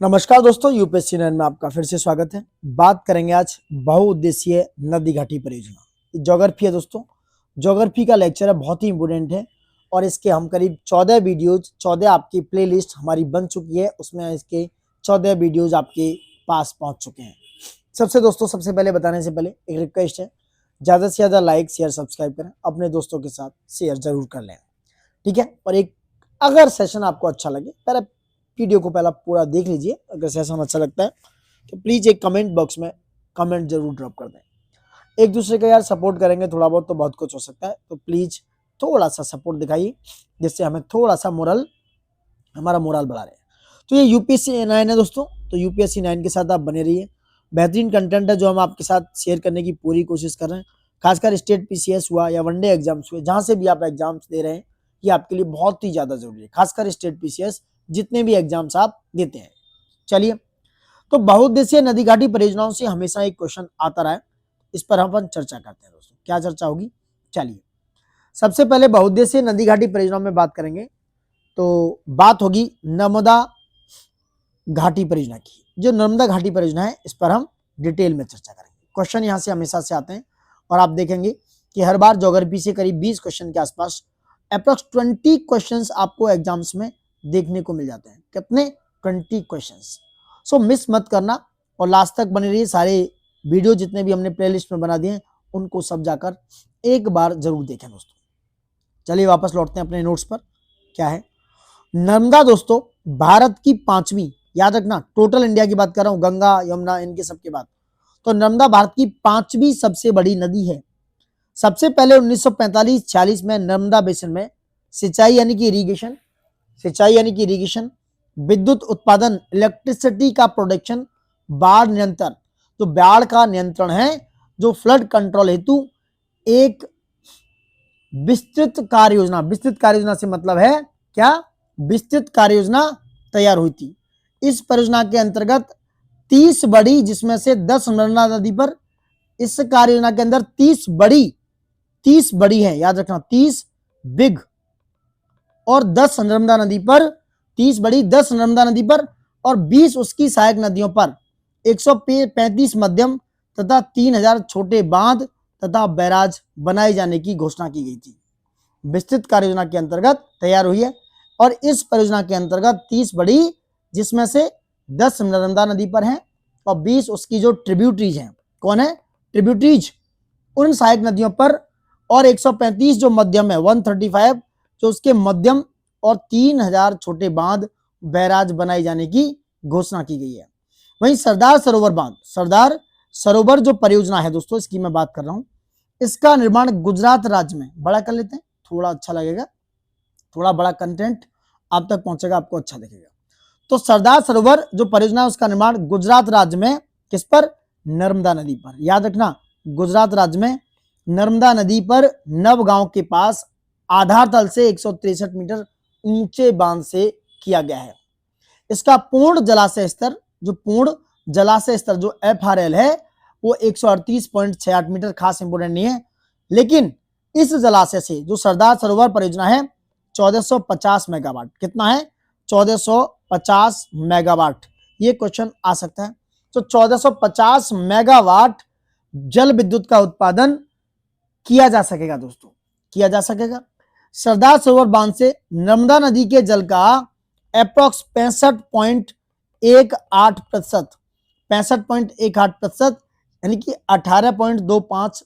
नमस्कार दोस्तों, यूपीएससी 9 में आपका फिर से स्वागत है। बात करेंगे आज बहुउद्देशीय नदी घाटी परियोजना। ज्योग्राफी है दोस्तों, ज्योग्राफी का लेक्चर है, बहुत ही इंपोर्टेंट है और इसके हम करीब 14 वीडियोज 14 आपकी प्लेलिस्ट हमारी बन चुकी है, उसमें इसके 14 वीडियोज आपके पास पहुंच चुके हैं। सबसे पहले बताने से पहले एक रिक्वेस्ट है, ज़्यादा से ज़्यादा लाइक शेयर सब्सक्राइब करें, अपने दोस्तों के साथ शेयर जरूर कर लें, ठीक है। और एक अगर सेशन आपको अच्छा लगे, पहले वीडियो को पहला पूरा देख लीजिए। अगर सेशन अच्छा लगता है तो प्लीज एक कमेंट बॉक्स में कमेंट जरूर ड्रॉप कर दें। एक दूसरे का यार सपोर्ट करेंगे थोड़ा बहुत तो बहुत कुछ हो सकता है, तो प्लीज थोड़ा सा सपोर्ट दिखाइए, जिससे हमें थोड़ा सा हमारा मोरल बढ़ा रहे। तो ये यूपीएससी 9 है दोस्तों, तो यूपीएससी 9 के साथ आप बने रहिए। बेहतरीन कंटेंट है जो हम आपके साथ शेयर करने की पूरी कोशिश कर रहे हैं। खासकर स्टेट पीसीएस हुआ या वनडे एग्जाम्स हुए, जहां से भी आप एग्जाम्स दे रहे हैं, ये आपके लिए बहुत ही ज्यादा जरूरी है। खासकर स्टेट पीसीएस जितने भी एग्जाम्स आप देते हैं। चलिए, तो बहुउद्देशीय नदी घाटी परियोजनाओं से हमेशा एक क्वेश्चन आता रहा है, इस पर हम चर्चा करते हैं दोस्तों। क्या चर्चा होगी, चलिए। सबसे पहले बहुउद्देशीय नदी घाटी परियोजनाओं में बात करेंगे तो बात होगी नर्मदा घाटी परियोजना की। जो नर्मदा घाटी परियोजना है, इस पर हम डिटेल में चर्चा करेंगे। क्वेश्चन यहां से हमेशा से आते हैं और आप देखेंगे कि हर बार ज्योग्राफी से करीब 20 क्वेश्चन के आसपास, अप्रोक्स 20 क्वेश्चंस आपको एग्जाम्स में देखने को मिल जाते हैं। कितने? 20 क्वेश्चंस। सो मिस मत करना और लास्ट तक बने रहिए। सारे वीडियो जितने भी हमने प्लेलिस्ट में बना दिए उनको सब जाकर एक बार जरूर देखें दोस्तों। चलिए वापस लौटते हैं अपने नोट्स पर। क्या है नर्मदा दोस्तों? भारत की 5वीं, याद रखना, टोटल इंडिया की बात कर रहा हूं, गंगा यमुना इनके सबके बाद, तो नर्मदा भारत की 5वीं सबसे बड़ी नदी है। सबसे पहले 1945-46 में नर्मदा बेसिन में सिंचाई यानी कि इरिगेशन, विद्युत उत्पादन, इलेक्ट्रिसिटी का प्रोडक्शन, बाढ़ नियंत्रण, तो बाढ़ का नियंत्रण है, जो फ्लड कंट्रोल हेतु एक विस्तृत कार्य योजना से मतलब है क्या? विस्तृत कार्य योजना तैयार हुई थी। इस परियोजना के अंतर्गत 30 बड़ी, जिसमें से 10 नर्मदा नदी पर, इस कार्य योजना के अंदर 30 बड़ी है, याद रखना, 30 बिग, और 10 नर्मदा नदी पर, 30 बड़ी, 10 नर्मदा नदी पर और 20 उसकी सहायक नदियों पर, 135 मध्यम तथा 3000 छोटे बांध तथा बैराज बनाए जाने की घोषणा की गई थी। विस्तृत कार्य योजना के अंतर्गत तैयार हुई है और इस परियोजना के अंतर्गत 30 बड़ी, जिसमें से 10 नर्मदा नदी पर हैं और 20 उसकी जो ट्रिब्यूटरीज हैं। कौन है? ट्रिब्यूटरीज, उन सहायक नदियों पर, और 135 जो मध्यम है, 135 जो उसके मध्यम, और 3000 छोटे बांध बैराज बनाए जाने की घोषणा की गई है। वहीं सरदार सरोवर बांध, सरदार सरोवर जो परियोजना है दोस्तों, इसकी मैं बात कर रहा हूं, इसका निर्माण गुजरात राज्य में, बड़ा कर लेते हैं, थोड़ा अच्छा लगेगा, थोड़ा बड़ा कंटेंट आप तक पहुंचेगा, आपको अच्छा दिखेगा। तो सरदार सरोवर जो परियोजना है, उसका निर्माण गुजरात राज्य में, किस पर? नर्मदा नदी पर। याद रखना, गुजरात राज्य में नर्मदा नदी पर नवगांव के पास आधार तल से 163 मीटर ऊंचे बांध से किया गया है। इसका पूर्ण जलाशय स्तर जो FRL है वो 138.68 मीटर, खास इंपोर्टेंट नहीं है, लेकिन इस जलाशय से जो सरदार सरोवर परियोजना है 1450 मेगावाट, कितना है? 1450 मेगावाट, ये क्वेश्चन आ सकता है। तो 1450 मेगावाट जल विद्युत का उत्पादन किया जा सकेगा दोस्तों, किया जा सकेगा। सरदार सरोवर बांध से नर्मदा नदी के जल का अप्रोक्स 65.18% यानी कि 18.25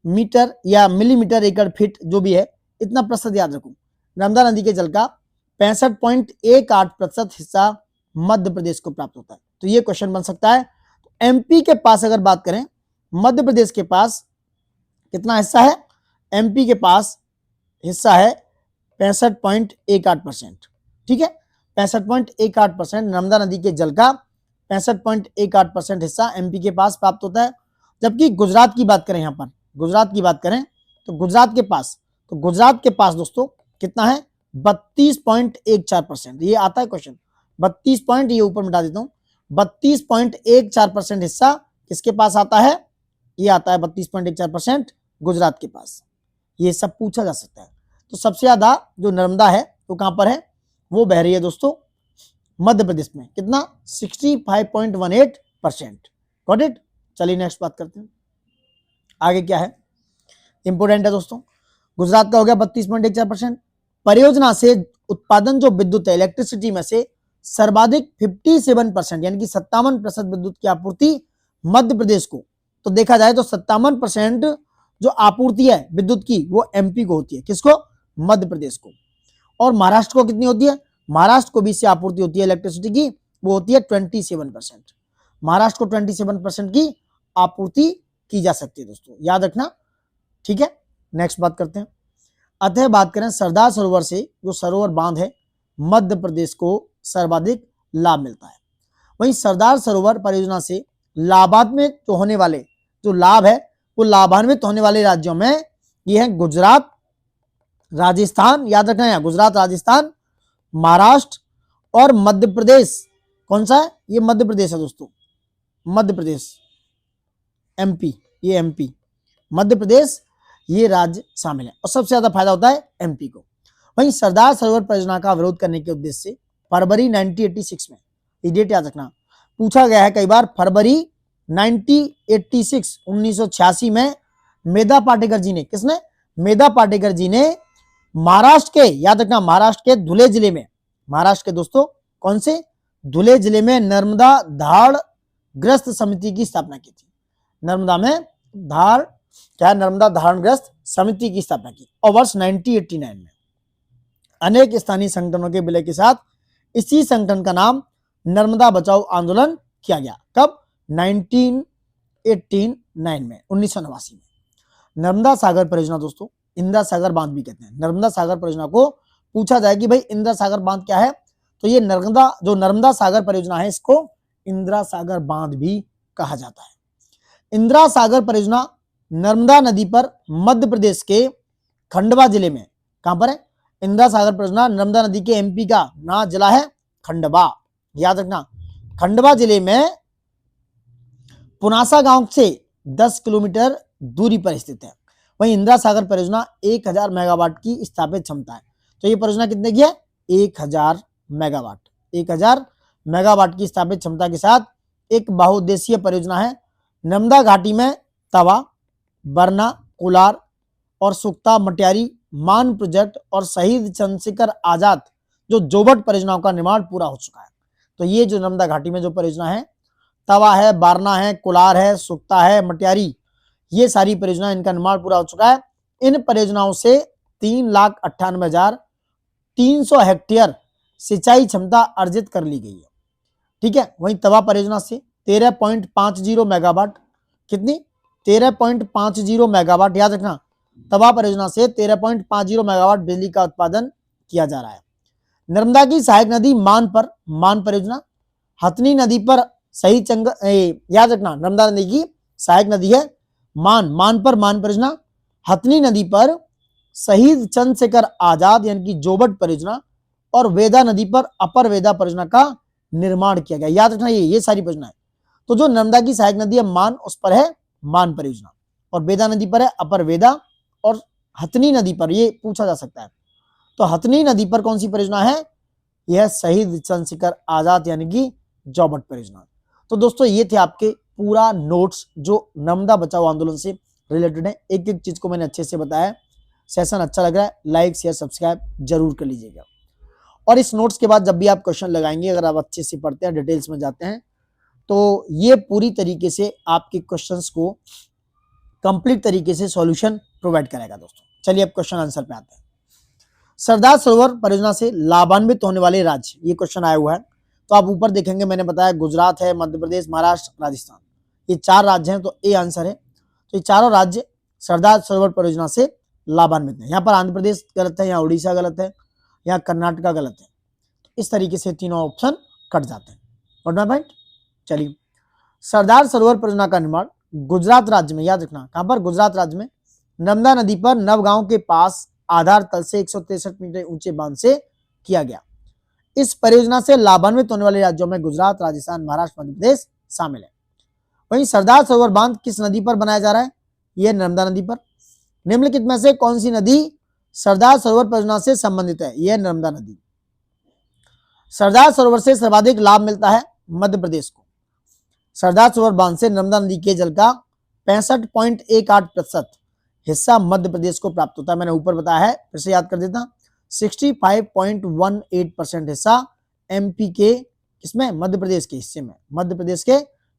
मीटर या मिलीमीटर एकड़ फीट जो भी है, इतना प्रतिशत याद रखो। नर्मदा नदी के जल का 65.18% हिस्सा मध्य प्रदेश को प्राप्त होता है। तो ये क्वेश्चन बन सकता है। एमपी के पास अगर बात करें, मध्य प्रदेश के पास कितना हिस्सा है? एमपी के पास हिस्सा है 65.18%, ठीक है। 65.18% नर्मदा नदी के जल का 65.18% हिस्सा एमपी के पास प्राप्त होता है। जबकि गुजरात की बात करें, यहां पर गुजरात की बात करें तो गुजरात के पास दोस्तों कितना है? 32.14%। ये आता है क्वेश्चन, 32 पॉइंट, ये ऊपर मिटा देता हूं, 32.14% हिस्सा किसके पास आता है? ये आता है 32.14% गुजरात के पास। ये सब पूछा जा सकता है। तो सबसे ज्यादा जो नर्मदा है वो कहां पर है? वो बह रही है दोस्तों मध्य प्रदेश में कितना 65.18%। Got it. चलिए नेक्स्ट बात करते हैं, आगे क्या है, इंपोर्टेंट है दोस्तों। गुजरात का हो गया 32.14%। परियोजना से उत्पादन जो विद्युत है इलेक्ट्रिसिटी में से सर्वाधिक 57% यानी कि 57% विद्युत की आपूर्ति मध्य प्रदेश को। तो देखा जाए तो 57% जो आपूर्ति है विद्युत की वो एमपी को होती है। किसको? मध्य प्रदेश को। और महाराष्ट्र को कितनी होती है? महाराष्ट्र को भी इससे आपूर्ति होती है इलेक्ट्रिसिटी की, वो होती है 27%। महाराष्ट्र को 27% की आपूर्ति की जा सकती है दोस्तों, याद रखना, ठीक है। नेक्स्ट बात करते हैं, अतः बात करें सरदार सरोवर से जो सरोवर बांध है मध्य प्रदेश को सर्वाधिक लाभ मिलता है। वहीं सरदार सरोवर परियोजना से लाभान्वित तो होने वाले जो लाभ है वो लाभान्वित होने वाले राज्यों में ये है गुजरात, राजस्थान, याद रखना है, गुजरात, राजस्थान, महाराष्ट्र और मध्य प्रदेश। कौन सा है? ये मध्य प्रदेश है दोस्तों, मध्य प्रदेश, एमपी, ये एमपी, मध्य प्रदेश, ये राज्य शामिल है और सबसे ज्यादा फायदा होता है एमपी को। वहीं सरदार सरोवर परियोजना का विरोध करने के उद्देश्य से फरवरी 1986 में, ये डेट याद रखना, पूछा गया है कई बार, फरवरी 1986 में मेधा पाटेकर जी ने, किसने? मेधा पाटेकर जी ने महाराष्ट्र के, याद रखना, महाराष्ट्र के धुले जिले में, महाराष्ट्र के दोस्तों कौन से? धुले जिले में नर्मदा धाड़ ग्रस्त समिति की स्थापना की थी। नर्मदा में धाड़, क्या नर्मदा धारणग्रस्त समिति की स्थापना की। और वर्ष 1989 में अनेक स्थानीय संगठनों के विलय के साथ इसी संगठन का नाम नर्मदा बचाओ आंदोलन किया गया। कब? 1989 में, 1989 में। नर्मदा सागर परियोजना दोस्तों, इंदिरा सागर बांध भी कहते हैं। नर्मदा सागर परियोजना को पूछा जाए कि भाई इंदिरा सागर बांध क्या है, तो ये नर्मदा सागर परियोजना है, इसको इंदिरा सागर बांध भी कहा जाता है। इंदिरा सागर परियोजना नर्मदा नदी पर मध्य प्रदेश के खंडवा जिले में, कहां पर है? इंदिरा सागर परियोजना नर्मदा नदी के एमपी का ना जिला है खंडवा, याद रखना, खंडवा जिले में पुनासा गांव से 10 किलोमीटर दूरी पर स्थित है। वहीं इंदिरा सागर परियोजना 1000 मेगावाट की स्थापित क्षमता है। तो ये परियोजना कितने की है? 1000 मेगावाट, 1000 मेगावाट की स्थापित क्षमता के साथ एक बहुउद्देशीय परियोजना है। नर्मदा घाटी में तवा, बरना, कोलार और सुक्ता मटियारी मान प्रोजेक्ट और शहीद चंद्रशेखर आजाद जो जोबट परियोजनाओं का निर्माण पूरा हो चुका है। तो ये जो नर्मदा घाटी में जो परियोजना है, तवा है, बारना है, कोलार है, सुक्ता है, मटियारी, ये सारी परियोजना, इनका निर्माण पूरा हो चुका है। इन परियोजनाओं से 3,98,300 हेक्टेयर सिंचाई क्षमता अर्जित कर ली गई है, ठीक है। वहीं तवा परियोजना से 13.50 मेगावाट, कितनी? 13.50 मेगावाट, याद रखना, तवा परियोजना से 13.50 मेगावाट बिजली का उत्पादन किया जा रहा है। नर्मदा की सहायक नदी मान पर मान परियोजना, हथनी नदी पर सही याद रखना, नर्मदा नदी की सहायक नदी है मान पर मान परियोजना, हथनी नदी पर शहीद चंद्रशेखर आजाद यानी कि जोबट परियोजना और वेदा नदी पर अपर वेदा परियोजना का निर्माण किया गया। याद रखना ये सारी परियोजना है। तो जो नर्मदा की सहायक नदी है मान, उस पर है मान परियोजना, और वेदा नदी पर है अपर वेदा, और हथनी नदी पर, ये पूछा जा सकता है, तो हथनी नदी पर कौन सी परियोजना है? यह शहीद चंद्रशेखर आजाद यानी कि जोबट परियोजना। तो दोस्तों ये थे आपके पूरा नोट्स जो नर्मदा बचाओ आंदोलन से रिलेटेड है। एक एक चीज को मैंने अच्छे से बताया। सेशन अच्छा लग रहा है, लाइक शेयर सब्सक्राइब जरूर कर लीजिएगा। और इस नोट्स के बाद जब भी आप क्वेश्चन लगाएंगे, अगर आप अच्छे से पढ़ते हैं, डिटेल्स में जाते हैं, तो ये पूरी तरीके से आपके क्वेश्चंस को कंप्लीट तरीके से सॉल्यूशन प्रोवाइड करेगा दोस्तों। चलिए अब क्वेश्चन आंसर पे आते हैं। सरदार सरोवर परियोजना से लाभान्वित होने वाले राज्य, ये क्वेश्चन आया हुआ है। तो आप ऊपर देखेंगे, मैंने बताया गुजरात है, मध्य प्रदेश, महाराष्ट्र, राजस्थान, ये 4 राज्य हैं, तो ए आंसर है। तो ये चारों राज्य सरदार सरोवर परियोजना से लाभान्वित है। यहाँ पर आंध्र प्रदेश गलत है, यहाँ उड़ीसा गलत है, यहाँ कर्नाटका गलत है। इस तरीके से तीनों ऑप्शन कट जाते हैं। पॉइंट। चलिए, सरदार सरोवर परियोजना का निर्माण गुजरात राज्य में, याद रखना, कहां पर? गुजरात राज्य में नर्मदा नदी पर नवगांव के पास आधार तल से 163 मीटर ऊंचे बांध से किया गया। इस परियोजना से लाभान्वित होने वाले राज्यों में गुजरात, राजस्थान, महाराष्ट्र, मध्य प्रदेश शामिल है। वहीं सरदार सरोवर बांध किस नदी पर बनाया जा रहा है? यह नर्मदा नदी पर। निम्नलिखित में से कौन सी नदी सरदार सरोवर परियोजना से संबंधित है? यह नर्मदा नदी। सरदार सरोवर से सर्वाधिक लाभ मिलता है मध्य प्रदेश को। सरदार सरोवर बांध से नर्मदा नदी के जल का 65.18% हिस्सा मध्य प्रदेश को प्राप्त होता है। मैंने ऊपर बताया है, फिर से याद कर देता। 65.18% हिस्सा एमपी के इसमें मध्य प्रदेश के हिस्से में, मध्य प्रदेश के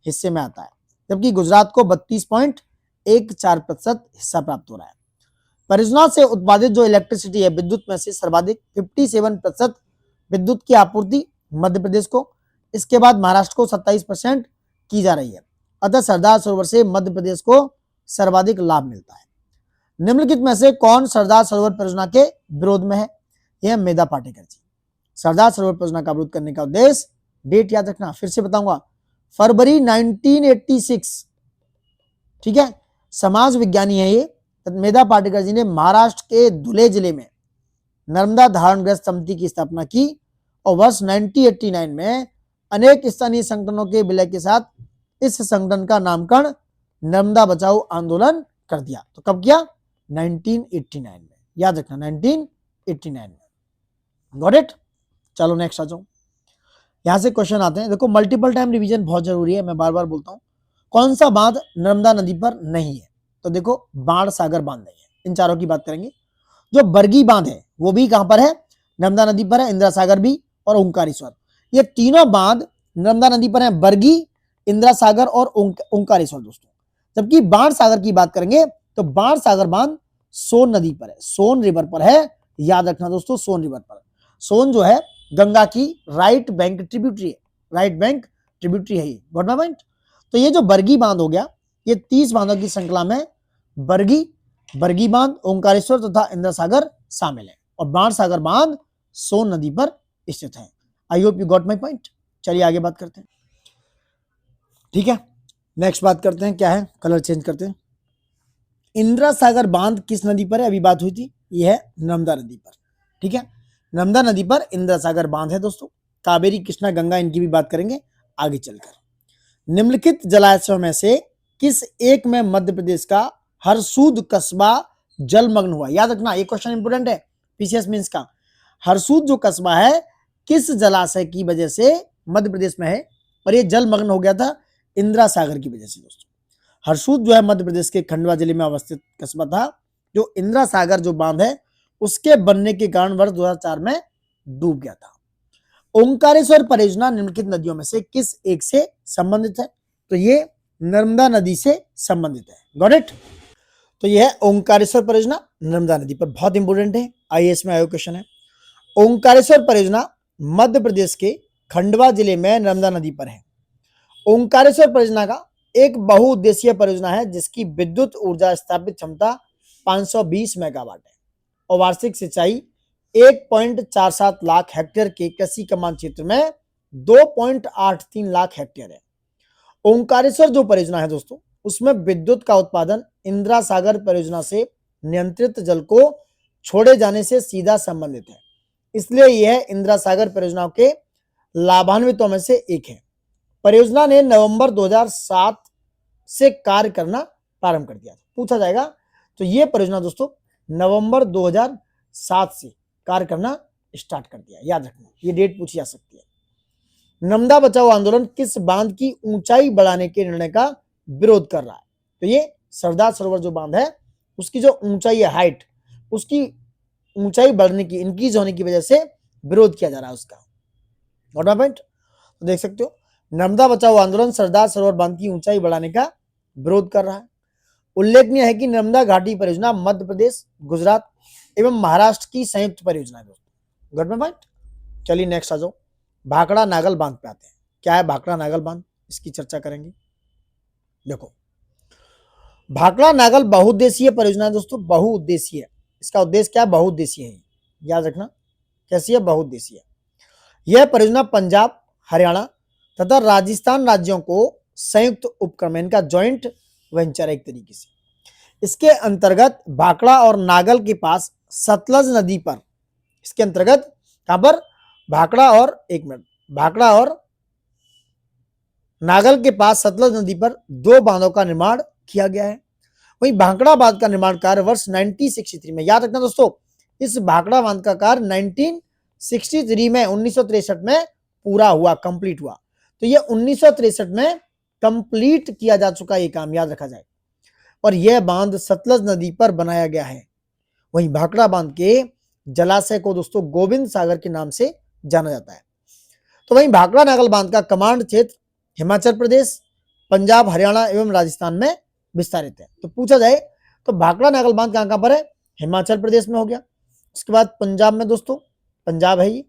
हिस्से में आता है, जबकि गुजरात को 32.14% हिस्सा प्राप्त हो रहा है। परियोजना से उत्पादित जो इलेक्ट्रिसिटी है, विद्युत में से सर्वाधिक 57% विद्युत की आपूर्ति मध्य प्रदेश को, इसके बाद महाराष्ट्र को 27% की जा रही है। अतः सरदार सरोवर से मध्य प्रदेश को सर्वाधिक लाभ मिलता है। निम्नलिखित में से कौन सरदार सरोवर परियोजना के विरोध में है? यह मेधा पाटेकर जी। सरदार सरोवर परियोजना का विरोध करने का उद्देश्य, डेट याद रखना, फिर से बताऊंगा, फरवरी 1986। ठीक है, समाज विज्ञानी है ये। मेधा पाटेकर जी ने महाराष्ट्र के धुले जिले में नर्मदा धारणग्रस्त समिति की स्थापना की और वर्ष 1989 में अनेक स्थानीय संगठनों के विलय के साथ इस संगठन का नामकरण नर्मदा बचाओ आंदोलन कर दिया। तो कब किया? 1989 में, याद रखना 1989 में। Got it? चलो नेक्स्ट आ जाओ। यहां से क्वेश्चन आते हैं। देखो, मल्टीपल टाइम रिवीजन बहुत जरूरी है, मैं बार बार बोलता हूं। कौन सा बांध नर्मदा नदी पर नहीं है? तो देखो, बाण सागर बांध नहीं है। इन चारों की बात करेंगे। जो बरगी बांध है वो भी कहां पर है? नर्मदा नदी पर है। इंदिरा सागर भी और ओंकारेश्वर, ये तीनों बांध नर्मदा नदी पर है। बरगी, इंदिरा सागर और ओंकारेश्वर दोस्तों। जबकि बाण सागर की बात करेंगे तो बाण सागर बांध सोन नदी पर है, सोन रिवर पर है। याद रखना दोस्तों, सोन रिवर पर। सोन जो है गंगा की राइट बैंक ट्रिब्यूटरी है, राइट बैंक ट्रिब्यूटरी है ये। Got my point? तो ये जो बरगी बांध हो गया, ये 30 बांधों की श्रृंखला में बरगी बांध, ओंकारेश्वर तथा इंदिरा सागर शामिल है और बाण सागर बांध सोन नदी पर स्थित है। I hope you got my point. चलिए आगे बात करते हैं। ठीक है, नेक्स्ट बात करते हैं। क्या है? कलर चेंज करते हैं। इंदिरा सागर बांध किस नदी पर है? अभी बात हुई थी, यह है नर्मदा नदी पर। ठीक है, नर्मदा नदी पर इंदिरा सागर बांध है दोस्तों। कावेरी, कृष्णा, गंगा, इनकी भी बात करेंगे आगे चलकर। निम्नलिखित जलाशयों में से किस एक में मध्य प्रदेश का हरसूद कस्बा जलमग्न हुआ? याद रखना, ये क्वेश्चन इंपोर्टेंट है पीसीएस मींस का। हरसूद जो कस्बा है किस जलाशय की वजह से मध्य प्रदेश में है और ये जलमग्न हो गया था? इंदिरा सागर की वजह से दोस्तों। हरसूद जो है मध्य प्रदेश के खंडवा जिले में अवस्थित कस्बा था, जो इंदिरा सागर जो बांध है उसके बनने के कारण वर्ष 2004 में डूब गया था। ओंकारेश्वर परियोजना निम्नलिखित नदियों में से किस एक से संबंधित है? तो ये नर्मदा नदी से संबंधित है। Got it? तो यह है ओंकारेश्वर परियोजना, नर्मदा नदी पर। बहुत इंपोर्टेंट है, आईएएस में आया क्वेश्चन है। ओंकारेश्वर परियोजना मध्य प्रदेश के खंडवा जिले में नर्मदा नदी पर है। ओंकारेश्वर परियोजना का एक बहुउद्देशीय परियोजना है जिसकी विद्युत ऊर्जा स्थापित क्षमता 520 मेगावाट है और वार्षिक सिंचाई 1.47 लाख हेक्टेयर के कृषि कमान क्षेत्र में 2.83 लाख हेक्टेयर है। ओंकारेश्वर जो परियोजना है दोस्तों, उसमें विद्युत का उत्पादन इंदिरा सागर परियोजना से नियंत्रित जल को छोड़े जाने से सीधा संबंधित है, इसलिए यह इंदिरा सागर परियोजना के लाभान्वितों में से एक है। परियोजना ने नवंबर 2007 से कार्य करना प्रारंभ कर दिया। पूछा जाएगा तो यह परियोजना दोस्तों नवंबर 2007 से कार्य करना स्टार्ट कर दिया। याद रखना, ये डेट पूछी जा सकती है। नर्मदा बचाओ आंदोलन किस बांध की ऊंचाई बढ़ाने के निर्णय का विरोध कर रहा है? तो ये सरदार सरोवर जो बांध है उसकी जो ऊंचाई है, हाइट, उसकी ऊंचाई बढ़ने की, इंक्रीज होने की वजह से विरोध किया जा रहा है उसका। What my point? तो देख सकते हो, नर्मदा बचाओ आंदोलन सरदार सरोवर बांध की ऊंचाई बढ़ाने का विरोध कर रहा है। उल्लेखनीय है कि नर्मदा घाटी परियोजना मध्य प्रदेश, गुजरात एवं महाराष्ट्र की संयुक्त परियोजना है दोस्तों। Got my point? चलिए नेक्स्ट आ जाओ, भाखड़ा नागल बांध पे आते हैं। क्या है भाखड़ा नागल बांध, इसकी चर्चा करेंगे। देखो, भाखड़ा नागल बहुउद्देशीय परियोजना है दोस्तों, बहुउद्देशीय। इसका उद्देश्य क्या है? बहुउद्देशीय है, याद रखना। कैसी है? बहुउद्देशीय। यह परियोजना पंजाब, हरियाणा तथा राजस्थान राज्यों को संयुक्त उपक्रम, इनका ज्वाइंट वेंचर है एक तरीके से। इसके अंतर्गत भाखड़ा और नागल के पास सतलज नदी पर, इसके अंतर्गत कहां पर? भाखड़ा और, एक मिनट, भाखड़ा और नागल के पास सतलज नदी पर 2 बांधों का निर्माण किया गया है। वहीं भाखड़ा बांध का निर्माण कार्य वर्ष 1963 में, याद रखना दोस्तों, इस भाखड़ा बांध का कार्य 63 में 1963 में पूरा हुआ, कंप्लीट हुआ। तो ये 1963 में कंप्लीट किया जा चुका ये काम, याद रखा जाए। और यह बांध सतलज नदी पर बनाया गया है। वहीं भाखड़ा बांध के जलाशय को दोस्तों गोविंद सागर के नाम से जाना जाता है। तो वहीं भाखड़ा नागल बांध का कमांड क्षेत्र हिमाचल प्रदेश, पंजाब, हरियाणा एवं राजस्थान में विस्तारित है। तो पूछा जाए तो भाखड़ा नागल बांध कहां पर है? हिमाचल प्रदेश में हो गया। उसके बाद पंजाब में दोस्तों, पंजाब है ये।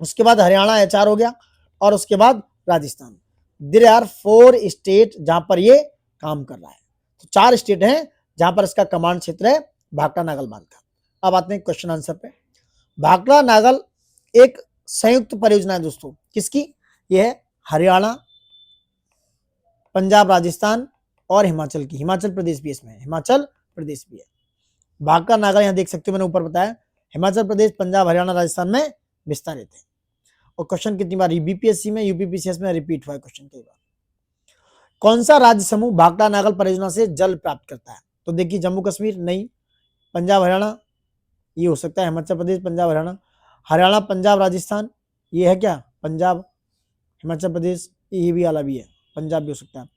उसके बाद हरियाणा HR हो गया, और उसके बाद राजस्थान। देयर आर 4 स्टेट जहां पर ये काम कर रहा है। तो 4 स्टेट हैं जहां पर इसका कमांड क्षेत्र है भाखड़ा नागल बांध का। अब आते हैं क्वेश्चन आंसर पे। भाखड़ा नागल एक संयुक्त परियोजना है दोस्तों, किसकी? ये है हरियाणा, पंजाब, राजस्थान और हिमाचल की। हिमाचल प्रदेश भी इसमें है, हिमाचल प्रदेश भी है। भाखड़ा नागल यहां देख सकते हो, मैंने ऊपर बताया हिमाचल प्रदेश, पंजाब, हरियाणा, राजस्थान में विस्तारित है। और क्वेश्चन कितनी बार बीपीएससी में, यूपीपीसीएस में रिपीट हुआ है क्वेश्चन कई बार। कौन सा राज्य समूह भाखड़ा नागल परियोजना से जल प्राप्त करता है? तो देखिए जम्मू कश्मीर नहीं, पंजाब हरियाणा ये हो सकता है, हिमाचल प्रदेश, पंजाब, हरियाणा, हरियाणा, पंजाब, राजस्थान ये है क्या? पंजाब, हिमाचल प्रदेश, ये भी वाला भी है, पंजाब भी हो सकता है।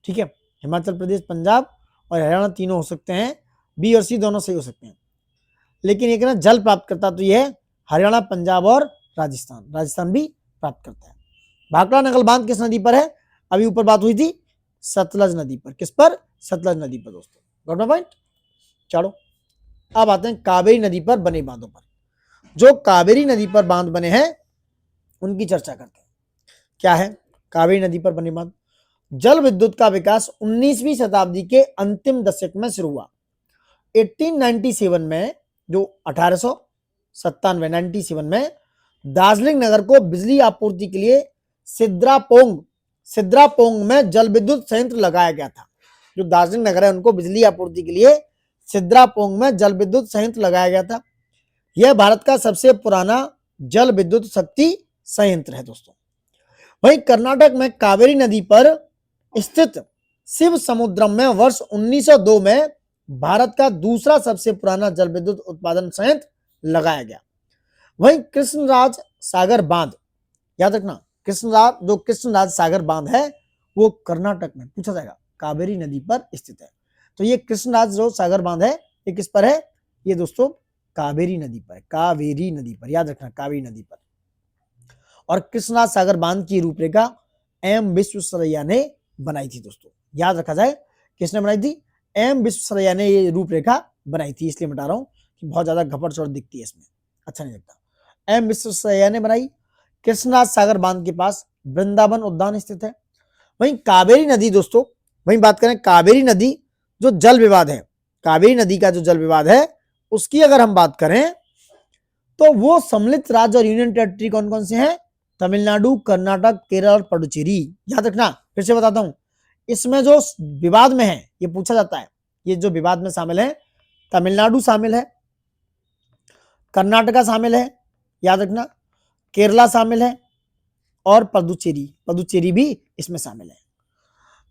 ठीक है, हिमाचल प्रदेश, पंजाब और हरियाणा तीनों हो सकते हैं, बी और सी दोनों सही हो सकते हैं। लेकिन एक ना जल प्राप्त करता तो ये है हरियाणा, पंजाब और राजस्थान, राजस्थान भी प्राप्त करता है। भाखड़ा नागल बांध किस नदी पर है? अभी ऊपर बात हुई थी सतलज नदी पर। किस पर? सतलज नदी पर दोस्तों। Got my point? चलो अब आते हैं कावेरी नदी पर बने बांधों पर। जो कावेरी नदी पर बांध बने हैं उनकी चर्चा करते हैं। क्या है कावेरी नदी पर बने बांध? जल विद्युत का विकास 19वीं शताब्दी के अंतिम दशक में शुरू हुआ। 1897 में, जो 1897 में दार्जिलिंग नगर को बिजली आपूर्ति के लिए सिद्रापोंग में जल विद्युत संयंत्र लगाया गया था। जो दार्जिलिंग नगर है उनको बिजली आपूर्ति के लिए सिद्रापोंग में जल विद्युत संयंत्र लगाया गया था। यह भारत का सबसे पुराना जल विद्युत शक्ति संयंत्र है दोस्तों। वहीं कर्नाटक में कावेरी नदी पर स्थित शिव समुद्रम में वर्ष 1902 में भारत का दूसरा सबसे पुराना जल विद्युत उत्पादन संयंत्र लगाया गया। वहीं कृष्णराज सागर बांध, याद रखना, कृष्णराज सागर बांध है वो कर्नाटक में पूछा जाएगा, कावेरी नदी पर स्थित है। तो ये कृष्णराज जो सागर बांध है ये किस पर है? ये दोस्तों कावेरी नदी पर, कावेरी नदी पर, याद रखना कावेरी नदी पर। और कृष्णराज सागर बांध की रूपरेखा एम विश्वेश्वरैया ने बनाई थी दोस्तों। याद रखा जाए किसने बनाई थी? एम विश्वेश्वरैया ने ये रूपरेखा बनाई थी। इसलिए बता रहा हूं कि बहुत ज्यादा घपट चौड़ दिखती है इसमें, अच्छा नहीं लगता। एम विश्वेश्वरैया ने बनाई। कृष्णराज सागर बांध के पास वृंदावन उद्यान स्थित है। वहीं कावेरी नदी दोस्तों, वहीं बात करें कावेरी नदी जो जल विवाद है, कावेरी नदी का जो जल विवाद है उसकी अगर हम बात करें तो वो सम्मिलित राज्य और यूनियन टेरिटरी कौन कौन से हैं? तमिलनाडु, कर्नाटक, केरल और पुडुचेरी। याद रखना, फिर से बताता हूं, इसमें जो विवाद में है ये पूछा जाता है, ये जो विवाद में शामिल है, तमिलनाडु शामिल है, कर्नाटका शामिल है, याद रखना, केरला शामिल है और पुडुचेरी भी इसमें शामिल है।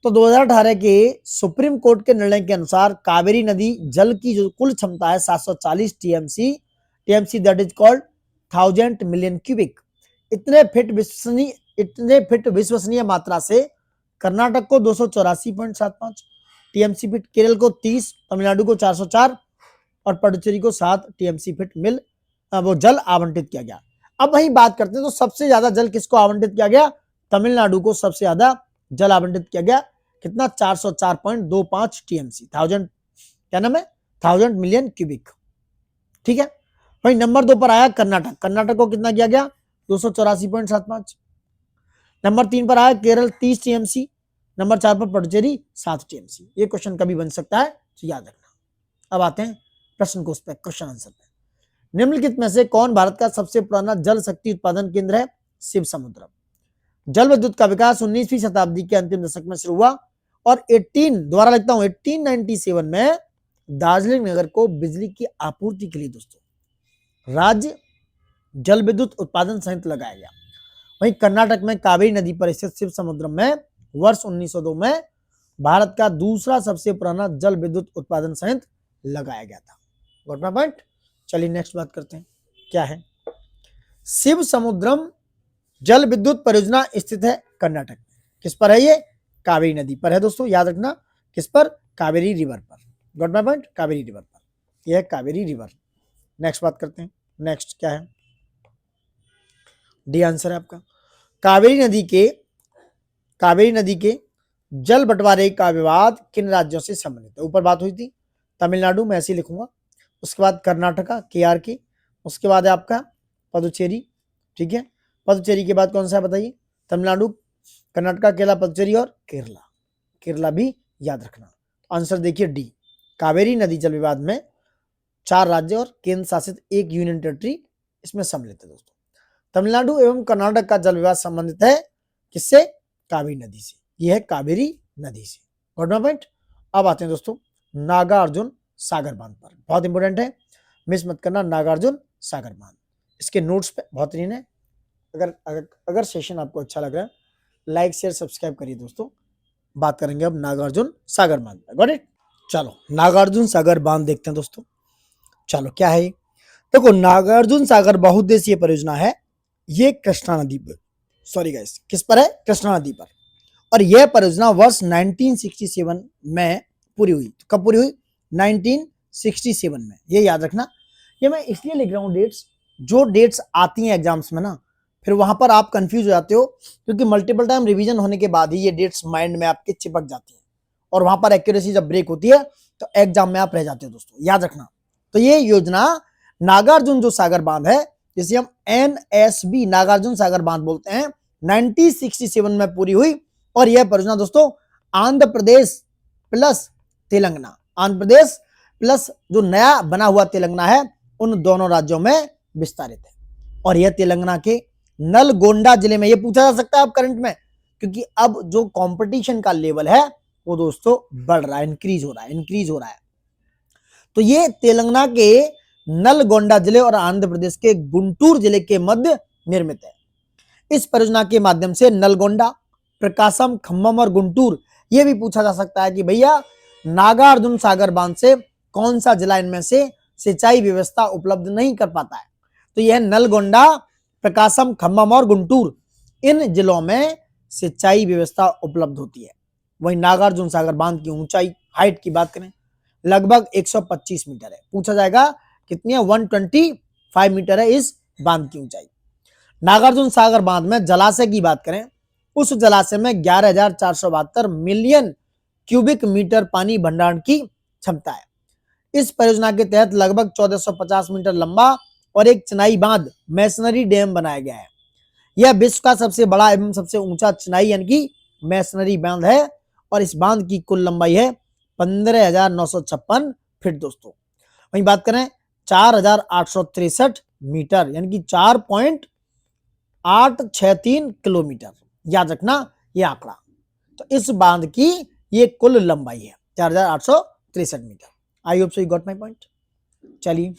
तो 2018 के सुप्रीम कोर्ट के निर्णय के अनुसार कावेरी नदी जल की जो कुल क्षमता है 740 TMC that is called 1000 million cubic. इतने फिट विश्वसनीय मात्रा से कर्नाटक को 284.75 टीएमसी फिट, केरल को 30, तमिलनाडु को 404 और पुडुचेरी को 7 टीएमसी फिट वो जल आवंटित किया गया। अब वही बात करते हैं तो सबसे ज्यादा जल किसको आवंटित किया गया? तमिलनाडु को सबसे ज्यादा जल आवंटित किया गया। कितना? 404.25 टीएमसी, 1000 क्या नाम है? 1000 मिलियन क्यूबिक। ठीक है, वही नंबर 2 पर आया कर्नाटक। कर्नाटक को कितना किया गया? 284.75। नंबर 3 पर आया केरल 30 टीएमसी। नंबर 4 पर पुडुचेरी 7 टीएमसी। ये क्वेश्चन कभी बन सकता है तो याद रखना। अब आते हैं प्रश्न को, उस पर क्वेश्चन आंसर पे। निम्नलिखित में से कौन भारत का सबसे पुराना जल शक्ति उत्पादन केंद्र है? शिव समुद्रम। जल विद्युत का विकास 19वीं शताब्दी के अंतिम दशक में शुरू हुआ और 1897 में दार्जिलिंग नगर को बिजली की आपूर्ति के लिए दोस्तों राज्य जल विद्युत उत्पादन संयंत्र लगाया गया। वहीं कर्नाटक में कावेरी नदी पर स्थित शिव समुद्रम में वर्ष 1902 में भारत का दूसरा सबसे पुराना जल विद्युत उत्पादन संयंत्र लगाया गया था। Got my point? चलिए नेक्स्ट बात करते हैं, क्या है शिव समुद्रम जल विद्युत परियोजना स्थित है कर्नाटक में। किस पर है ये? कावेरी नदी पर है दोस्तों, याद रखना। किस पर? कावेरी रिवर पर। Got my point? Kaveri river पर, यह है कावेरी रिवर। नेक्स्ट बात करते हैं। नेक्स्ट क्या है? डी आंसर है आपका। कावेरी नदी के जल बंटवारे का विवाद किन राज्यों से संबंधित है? ऊपर बात हुई थी तमिलनाडु, में ऐसे ही लिखूंगा। उसके बाद कर्नाटका KRK, उसके बाद है आपका पदुचेरी। ठीक है, पदुचेरी के बाद कौन सा है बताइए? तमिलनाडु, कर्नाटका, केरला, पदुचेरी और केरला। केरला भी याद रखना। आंसर देखिए डी, कावेरी नदी जल विवाद में 4 राज्य और केंद्र शासित एक यूनियन टेरिटरी इसमें सम्मिलित है दोस्तों। तमिलनाडु एवं कर्नाटक का जल विवाद संबंधित है किससे? कावेरी नदी से। यह है कावेरी नदी से। Got my point? अब आते हैं दोस्तों नागार्जुन सागर बांध पर। बहुत इंपॉर्टेंट है, मिस मत करना। नागार्जुन सागर बांध, इसके नोट्स पे बेहतरीन है। अगर सेशन आपको अच्छा लग रहा है, लाइक शेयर सब्सक्राइब करिए दोस्तों। बात करेंगे अब नागार्जुन सागर बांध। Got it? चलो नागार्जुन सागर बांध देखते हैं दोस्तों। चलो क्या है? देखो नागार्जुन सागर बहुउद्देशीय परियोजना है। ये कृष्णा नदी पर, सॉरी गाइस, किस पर है? कृष्णा नदी पर। और यह परियोजना वर्ष 1967 में पूरी हुई। तो कब पूरी हुई? 1967 में। ये याद रखना। ये मैं इसलिए लिख रहा हूँ डेट्स, जो डेट्स आती हैं एग्जाम्स में ना, फिर वहां पर आप कंफ्यूज हो जाते हो, क्योंकि मल्टीपल टाइम रिवीजन होने के बाद ही ये डेट्स माइंड में आपके चिपक जाती है, और वहां पर एक्यूरेसी जब ब्रेक होती है तो एग्जाम में आप रह जाते हो दोस्तों, याद रखना। तो ये योजना नागार्जुन जो सागर बांध है, जिसे हम NSB नागार्जुन सागर बांध बोलते हैं, 1967 में पूरी हुई। और यह परियोजना दोस्तों आंध्र प्रदेश प्लस तेलंगाना, आंध्र प्रदेश प्लस जो नया बना हुआ तेलंगाना है, उन दोनों राज्यों में विस्तारित है। और यह तेलंगाना के नलगोंडा जिले में। यह पूछा जा सकता है अब करंट में, क्योंकि अब जो कंपटीशन का लेवल है वो दोस्तों बढ़ रहा है, इंक्रीज हो रहा है। तो ये तेलंगाना के नलगोंडा जिले और आंध्र प्रदेश के गुंटूर जिले के मध्य निर्मित है। इस परियोजना के माध्यम से नलगोंडा, प्रकाशम, खम्मम और गुंटूर, यह भी पूछा जा सकता है कि भैया नागार्जुन सागर बांध से कौन सा जिला इनमें से सिंचाई व्यवस्था उपलब्ध नहीं कर पाता है? तो यह नलगोंडा, प्रकाशम, खम्मम और गुंटूर, इन जिलों में सिंचाई व्यवस्था उपलब्ध होती है। वहीं नागार्जुन सागर बांध की ऊंचाई, हाइट की बात करें, लगभग 125 मीटर है। पूछा जाएगा कितनी है? 125 मीटर है इस बांध की ऊंचाई। नागार्जुन सागर बांध में जलाशय की बात करें, उस जलाशय में 11,472 मिलियन क्यूबिक मीटर पानी भंडारण की क्षमता है। इस परियोजना के तहत लगभग 1450 मीटर लंबा और एक चिनाई बांध, मैसनरी डैम बनाया गया है। यह विश्व का सबसे बड़ा एवं सबसे ऊंचा चिनाई यानी कि मैसनरी बांध है, और इस बांध की कुल लंबाई है 15,956 फीट दोस्तों। वहीं बात करें 4,863 मीटर यानी कि 4.863 किलोमीटर, याद रखना ये आंकड़ा। तो इस बांध की ये कुल लंबाई है 4,863 metre. I hope so you got my point. चलिए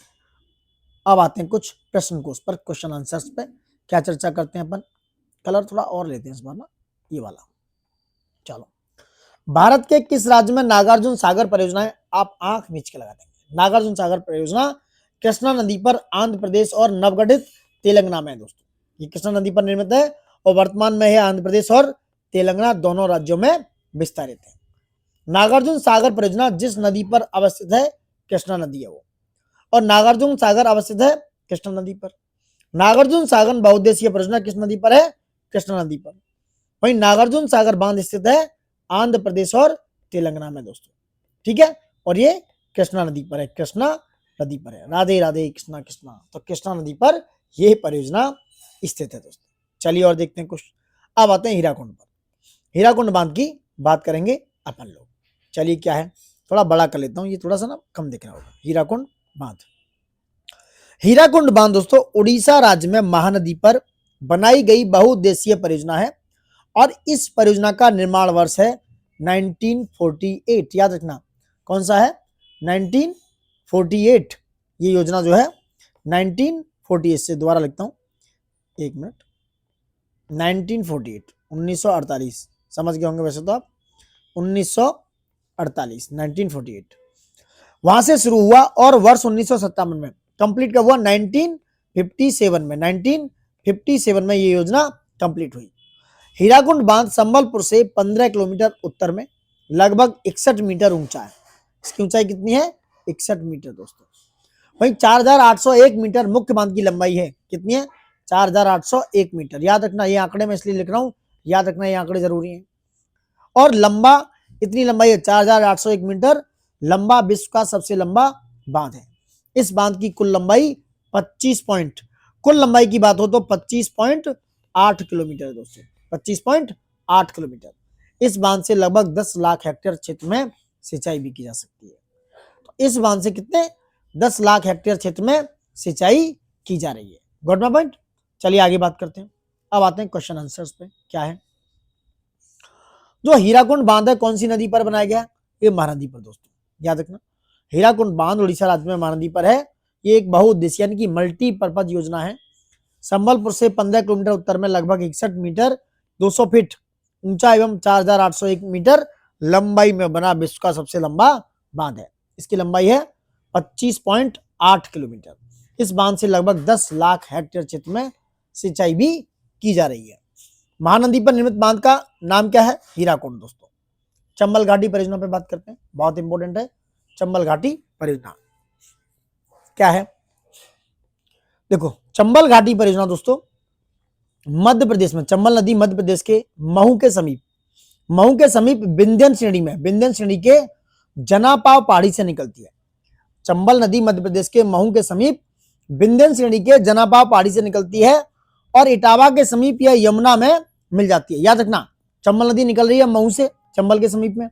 अब आते हैं कुछ प्रश्न कोश पर, क्वेश्चन आंसर्स पे। क्या चर्चा करते हैं अपन? कलर थोड़ा और लेते हैं इस बार ना, ये वाला। चलो, भारत के किस राज्य में नागार्जुन सागर परियोजना है? आप आंख मीच के लगा देंगे। नागार्जुन सागर परियोजना कृष्णा नदी पर आंध्र प्रदेश और नवगठित तेलंगाना में है दोस्तों। ये कृष्णा नदी पर निर्मित है और वर्तमान में है आंध्र प्रदेश और तेलंगाना दोनों राज्यों में विस्तारित है। नागार्जुन सागर परियोजना जिस नदी पर अवस्थित है, कृष्णा नदी है वो, और नागार्जुन सागर अवस्थित है कृष्णा नदी पर। नागार्जुन सागर बहुउद्देशीय परियोजना किस नदी पर है? कृष्णा नदी पर। वहीं नागार्जुन सागर बांध स्थित है आंध्र प्रदेश और तेलंगाना में दोस्तों, ठीक है। और ये कृष्णा नदी पर है, कृष्णा नदी पर है। राधे राधे कृष्णा कृष्णा। तो कृष्णा नदी पर यह परियोजना स्थित है दोस्तों। चलिए और देखते हैं कुछ। अब आते हैं हीराकुंड पर। हीराकुंड बांध की बात करेंगे अपन लोग। चलिए क्या है, थोड़ा बड़ा कर लेता हूं, ये थोड़ा सा ना कम दिख रहा होगा। हीराकुंड बांध, हीराकुंड बांध दोस्तों उड़ीसा राज्य में महानदी पर बनाई गई बहुउद्देशीय परियोजना है, और इस परियोजना का निर्माण वर्ष है 1948। याद रखना कौन सा है? 1948। ये योजना जो है 1948 से, दोबारा लिखता हूं एक मिनट, 1948 1948 समझ गए होंगे वैसे तो आप, 1948 1948 वहां से शुरू हुआ और वर्ष 1957 में कंप्लीट कब हुआ? 1957 में, 57 में ये योजना कंप्लीट हुई। हीराकुंड बांध संबलपुर से 15 किलोमीटर उत्तर में लगभग 61 मीटर ऊंचा है। इसकी ऊंचाई कितनी है? 61 मीटर दोस्तों। वहीं 4801 मीटर मुख्य बांध की लंबाई है। कितनी है? 4801 मीटर। याद रखना, ये आंकड़े मैं इसलिए लिख रहा हूं, याद रखना ये आंकड़े जरूरी हैं। और लंबा, इतनी लंबाई है 4801 मीटर, लंबा विश्व का सबसे लंबा बांध है। इस बांध की कुल लंबाई 25 पॉइंट, कुल लंबाई की बात हो तो 25.8 किलोमीटर दोस्तों, 25.8 किलोमीटर। इस बांध से लगभग 10 लाख हेक्टेयर क्षेत्र में सिंचाई भी की जा सकती है। तो इस बांध से कितने? 10 लाख हेक्टेयर क्षेत्र में सिंचाई की जा रही है। Got my point? चलिए आगे बात करते हैं। अब आते हैं क्वेश्चन आंसर्स पे। क्या है? जो हीराकुंड बांध है कौन सी नदी पर बनाया गया? ये महानदी पर दोस्तों, याद रखना। हीराकुंड बांध उड़ीसा राज्य में महानदी पर है। ये एक बहुउद्देशीय यानी कि मल्टीपर्पज योजना है। संबलपुर से 15 किलोमीटर उत्तर में लगभग 61 मीटर 200 फीट ऊंचा एवं 4801 मीटर लंबाई में बना विश्व का सबसे लंबा बांध है। इसकी लंबाई है 25.8 किलोमीटर। इस बांध से लगभग 10 लाख हेक्टेयर क्षेत्र में सिंचाई भी की जा रही है। महानदी पर निर्मित बांध का नाम क्या है? हीराकुंड दोस्तों। चंबल घाटी परियोजना पे बात करते हैं, बहुत इंपॉर्टेंट है। चंबल घाटी परियोजना क्या है? देखो, चंबल घाटी परियोजना दोस्तों मध्य प्रदेश में, चंबल नदी मध्य प्रदेश के महू के समीप विंध्यन श्रेणी में, विंध्यन श्रेणी के जनापाव पहाड़ी से निकलती है। चंबल नदी मध्य प्रदेश के महू के समीप विंध्यन श्रेणी के जनापाव पहाड़ी से निकलती है और इटावा के समीप यह यमुना में मिल जाती है। याद रखना, चंबल नदी निकल रही है महू से, चंबल के समीप में,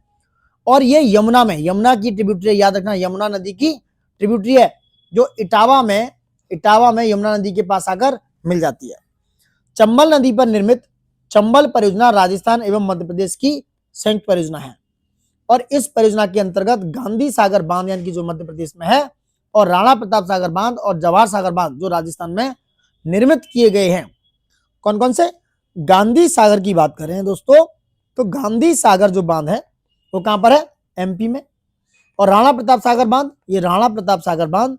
और ये यमुना में, यमुना की ट्रिब्यूटरी, याद रखना यमुना नदी की ट्रिब्यूटरी है, जो इटावा में यमुना नदी के पास आकर मिल जाती है। चंबल नदी पर निर्मित चंबल परियोजना राजस्थान एवं मध्य प्रदेश की संयुक्त परियोजना है और इस परियोजना के अंतर्गत गांधी सागर बांध यानी कि जो मध्य प्रदेश में है और राणा प्रताप सागर बांध और जवाहर सागर बांध जो राजस्थान में निर्मित किए गए हैं। कौन कौन से? गांधी सागर की बात कर रहे हैं दोस्तों, तो गांधी सागर जो बांध है वो कहां पर है? एमपी में। और राणा प्रताप सागर बांध, ये राणा प्रताप सागर बांध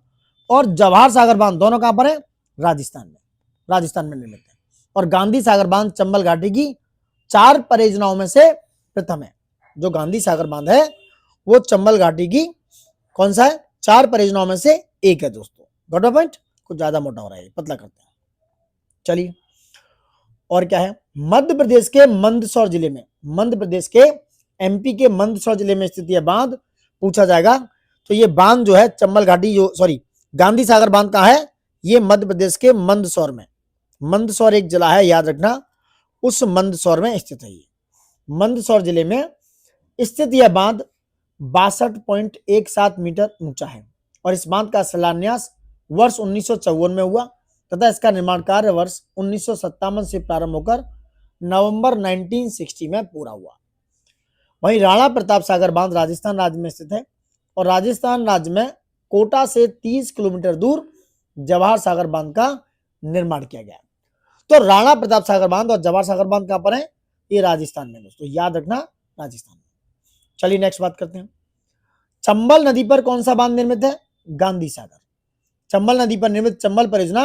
और जवाहर सागर बांध दोनों कहां पर है? राजस्थान में निर्मित है। और गांधी सागर बांध चंबल घाटी की 4 परियोजनाओं में से प्रथम है। जो गांधी सागर बांध है वो चंबल घाटी की कौन सा है? 4 परियोजनाओं में से एक है दोस्तों। Got point? कुछ ज्यादा मोटा हो रहा है, पतला करते हैं। चलिए, और क्या है? मध्य प्रदेश के मंदसौर जिले में, मध्य प्रदेश के एमपी के मंदसौर जिले में स्थित यह बांध पूछा जाएगा। तो ये बांध जो है चंबल घाटी गांधी सागर बांध कहां है? ये मध्य प्रदेश के मंदसौर में, मंदसौर एक जिला है, याद रखना, उस मंदसौर में स्थित है। ये मंदसौर जिले में स्थित यह बांध 62.17 मीटर ऊंचा है और इस बांध का शिलान्यास वर्ष 1954 में हुआ तथा इसका निर्माण कार्य वर्ष 1957 से प्रारंभ होकर नवंबर 1960 में पूरा हुआ। वहीं राणा प्रताप सागर बांध राजस्थान राज्य में स्थित है और राजस्थान राज्य में कोटा से 30 किलोमीटर दूर जवाहर सागर बांध का निर्माण किया गया। तो राणा प्रताप सागर बांध और जवाहर सागर बांध कहां पर है? ये राजस्थान में दोस्तों, याद रखना, राजस्थान में। चलिए नेक्स्ट बात करते हैं। चंबल नदी पर कौन सा बांध निर्मित है? गांधी सागर। चंबल नदी पर निर्मित चंबल परियोजना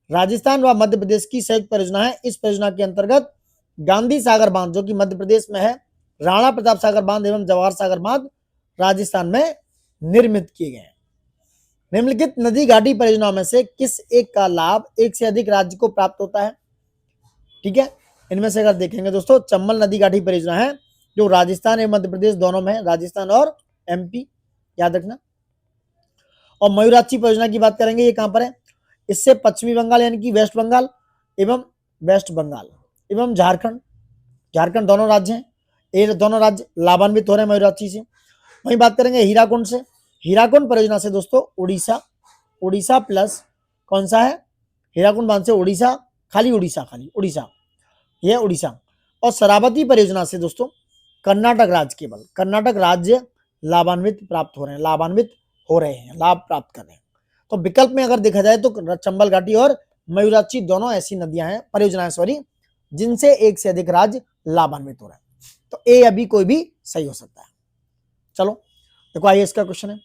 राजस्थान व मध्य प्रदेश की संयुक्त परियोजना है। इस परियोजना के अंतर्गत गांधी सागर बांध जो कि मध्य प्रदेश में है, राणा प्रताप सागर बांध एवं जवाहर सागर बांध राजस्थान में निर्मित किए गए हैं। निम्नलिखित नदी घाटी परियोजनाओं में से किस एक का लाभ एक से अधिक राज्य को प्राप्त होता है? ठीक है, इनमें से अगर देखेंगे दोस्तों, चंबल नदी घाटी परियोजना है जो राजस्थान एवं मध्य प्रदेश दोनों में है, राजस्थान और एमपी, याद रखना। और मयूराक्षी परियोजना की बात करेंगे, ये कहां पर है? इससे पश्चिमी बंगाल यानी कि वेस्ट बंगाल एवं झारखंड दोनों राज्य हैं, ये दोनों राज्य लाभान्वित हो रहे हैं मयूराक्षी से। वहीं बात करेंगे हीराकुंड से, हीराकुंड परियोजना से दोस्तों उड़ीसा प्लस कौन सा है? हीराकुंड बांध से उड़ीसा, यह उड़ीसा। और शरावती परियोजना से दोस्तों कर्नाटक राज्य, केवल कर्नाटक राज्य लाभान्वित हो रहे हैं, लाभ प्राप्त कर रहे हैं। तो विकल्प में अगर देखा जाए तो चंबल घाटी और मयूराक्षी दोनों ऐसी नदियां हैं, परियोजनाएं जिनसे एक से अधिक राज्य लाभान्वित हो रहे हैं। तो ए या बी कोई भी सही हो सकता है। चलो देखो, आइए इसका क्वेश्चन है,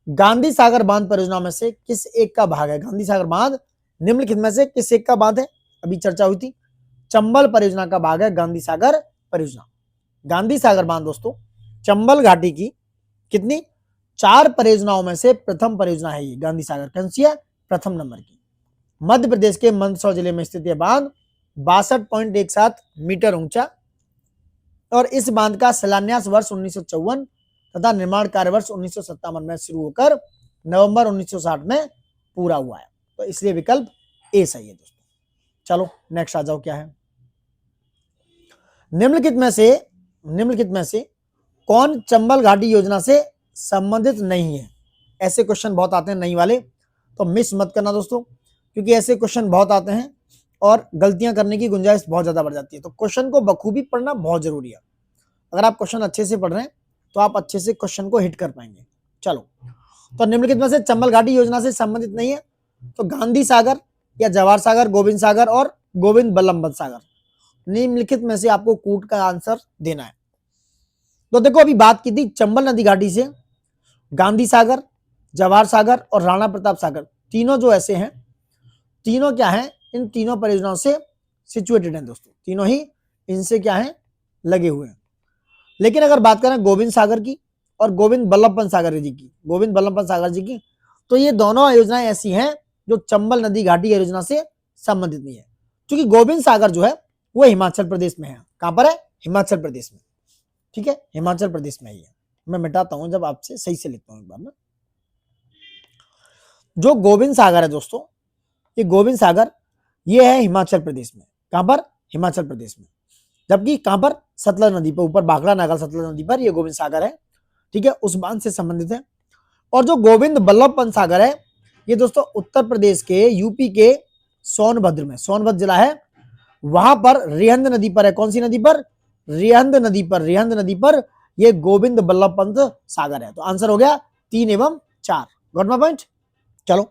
गांधी सागर बांध परियोजना में से किस एक का भाग है? गांधी सागर बांध निम्नलिखित में से किस एक का बांध है? अभी चर्चा हुई थी, चंबल परियोजना का भाग है गांधी सागर परियोजना। गांधी सागर बांध दोस्तों चंबल घाटी की कितनी 4 परियोजनाओं में से प्रथम परियोजना है ये गांधी सागर। कौन सी है? प्रथम नंबर की। मध्य प्रदेश के मंदसौर जिले में स्थित यह बांध 62.17 मीटर ऊंचा और इस बांध का शिलान्यास वर्ष 1954 तथा निर्माण कार्य वर्ष 1957 में शुरू होकर नवंबर 1960 में पूरा हुआ है। तो इसलिए विकल्प ए सही है दोस्तों। चलो नेक्स्ट आ जाओ, क्या है? निम्नलिखित में से कौन चंबल घाटी योजना से संबंधित नहीं है? ऐसे क्वेश्चन बहुत आते हैं नहीं वाले, तो मिस मत करना दोस्तों, क्योंकि ऐसे क्वेश्चन बहुत आते हैं और गलतियां करने की गुंजाइश बहुत ज्यादा बढ़ जाती है। तो क्वेश्चन को बखूबी पढ़ना बहुत जरूरी है। अगर आप क्वेश्चन अच्छे से पढ़ रहे हैं तो आप अच्छे से क्वेश्चन को हिट कर पाएंगे। चलो, तो निम्नलिखित में से चंबल घाटी योजना से संबंधित नहीं है तो गांधी सागर या जवाहर सागर, गोविंद सागर और गोविंद बल्लभ पंत सागर, निम्नलिखित में से आपको कूट का आंसर देना है। तो देखो अभी बात की थी चंबल नदी घाटी से गांधी सागर, जवाहर सागर और राणा प्रताप सागर, तीनों जो ऐसे हैं, तीनों क्या हैं? इन तीनों परियोजनाओं से सिचुएटेड हैं दोस्तों, तीनों ही इनसे क्या हैं? लगे हुए हैं। लेकिन अगर बात करें गोविंद सागर की और गोविंद बल्लभ पंत सागर जी की, गोविंद बल्लभ पंत सागर जी की, तो ये दोनों योजनाएं ऐसी हैं जो चंबल नदी घाटी योजना से संबंधित नहीं है, क्योंकि गोविंद सागर जो है वो हिमाचल प्रदेश में है। कहां पर है? हिमाचल प्रदेश में। ठीक है, हिमाचल प्रदेश में ही है। मैं मिटाता हूं जब आपसे सही से लिखता हूं एक बार ना। जो गोविंद सागर है दोस्तों, ये गोविंद सागर ये है हिमाचल प्रदेश में। कहां पर? हिमाचल प्रदेश में। जबकि कहां पर? सतलज नदी पर, ऊपर भाखड़ा नागल सतलज नदी पर ये गोविंद सागर है। ठीक है, उस बांध से संबंधित है। और जो गोविंद बल्लभ पंत सागर है ये दोस्तों उत्तर प्रदेश के यूपी के सोनभद्र में, सोनभद्र जिला है, वहां पर रिहंद नदी पर है। कौन सी नदी पर? रिहंद नदी पर। रिहंद नदी पर ये गोविंद बल्लभ पंत सागर है। तो आंसर हो गया 3 एवं 4। Got my point? चलो,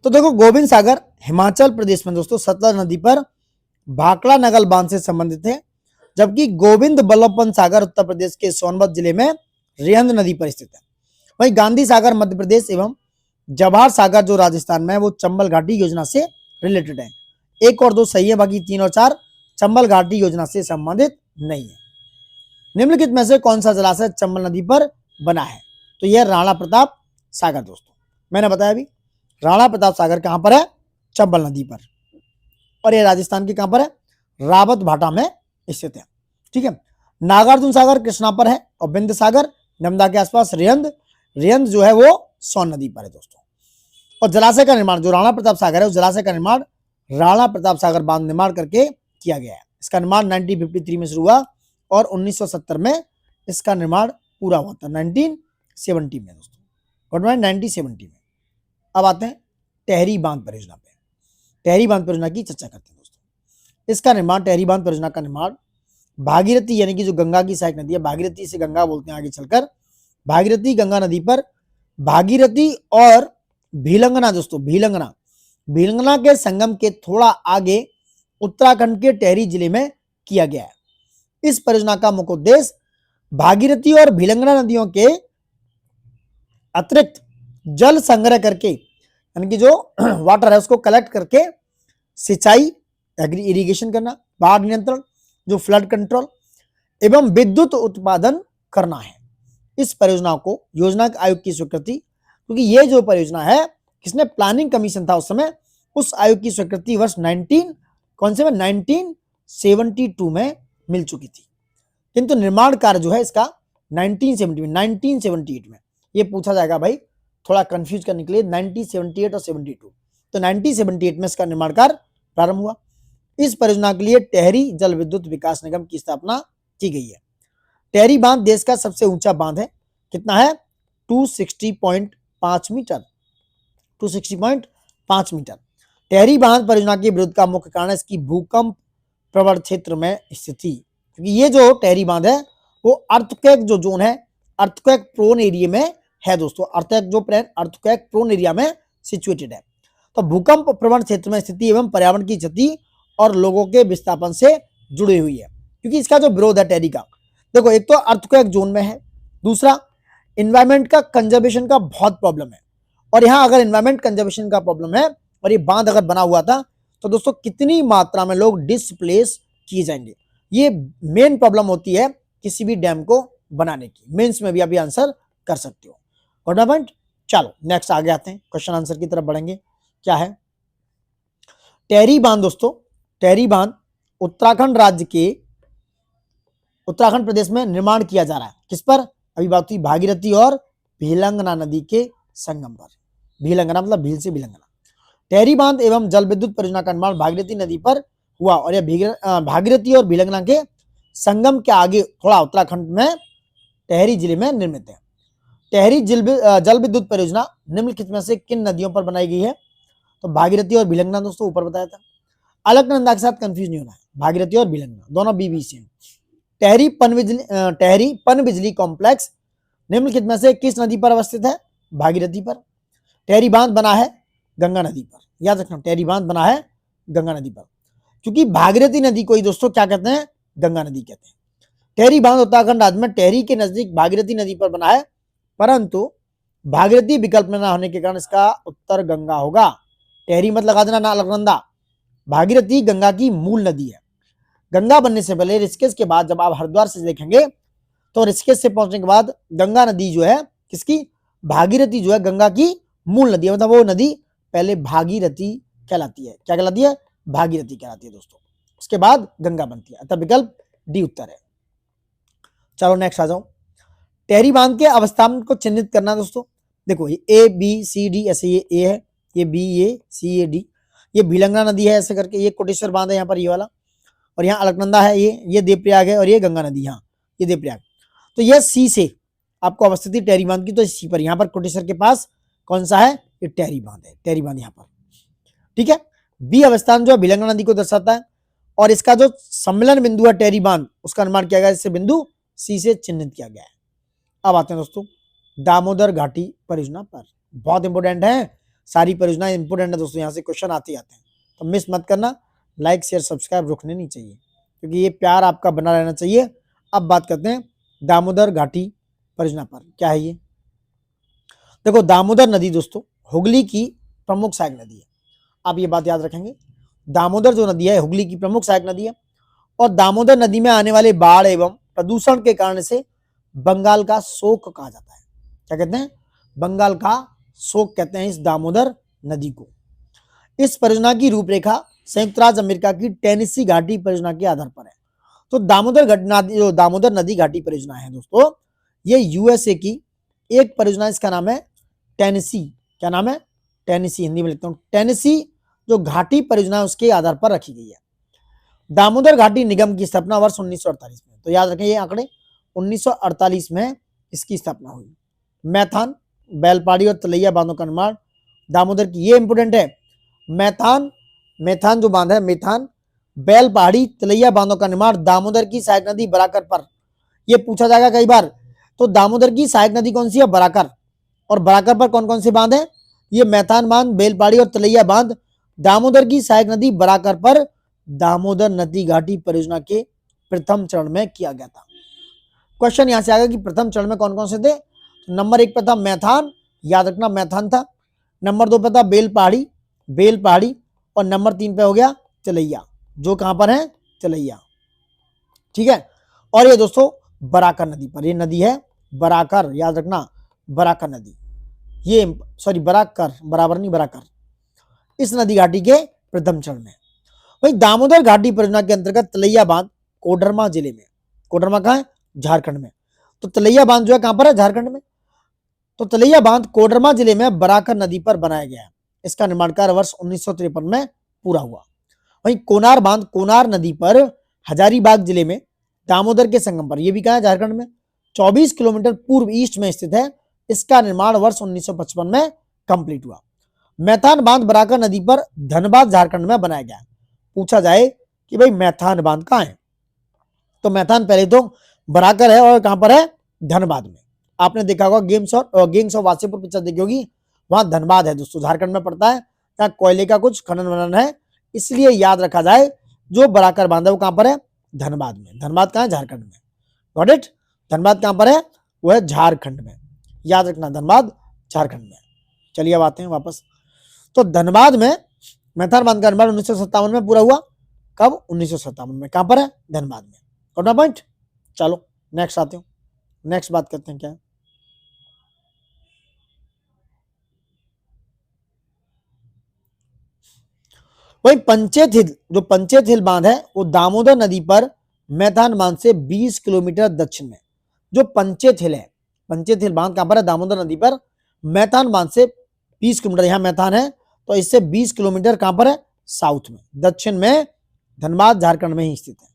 तो देखो गोविंद सागर हिमाचल प्रदेश में दोस्तों सतलज नदी पर भाखड़ा नगल बांध से संबंधित है, जबकि गोविंद बल्लभ पंत सागर उत्तर प्रदेश के सोनभद्र जिले में रिहंद नदी पर स्थित है। वहीं गांधी सागर मध्य प्रदेश एवं जवाहर सागर जो राजस्थान में है वो चंबल घाटी योजना से रिलेटेड है। 1 और 2 सही है, बाकी 3 और 4 चंबल घाटी योजना से संबंधित नहीं है। निम्नलिखित में से कौन सा जलाशय चंबल नदी पर बना है? तो यह राणा प्रताप सागर दोस्तों, मैंने बताया अभी राणा प्रताप सागर कहां पर है? चंबल नदी पर, और यह राजस्थान के कहां पर है? रावत भाटा में स्थित है। ठीक है, नागार्जुन सागर कृष्णा पर है और बिंद सागर नर्मदा के आसपास रिहंद, रिहंद जो है वो सोन नदी पर है दोस्तों। और जलाशय का निर्माण जो राणा प्रताप सागर है उस जलाशय का निर्माण राणा प्रताप सागर बांध निर्माण करके किया गया है। इसका निर्माण 1953 में शुरू हुआ और 1970 में इसका निर्माण पूरा हुआ था, 1970 में दोस्तों, 1970 में। अब आते हैं टेहरी बांध परियोजना पे। टेहरी बांध परियोजना की चर्चा करते हैं दोस्तों। इसका निर्माण, टेहरी बांध परियोजना का निर्माण भागीरथी यानी कि जो गंगा की सहायक नदी है, भागीरथी से गंगा बोलते हैं आगे चलकर, भागीरथी गंगा नदी पर भागीरथी और भीलंगना दोस्तों, भीलंगना, भीलंगना के संगम के थोड़ा आगे उत्तराखंड के टेहरी जिले में किया गया है। इस परियोजना का मुख्य उद्देश्य भागीरथी और भीलंगना नदियों के अतिरिक्त जल संग्रह करके, यानी कि जो वाटर है उसको कलेक्ट करके सिंचाई, इरिगेशन करना, बाढ़ नियंत्रण, जो फ्लड कंट्रोल एवं विद्युत उत्पादन करना है। इस परियोजना को योजना आयोग की स्वीकृति, क्योंकि ये जो परियोजना है किसने? प्लानिंग कमीशन था उस समय, उस आयोग की स्वीकृति वर्ष 1972 में मिल चुकी थी। किंतु निर्माण कार्य जो है इसका 1978 में, ये पूछा जाएगा भाई थोड़ा कंफ्यूज करने के लिए, 1978 और 72, तो 1978 में इसका निर्माण कार्य प्रारंभ हुआ। इस परियोजना के लिए टेहरी जल विद्युत विकास निगम की स्थापना की गई है। टेहरी बांध देश का सबसे ऊंचा बांध है। कितना है? 260.5 मीटर, 260.5 मीटर। टेहरी बांध परियोजना के विरोध का मुख्य कारण इसकी भूकंप प्रवण क्षेत्र में स्थिति, क्योंकि ये जो टेहरी बांध है वो अर्थक्वेक जो जोन है, अर्थक्वेक प्रोन एरिया में है दोस्तों, अर्थक्वेक प्रोन एरिया में सिचुएटेड है। तो भूकंप प्रवण क्षेत्र में स्थिति एवं पर्यावरण की क्षति और लोगों के विस्थापन से जुड़ी हुई है, क्योंकि इसका जो विरोध है टेहरी का, देखो एक तो अर्थक्वेक जोन में है, दूसरा एनवायरमेंट का कंजर्वेशन का बहुत प्रॉब्लम है। और यहाँ अगर एनवायरमेंट कंजर्वेशन का प्रॉब्लम है और ये बांध अगर बना हुआ था तो दोस्तों कितनी मात्रा में लोग डिस्प्लेस किए जाएंगे, ये मेन प्रॉब्लम होती है किसी भी डैम को बनाने की। मेंस में भी अभी आंसर कर सकते हो। Got point. चलो नेक्स्ट आगे आते हैं, क्वेश्चन आंसर की तरफ बढ़ेंगे। क्या है, टेहरी बांध दोस्तों, टेहरी बांध उत्तराखंड राज्य के उत्तराखंड प्रदेश में निर्माण किया जा रहा है। किस पर, अभी बात हुई भागीरथी और भीलंगना नदी के संगम पर। भीलंगना मतलब भील से भीलंगना। टेहरी बांध एवं जल विद्युत परियोजना का निर्माण भागीरथी नदी पर हुआ और यह भागीरथी और भीलंगना के संगम के आगे थोड़ा उत्तराखंड में टेहरी जिले में निर्मित है। टेहरी जल विद्युत परियोजना निम्नलिखित में से किन नदियों पर बनाई गई है, तो भागीरथी और भीलंगना दोस्तों ऊपर बताया था। अलकनंदा के साथ कंफ्यूज नहीं होना है, भागीरथी और भीलंगना दोनों बीबीसी हैं। टेहरी पनबिजली कॉम्प्लेक्स निम्नलिखित में से किस नदी पर अवस्थित है, भागीरथी पर। टेहरी बांध बना है गंगा नदी पर, याद रखना टेहरी बांध बना है गंगा नदी पर, क्योंकि भागीरथी नदी को ही दोस्तों क्या कहते हैं, गंगा नदी कहते हैं। टेहरी बांध उत्तराखंड राज्य में टेहरी के नजदीक भागीरथी नदी पर बना है, परंतु भागीरथी विकल्प में ना होने के कारण इसका उत्तर गंगा होगा। टेहरी मत लगा देना ना अलकनंदा, भागीरथी गंगा की मूल नदी है। गंगा बनने से पहले ऋषिकेश के बाद जब आप हरिद्वार से देखेंगे तो ऋषिकेश से पहुंचने के बाद गंगा नदी जो है किसकी, भागीरथी जो है गंगा की मूल नदी है, मतलब वो नदी पहले भागीरथी कहलाती है। क्या कहलाती है, भागीरथी कहलाती है दोस्तों, उसके बाद गंगा बनती है। अतः विकल्प डी उत्तर है। चलो नेक्स्ट आ जाओ, टेहरी बांध के अवस्थान को चिन्हित करना दोस्तों। देखो ये ए बी सी डी, ऐसे ये ए है, ये बी, ये सी, ये डी, ये भीलंगना नदी है ऐसे करके, ये कोटेश्वर बांध है यहाँ पर ये वाला, और यहाँ अलकनंदा है, ये देवप्रयाग है, और ये गंगा नदी, यहाँ ये देवप्रयाग। तो यह सी से आपको अवस्थिति टेहरी बांध की, तो सी पर यहाँ पर कोटेश्वर के पास कौन सा है, ये टेहरी बांध है, टेहरी बांध यहाँ पर। ठीक है, बी अवस्थान जो भीलंगना नदी को दर्शाता है, और इसका जो सम्मिलन बिंदु है टेहरी बांध, उसका निर्माण किया गया, इससे बिंदु सी से चिन्हित किया गया है। अब आते हैं दोस्तों दामोदर घाटी परियोजना पर, बहुत इंपोर्टेंट है, सारी परियोजनाएं इंपोर्टेंट है दोस्तों, यहाँ से क्वेश्चन आते आते हैं, तो मिस मत करना। लाइक शेयर सब्सक्राइब रुकने नहीं चाहिए, क्योंकि ये प्यार आपका बना रहना चाहिए। अब बात करते हैं दामोदर घाटी परियोजना पर। क्या है ये, देखो दामोदर नदी दोस्तों हुगली की प्रमुख सहायक नदी है, आप ये बात याद रखेंगे। दामोदर जो नदी है हुगली की प्रमुख सहायक नदी है, और दामोदर नदी में आने वाले बाढ़ एवं प्रदूषण के कारण से बंगाल का शोक कहा जाता है। क्या कहते हैं, बंगाल का शोक कहते हैं इस दामोदर नदी को। इस परियोजना की रूपरेखा संयुक्त राज्य अमेरिका की टेनेसी घाटी परियोजना के आधार पर है। तो दामोदर नदी घाटी परियोजना है दोस्तों, ये यूएसए की एक परियोजना, इसका नाम है टेनेसी। क्या नाम है, टेनेसी, हिंदी में लिखता हूं टेनेसी, जो घाटी परियोजना है उसके आधार पर रखी गई है। दामोदर घाटी निगम की स्थापना वर्ष 1948 में, तो याद रखें ये आंकड़े, 1948 में इसकी स्थापना हुई। मैथान, बैलपाड़ी और तलैया बांधों का निर्माण दामोदर की, ये इंपोर्टेंट है, मैथान जो बांध है, मैथान, बैलपाड़ी, तलैया बांधों का निर्माण दामोदर की सहायक नदी बराकर पर, यह पूछा जाएगा कई बार। तो दामोदर की सहायक नदी कौन सी है, बराकर, और बराकर पर कौन कौन से बांध है, ये मैथान बांध, बेलपाड़ी और तलैया बांध दामोदर की सहायक नदी बराकर पर दामोदर नदी घाटी परियोजना के प्रथम चरण में किया गया था। क्वेश्चन यहां से आएगा कि प्रथम चरण में कौन कौन से थे, तो नंबर 1 पे था मैथान, याद रखना मैथान था। नंबर 2 पे था बेलपहाड़ी, और नंबर 3 पे हो गया तलैया, जो कहां पर है, तलैया। ठीक है, और ये दोस्तों बराकर नदी पर, ये नदी है बराकर, याद रखना बराकर नदी, ये सॉरी बराकर, बराबर नहीं बराकर, इस नदी घाटी के प्रथम चरण में। वही दामोदर घाटी परियोजना के अंतर्गत तलैया बांध कोडरमा जिले में, कोडरमा कहां है, झारखंड में, तो तलैया बांध जो है कहां पर है, झारखंड में। तो तलैया बांध कोडरमा जिले में बराकर नदी पर बनाया गया है, इसका निर्माण कार्य वर्ष 1953 में पूरा हुआ। वहीं कोनार बांध कोनार नदी पर हजारीबाग जिले में दामोदर के संगम पर, यह भी कहां है, झारखंड में, 24 किलोमीटर पूर्व ईस्ट में स्थित है, इसका निर्माण वर्ष 1955 में कंप्लीट हुआ। मैथान बांध बराकर नदी पर धनबाद झारखंड में बनाया गया। पूछा जाए कि भाई मैथान बांध कहां है, तो मैथान पहले तो बराकर है और कहां पर है, धनबाद में। आपने देखा होगा गैंग्स ऑफ वासेपुर पिक्चर देखी होगी, वहां धनबाद है दोस्तों, झारखंड में पड़ता है, यहाँ कोयले का कुछ खनन वनन है, इसलिए याद रखा जाए जो बराकर बांध है वो कहां पर है, धनबाद में। धनबाद कहां है, झारखंड में। गॉट इट, धनबाद कहां पर है, वो है झारखंड में, याद रखना धनबाद झारखंड में। चलिए अब आते हैं वापस, तो धनबाद में मैथान बांध का निर्माण 1957 में पूरा हुआ। कब? 1957 में। कहां पर है? धनबाद में। कौन पॉइंट? चलो नेक्स्ट आते हो, नेक्स्ट बात करते हैं क्या है। वही पंचेत हिल, जो पंचेत हिल बांध है वो दामोदर नदी पर मैथान बांध से 20 किलोमीटर दक्षिण में। जो पंचेत हिल है, पंचेत हिल बांध कहां पर है? दामोदर नदी पर। मैथान बांध से 20 किलोमीटर, यहां मैथान है तो इससे 20 किलोमीटर कहां पर है? साउथ में, दक्षिण में, धनबाद झारखंड में ही स्थित है।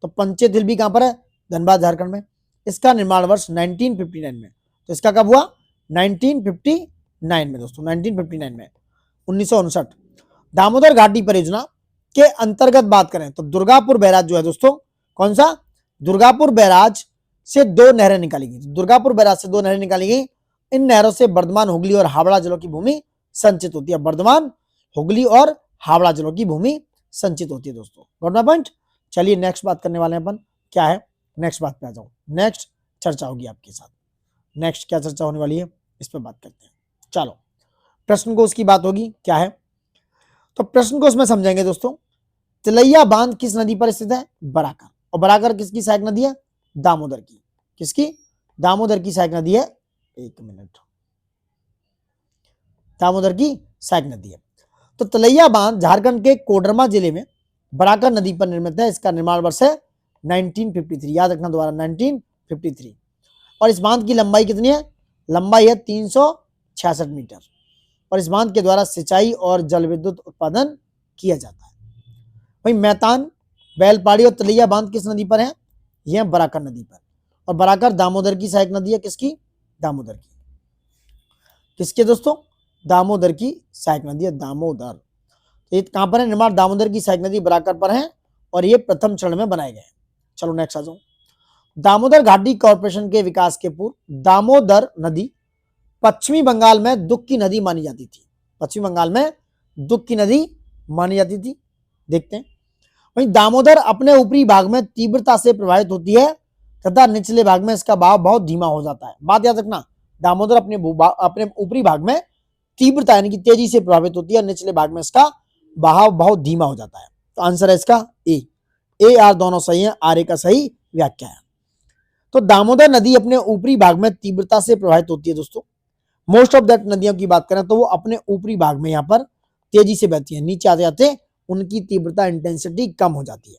तो पंचेत हिल भी कहां पर है? धनबाद झारखंड में। इसका निर्माण वर्ष 1959 में। तो इसका कब हुआ? 1959 में दोस्तों, 1959 में, 1959। दामोदर घाटी परियोजना के अंतर्गत बात करें तो दुर्गापुर बैराज जो है दोस्तों, कौन सा? दुर्गापुर बैराज से 2 नहरें निकाली गई। दुर्गापुर बैराज से 2 नहरें निकाली गई। इन नहरों से बर्धमान, हुगली और हावड़ा जिलों की भूमि संचित होती है। बर्धमान, हुगली और हावड़ा जिलों की भूमि संचित होती है दोस्तों। Got point. चलिए नेक्स्ट बात करने वाले हैं अपन, क्या है? नेक्स्ट बात पे आ जाओ, नेक्स्ट चर्चा होगी आपके साथ। नेक्स्ट क्या चर्चा होने वाली है इस पर बात करते हैं। चलो प्रश्न कोश की बात होगी, क्या है? तो प्रश्न कोश में समझेंगे दोस्तों। तिलैया बांध किस नदी पर स्थित है? बराकर। और बराकर किसकी सहायक नदी है? दामोदर की। किसकी? दामोदर की सहायक नदी है। एक मिनट, दामोदर की सहायक नदी है। तो तिलैया बांध झारखंड के कोडरमा जिले में बराकर नदी पर निर्मित है। इसका निर्माण वर्ष है 1953, याद रखना दोबारा, 1953। और इस बांध की लंबाई कितनी है? लंबाई है 366 मीटर। और इस बांध के द्वारा सिंचाई और जल विद्युत उत्पादन किया जाता है। वही मैतान, बैलपाड़ी और तिलैया बांध किस नदी पर है? यह बराकर नदी पर। और बराकर दामोदर की सहायक नदी है। किसकी? दामोदर की। किसके दोस्तों? दामोदर की सहायक नदी है, दामोदर। तो ये कहां पर है निर्माण? दामोदर की सहायक नदी बराकर पर है और ये प्रथम चरण में बनाए गए। चलो नेक्स्ट आ जाओ। दामोदर घाटी कॉर्पोरेशन के विकास के पूर्व दामोदर नदी पश्चिमी बंगाल में दुख की नदी मानी जाती थी। पश्चिमी बंगाल में दुख की नदी मानी जाती थी। देखते हैं। वहीं दामोदर अपने ऊपरी भाग में तीव्रता से प्रभावित होती है तथा निचले भाग में इसका बहाव बहुत धीमा हो जाता है। बात याद रखना, दामोदर अपने ऊपरी भाग में तीव्रता यानी कि तेजी से प्रभावित होती है और निचले भाग में इसका बहाव बहुत धीमा हो जाता है। तो आंसर है इसका ए आर दोनों सही है, आर ए का सही व्याख्या है। तो दामोदर नदी अपने ऊपरी भाग में तीव्रता से प्रभावित होती है दोस्तों। मोस्ट ऑफ दैट नदियों की बात करें तो वो अपने ऊपरी भाग में यहाँ पर तेजी से बहती है, नीचे आते जाते उनकी तीव्रता इंटेंसिटी कम हो जाती है।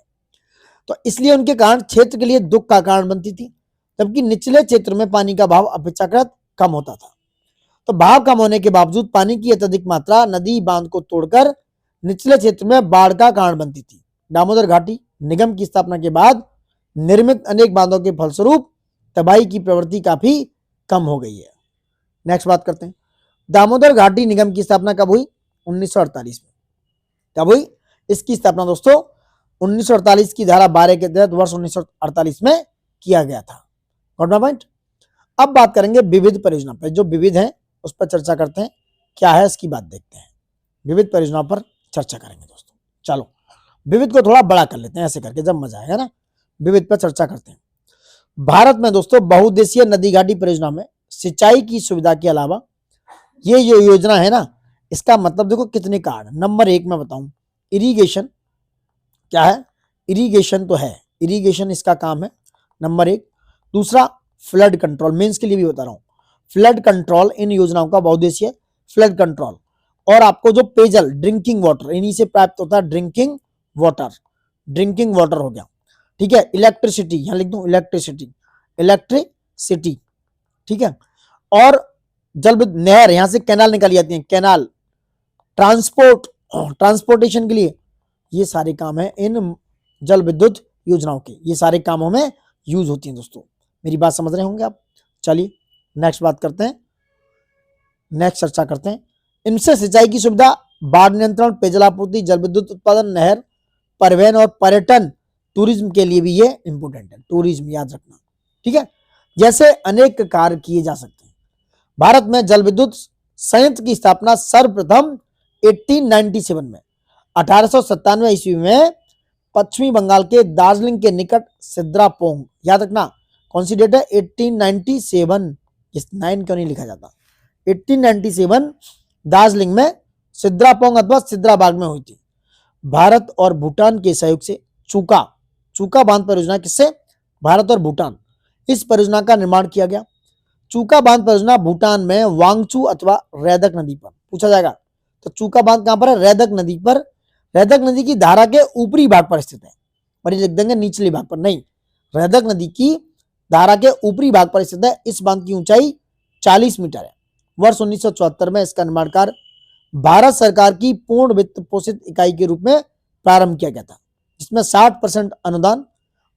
तो इसलिए उनके कारण क्षेत्र के लिए दुख का कारण बनती थी, जबकि निचले क्षेत्र में पानी का भाव अपेक्षाकृत कम होता था। तो भाव कम होने के बावजूद पानी की अत्यधिक मात्रा नदी बांध को तोड़कर निचले क्षेत्र में बाढ़ का कारण बनती थी। दामोदर घाटी निगम की स्थापना के बाद निर्मित अनेक बांधों के फलस्वरूप तबाही की प्रवृत्ति काफी कम हो गई है। नेक्स्ट बात करते हैं। दामोदर घाटी निगम की स्थापना कब हुई? 1948 में। कब हुई इसकी स्थापना दोस्तों? 1948 की धारा 12 के तहत वर्ष 1948 में किया गया था। पॉइंट। अब बात करेंगे विविध परियोजना पर। जो विविध है उस पर चर्चा करते हैं, क्या है इसकी बात देखते हैं। विविध परियोजना पर चर्चा करेंगे दोस्तों। चलो विविध को थोड़ा बड़ा कर लेते हैं, ऐसे करके जब मजा आएगा ना। विविध पर चर्चा करते हैं। भारत में दोस्तों बहुउद्देशीय नदी घाटी परियोजना में सिंचाई की सुविधा के अलावा ये जो योजना है ना, इसका मतलब देखो कितने कारण। नंबर 1 मैं बताऊं, इरिगेशन। क्या है? इरिगेशन तो है, इरिगेशन इसका काम है नंबर 1। दूसरा फ्लड कंट्रोल, मेंस के लिए भी बता रहा हूं, फ्लड कंट्रोल इन योजनाओं का बहुउद्देशीय फ्लड कंट्रोल। और आपको जो पेयजल, ड्रिंकिंग वाटर, इन्हीं से प्राप्त होता है ड्रिंकिंग वाटर। ड्रिंकिंग वाटर हो गया, ठीक है। इलेक्ट्रिसिटी, यहां लिख दूं इलेक्ट्रिसिटी, इलेक्ट्रिसिटी, ठीक है। और जल नहर, यहां से कैनाल निकाली जाती है, कैनाल, ट्रांसपोर्ट, ट्रांसपोर्टेशन के लिए, ये सारे काम है इन जल विद्युत योजनाओं के, ये सारे कामों में यूज होती हैं दोस्तों। मेरी बात समझ रहे होंगे आप। चलिए नेक्स्ट बात करते हैं, नेक्स्ट चर्चा करते हैं। इनसे सिंचाई की सुविधा, बाढ़ नियंत्रण, पेयजल आपूर्ति, जल विद्युत उत्पादन, नहर, परिवहन और पर्यटन, टूरिज्म के लिए भी ये इंपोर्टेंट है। टूरिज्म याद रखना, ठीक है। जैसे अनेक कार्य किए जा सकते हैं। भारत में जल विद्युत संयंत्र की स्थापना सर्वप्रथम 1897 में, 1897 ईस्वी में पश्चिमी बंगाल के दार्जिलिंग के निकट सिद्रापोंग, याद रखना कौन सी डेट है? 1897। इस 9 क्यों नहीं लिखा जाता? 1897 दार्जिलिंग में सिद्रापोंग अथवा सिद्राबाग में हुई थी। भारत और भूटान के सहयोग से चूका चूका बांध परियोजना किससे? भारत और भूटान, इस परियोजना का निर्माण किया गया। चूका बांध परियोजना भूटान में वांगचू अथवा रैदक नदी पर पूछा जाएगा। तो चूका बांध कहां पर है? रैदक नदी पर। रैदक नदी की धारा के ऊपरी भाग पर स्थित है, और ये लिख देंगे निचले भाग पर नहीं, रैदक नदी की धारा के ऊपरी भाग पर स्थित है। इस बांध की ऊंचाई 40 मीटर है। वर्ष 1974 में इसका निर्माण कार्य भारत सरकार की पूर्ण वित्त पोषित इकाई के रूप में प्रारंभ किया गया था, जिसमें 60% अनुदान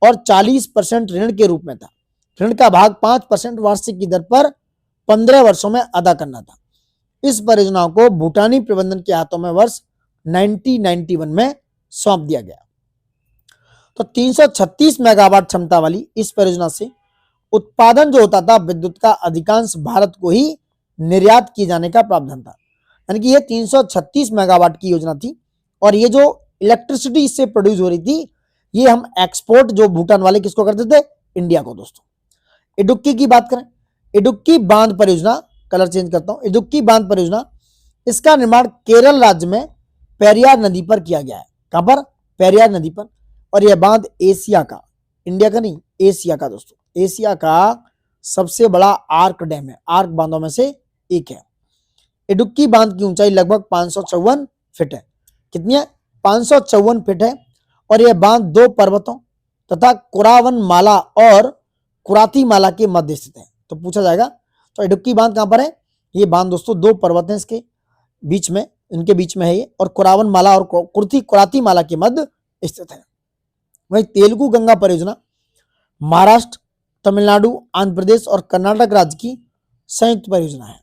और 40% ऋण के रूप में था। ऋण का भाग 5% वार्षिक की दर पर 15 वर्षों में अदा करना था। इस परियोजना को भूटानी प्रबंधन के हाथों में वर्ष 1991 में सौंप दिया गया। तो 336 मेगावाट क्षमता वाली इस परियोजना से उत्पादन जो होता था विद्युत का, अधिकांश भारत को ही निर्यात किए जाने का प्रावधान था। यानी कि ये 336 मेगावाट की योजना थी, और ये जो इलेक्ट्रिसिटी इससे प्रोड्यूस हो रही थी, ये हम एक्सपोर्ट जो भूटान वाले किसको करते थे? इंडिया को। दोस्तों इडुक्की की बात करें, इडुक्की बांध परियोजना, कलर चेंज करता हूं, इडुक्की बांध परियोजना, इसका निर्माण केरल राज्य में पेरियार नदी पर किया गया है। कहां पर? पेरियार नदी पर। और यह बांध एशिया का, इंडिया का नहीं, एशिया का दोस्तों, एशिया का सबसे बड़ा आर्क डैम है, आर्क बांधों में से एक है। इडुक्की बांध की ऊंचाई लगभग 554 फीट है। कितनी है? 554 फीट है। और यह बांध दो पर्वतों तथा कुरावन माला और कुराती माला के मध्य स्थित है। तो पूछा जाएगा, तो इडुक्की बांध कहां पर है? ये बांध दोस्तों दो पर्वत हैं इसके बीच में, इनके बीच में है ये, और कुरावन माला और कुराती माला के मध्य स्थित है। वही तेलुगु गंगा परियोजना महाराष्ट्र, तमिलनाडु, आंध्र प्रदेश और कर्नाटक राज्य की संयुक्त परियोजना है।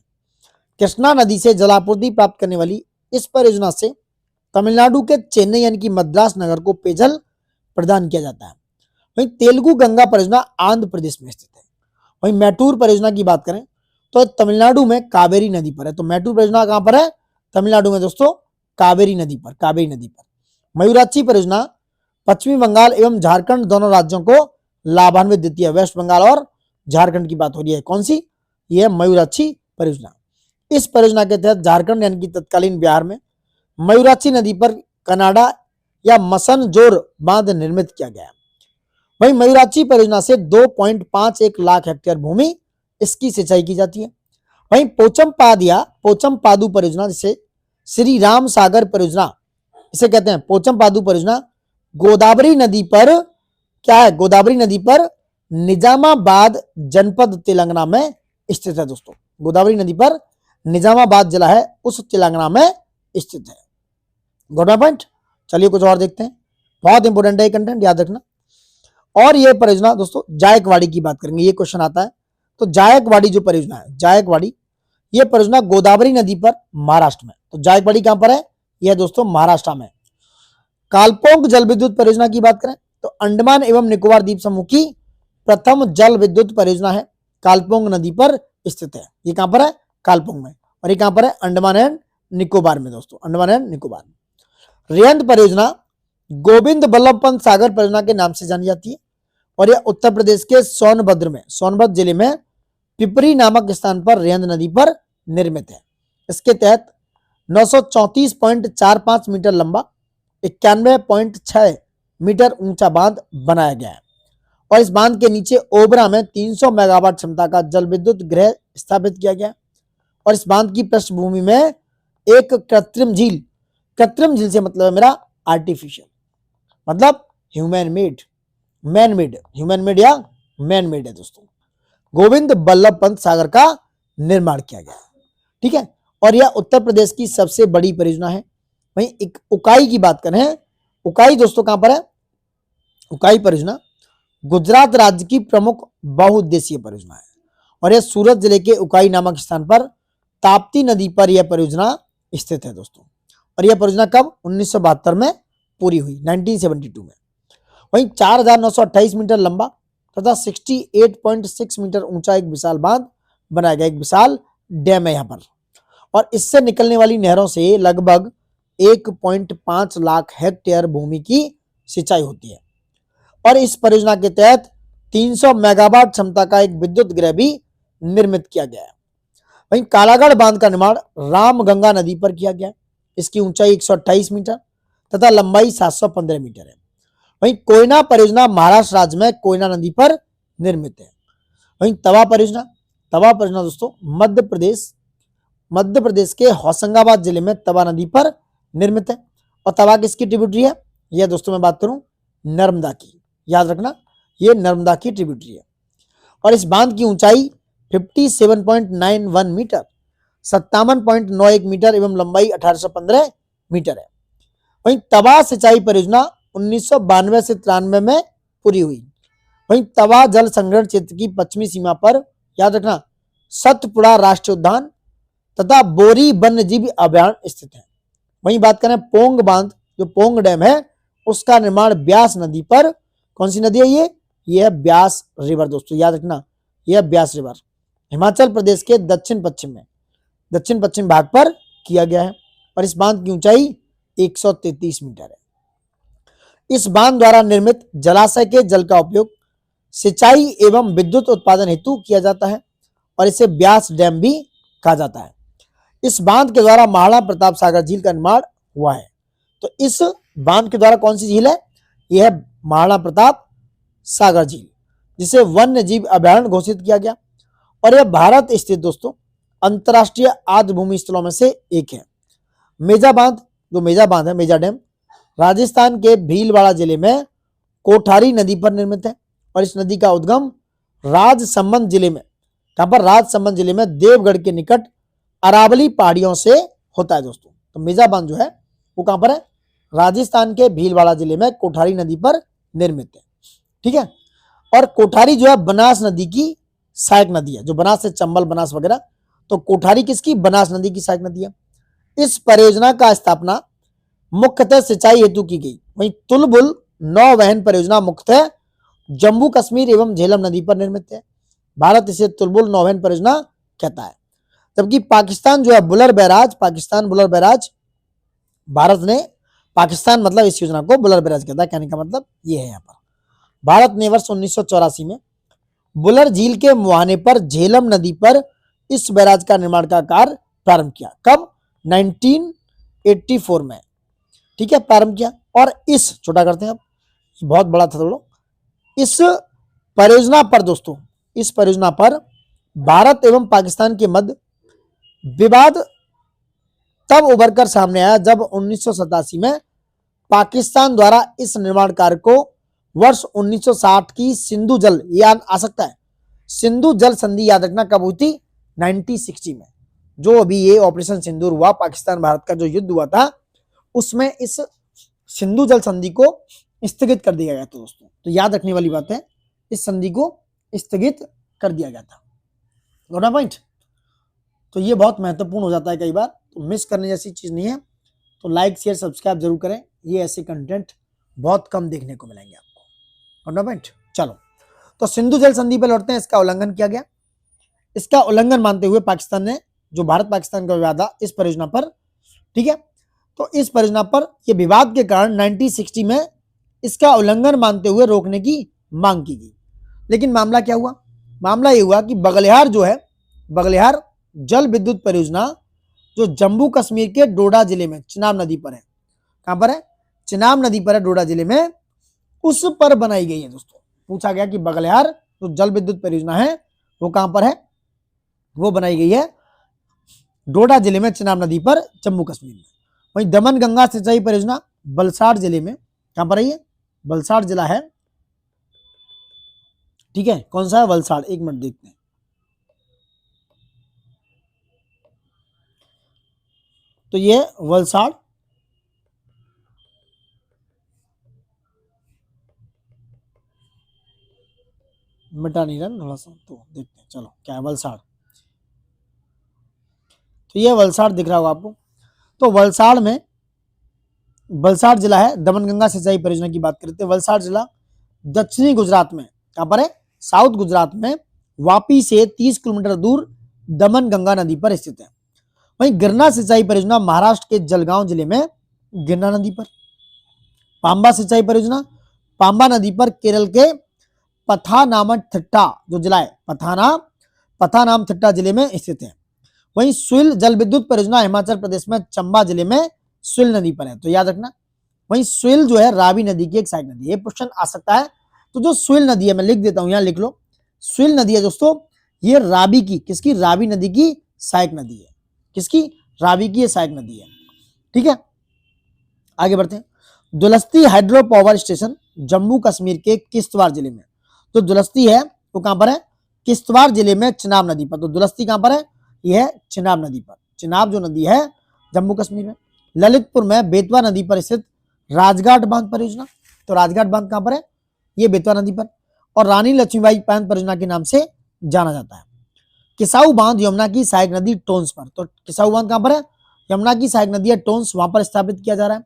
कृष्णा नदी से जलापूर्ति प्राप्त करने वाली इस परियोजना से तमिलनाडु के चेन्नई यानी कि मद्रास नगर को पेयजल प्रदान किया जाता है। वहीं तेलुगु गंगा परियोजना आंध्र प्रदेश में स्थित है। वहीं मैटूर परियोजना की बात करें तो तमिलनाडु में कावेरी नदी पर है। तो मैटूर परियोजना कहां पर है? तमिलनाडु में दोस्तों, कावेरी नदी पर, कावेरी नदी पर। मयूराक्षी परियोजना पश्चिमी बंगाल एवं झारखंड दोनों राज्यों को लाभान्वित देती है। वेस्ट बंगाल और झारखंड की बात हो रही है। कौन सी? यह मयूराक्षी परियोजना। इस परियोजना के तहत झारखंड यानी कि तत्कालीन बिहार में मयूराक्षी नदी पर कनाडा या मसनजोर बांध निर्मित किया गया। वहीं मयूराक्षी परियोजना से 2.51 लाख हेक्टेयर भूमि इसकी सिंचाई की जाती है। वहीं पोचमपाद या पोचमपादु परियोजना, जिसे श्री राम सागर परियोजना इसे कहते हैं, पोचमपादु परियोजना गोदावरी नदी पर क्या है? गोदावरी नदी पर निजामाबाद जनपद तेलंगाना में स्थित है। दोस्तों गोदावरी नदी पर निजामाबाद जिला है, उस तेलंगाना में स्थित है। Got my point? चलिए कुछ और देखते हैं, बहुत इंपोर्टेंट है कंटेंट, याद रखना। और ये परियोजना दोस्तों जायकवाड़ी की बात करेंगे, ये क्वेश्चन आता है। तो जायकवाड़ी जो परियोजना है, जायकवाड़ी, ये परियोजना गोदावरी नदी पर महाराष्ट्र में। तो जायकवाड़ी कहां पर है? यह दोस्तों महाराष्ट्र में। कालपोंग जल विद्युत परियोजना की बात करें तो अंडमान एवं निकोबार द्वीप समूह की प्रथम जल विद्युत परियोजना है, कालपोंग नदी पर स्थित है। ये कहां पर है? कालपोंग में। और ये कहां पर है? अंडमान एंड निकोबार में। दोस्तों अंडमान एंड निकोबार में। रेहंद परियोजना गोविंद बल्लभ पंत सागर परियोजना के नाम से जानी जाती है, और यह उत्तर प्रदेश के सोनभद्र में, सोनभद्र जिले में पिपरी नामक स्थान पर रेहंद नदी पर निर्मित है। इसके तहत 934.45 मीटर लंबा, 91.6 मीटर ऊंचा बांध बनाया गया है। और इस बांध के नीचे ओबरा में 300 मेगावाट क्षमता का जल विद्युत गृह स्थापित किया गया। और इस बांध की पृष्ठभूमि में एक कृत्रिम झील, कृत्रिम झील से मतलब है मेरा आर्टिफिशियल, मतलब human made, man made, human made या मैन मेड है दोस्तों, गोविंद बल्लभ पंत सागर का निर्माण किया गया। ठीक है, और यह उत्तर प्रदेश की सबसे बड़ी परियोजना है। वहीं एक उकाई की बात करें, उकाई दोस्तों कहां पर है? उकाई परियोजना गुजरात राज्य की प्रमुख बहुउद्देशीय परियोजना है, और यह सूरत जिले के उकाई नामक स्थान पर ताप्ती नदी पर यह परियोजना स्थित है दोस्तों। और यह परियोजना कब? 1972 में पूरी हुई, 1972 में। वहीं 4,928 मीटर लंबा तथा 68.6 मीटर ऊंचा एक विशाल बांध बनाया गया, एक विशाल डैम है यहाँ पर। और इससे निकलने वाली नहरों से लगभग 1.5 लाख हेक्टेयर भूमि की सिंचाई होती है। और इस परियोजना के तहत 300 मेगावाट क्षमता का एक विद्युत गृह भी निर्मित किया गया है। वहीं कालागढ़ बांध का निर्माण रामगंगा नदी पर किया गया। इसकी ऊंचाई 128 मीटर तथा लंबाई 715 मीटर है। वहीं कोयना परियोजना महाराष्ट्र राज्य में कोयना नदी पर निर्मित है। वहीं तवा परियोजना दोस्तों मध्य प्रदेश के होशंगाबाद जिले में तवा नदी पर निर्मित है। और तवा किसकी ट्रिब्यूटरी है? यह दोस्तों मैं बात करूं नर्मदा की, याद रखना यह नर्मदा की ट्रिब्यूटरी है। और इस बांध की ऊंचाई 57.91 मीटर 57.91 मीटर एवं लंबाई 1815 मीटर है। वहीं तवा सिंचाई परियोजना 1992 से 93 में पूरी हुई। वहीं तवा जल संग्रहण क्षेत्र की पश्चिमी सीमा पर, याद रखना, सतपुड़ा राष्ट्रीय उद्यान तथा बोरी वन्यजीव अभयारण्य स्थित है। वहीं बात करें पोंग बांध, जो पोंग डैम है उसका निर्माण ब्यास नदी पर, कौन सी नदी है ये है ब्यास रिवर दोस्तों, याद रखना यह ब्यास रिवर हिमाचल प्रदेश के दक्षिण पश्चिम भाग पर किया गया है। और इस बांध की ऊंचाई 133 मीटर है। इस बांध द्वारा निर्मित जलाशय के जल का उपयोग सिंचाई एवं विद्युत उत्पादन हेतु किया जाता है और इसे ब्यास डैम भी कहा जाता है। इस बांध के द्वारा महाराणा प्रताप सागर झील का निर्माण हुआ है। तो इस बांध के द्वारा कौन सी झील है? यह है महाराणा प्रताप सागर झील, जिसे वन्य जीव अभयारण्य घोषित किया गया। और यह भारत स्थित दोस्तों अंतरराष्ट्रीय आर्द्रभूमि स्थलों में से एक है। मेजा बांध, जो मेजा बांध है, मेजा डैम, राजस्थान के भीलवाड़ा जिले में कोठारी नदी पर निर्मित है। और इस नदी का उद्गम राजसमंद जिले में, कहां पर? राजसमंद जिले में देवगढ़ के निकट अरावली पहाड़ियों से होता है दोस्तों। तो मेजा बांध जो है वो कहां पर है? राजस्थान के भीलवाड़ा जिले में कोठारी नदी पर निर्मित है। ठीक है। और कोठारी जो है बनास नदी की सहायक नदी है, जो बनास से चंबल, बनास वगैरह, तो कोठारी किसकी? बनास नदी की सहायक नदी है। इस परियोजना का स्थापना मुख्यतः सिंचाई हेतु की गई। वहीं तुलबुल नौवहन परियोजना मुख्यतः जम्मू कश्मीर एवं झेलम नदी पर निर्मित है। भारत इसे तुलबुल नौवहन परियोजना कहता है। जबकि पाकिस्तान जो है बुलर बैराज, भारत ने पाकिस्तान मतलब इस योजना को बुलर बैराज कहता है। कहने का मतलब ये है यहाँ पर भारत ने वर्ष 1984 में बुलर झील के मुहाने पर झेलम नदी पर इस बैराज का निर्माण का कार्य प्रारंभ किया। कब? 1984 में, ठीक है, प्रारंभ किया। और इस छोटा करते हैं, अब बहुत बड़ा था थोड़ा। इस परियोजना पर दोस्तों, इस परियोजना पर भारत एवं पाकिस्तान के मध्य विवाद तब उभर कर सामने आया जब 1987 में पाकिस्तान द्वारा इस निर्माण कार्य को वर्ष 1960 की सिंधु जल, याद आ सकता है, सिंधु जल संधि याद रखना कब हुई थी? 1960 में। जो अभी ये ऑपरेशन सिंदूर हुआ, पाकिस्तान भारत का जो युद्ध हुआ था, उसमें इस सिंधु जल संधि को स्थगित कर दिया गया था दोस्तों। तो याद रखने वाली बात है, इस संधि को स्थगित कर दिया गया था। Gonna point. तो ये बहुत महत्वपूर्ण हो जाता है कई बार, तो मिस करने जैसी चीज नहीं है। तो लाइक शेयर सब्सक्राइब जरूर करें, ये ऐसे कंटेंट बहुत कम देखने को मिलेंगे आपको। Gonna point. चलो, तो सिंधु जल संधि पर लौटते हैं। इसका उल्लंघन किया गया। इसका उल्लंघन मानते हुए पाकिस्तान ने, जो भारत पाकिस्तान का विवाद था इस परियोजना पर, ठीक है, तो इस परियोजना पर यह विवाद के कारण 1960 में इसका उल्लंघन मानते हुए रोकने की मांग की गई। लेकिन मामला क्या हुआ? मामला यह हुआ कि बगलिहार जो है, बगलिहार जल विद्युत परियोजना जो जम्मू कश्मीर के डोडा जिले में चिनाब नदी पर है, कहां पर है? चिनाब नदी पर है, डोडा जिले में, उस पर बनाई गई है दोस्तों। पूछा गया कि बगलिहार जो जल विद्युत परियोजना है वो कहां पर है? वो बनाई गई है डोडा जिले में, चिनाब नदी पर, जम्मू कश्मीर में। वहीं दमन गंगा सिंचाई परियोजना वलसाड़ जिले में, कहां पर है ये? वलसाड़ जिला है, ठीक है। कौन सा है? वलसाड़। एक मिनट देखते हैं। तो ये वलसाड़, मिटा नहीं रहा थोड़ा सा, तो देखते हैं। चलो क्या है? वलसाड़। तो ये वलसाड़ दिख रहा होगा आपको। तो वलसाड़ में, वलसाड़ जिला है, दमनगंगा सिंचाई परियोजना की बात करते हैं। वलसाड़ जिला दक्षिणी गुजरात में, कहां पर है? साउथ गुजरात में, वापी से 30 किलोमीटर दूर दमनगंगा नदी पर स्थित है। वहीं गिरना सिंचाई परियोजना महाराष्ट्र के जलगांव जिले में, गिरना नदी पर। पांबा सिंचाई परियोजना पांबा नदी पर केरल के पथानामथिट्टा जो जिला है, पथानामथिट्टा जिले में स्थित है। वहीं सुइल जल विद्युत परियोजना हिमाचल प्रदेश में चंबा जिले में स्विल नदी पर है, तो याद रखना। वहीं स्विल जो है रावी नदी की एक सहायक नदी है, ये क्वेश्चन आ सकता है। तो जो स्विल नदी है, मैं लिख देता हूं, यहां लिख लो, स्विल नदी है दोस्तों, ये रावी की, किसकी, रावी नदी की सहायक नदी है। किसकी, रावी की ये सहायक नदी है। ठीक है, आगे बढ़ते हैं। Dulhasti hydro power station Jammu Kashmir के किश्तवाड़ जिले में, तो दुलस्ती है वो कहां पर है, किश्तवाड़ जिले में चिनाब नदी पर। तो दुलस्ती कहां पर है, यह है चिनाब नदी पर। चिनाब जो नदी है जम्मू कश्मीर में। ललितपुर में बेतवा नदी पर स्थित राजघाट बांध परियोजना, तो राजघाट बांध कहां पर है, ये बेतवा नदी पर। और रानी लक्ष्मीबाई बांध परियोजना के नाम से जाना जाता है। किसाऊ बांध यमुना की सहायक नदी टोंस पर, तो किसाऊ बांध कहां पर है, यमुना की सहायक नदी है टोंस, वहां पर स्थापित किया जा रहा है।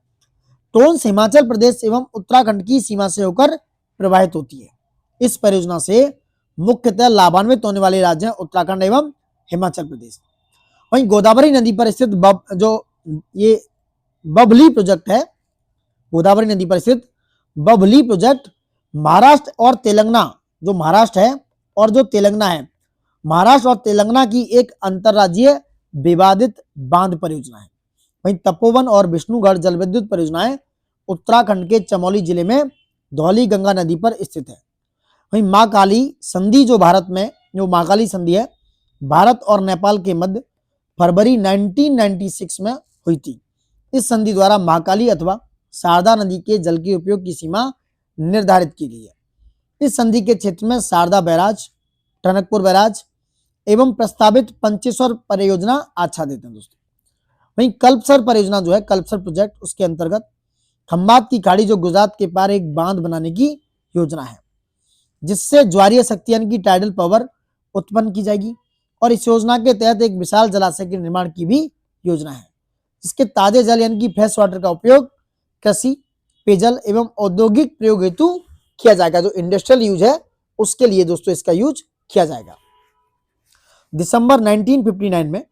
टोंस हिमाचल प्रदेश एवं उत्तराखंड की सीमा से होकर प्रवाहित होती है। इस परियोजना से मुख्यतः लाभान्वित होने वाले राज्य हैं उत्तराखंड एवं हिमाचल प्रदेश। वहीं गोदावरी नदी पर स्थित जो ये बबली प्रोजेक्ट है, गोदावरी नदी पर स्थित बबली प्रोजेक्ट महाराष्ट्र और तेलंगाना, जो महाराष्ट्र है और जो तेलंगाना है, महाराष्ट्र और तेलंगाना की एक अंतरराज्यीय विवादित बांध परियोजना है। वहीं तपोवन और विष्णुगढ़ जल विद्युत परियोजनाएं उत्तराखंड के चमोली जिले में धौली गंगा नदी पर स्थित है। वहीं मां काली संधि जो भारत में, जो मां काली संधि है, भारत और नेपाल के मध्य फरवरी 1996 में हुई थी। इस संधि द्वारा महाकाली अथवा शारदा नदी के जल के उपयोग की सीमा निर्धारित की गई है। इस संधि के क्षेत्र में शारदा बैराज, टनकपुर बैराज एवं प्रस्तावित पंचेश्वर परियोजना आच्छादित है दोस्तों। वहीं कल्पसर परियोजना जो है, कल्पसर प्रोजेक्ट, उसके अंतर्गत खंबात की खाड़ी जो गुजरात के पार एक बांध बनाने की योजना है, जिससे ज्वारीय शक्ति यानी कि टाइडल पावर उत्पन्न की जाएगी। और इस योजना के तहत एक विशाल जलाशय के निर्माण की भी योजना है, जिसके ताजे जल यानी कि फ्रेश वाटर का उपयोग कृषि, पेयजल एवं औद्योगिक प्रयोग हेतु किया जाएगा। जो इंडस्ट्रियल यूज है उसके लिए दोस्तों इसका यूज किया जाएगा। दिसंबर 1959 में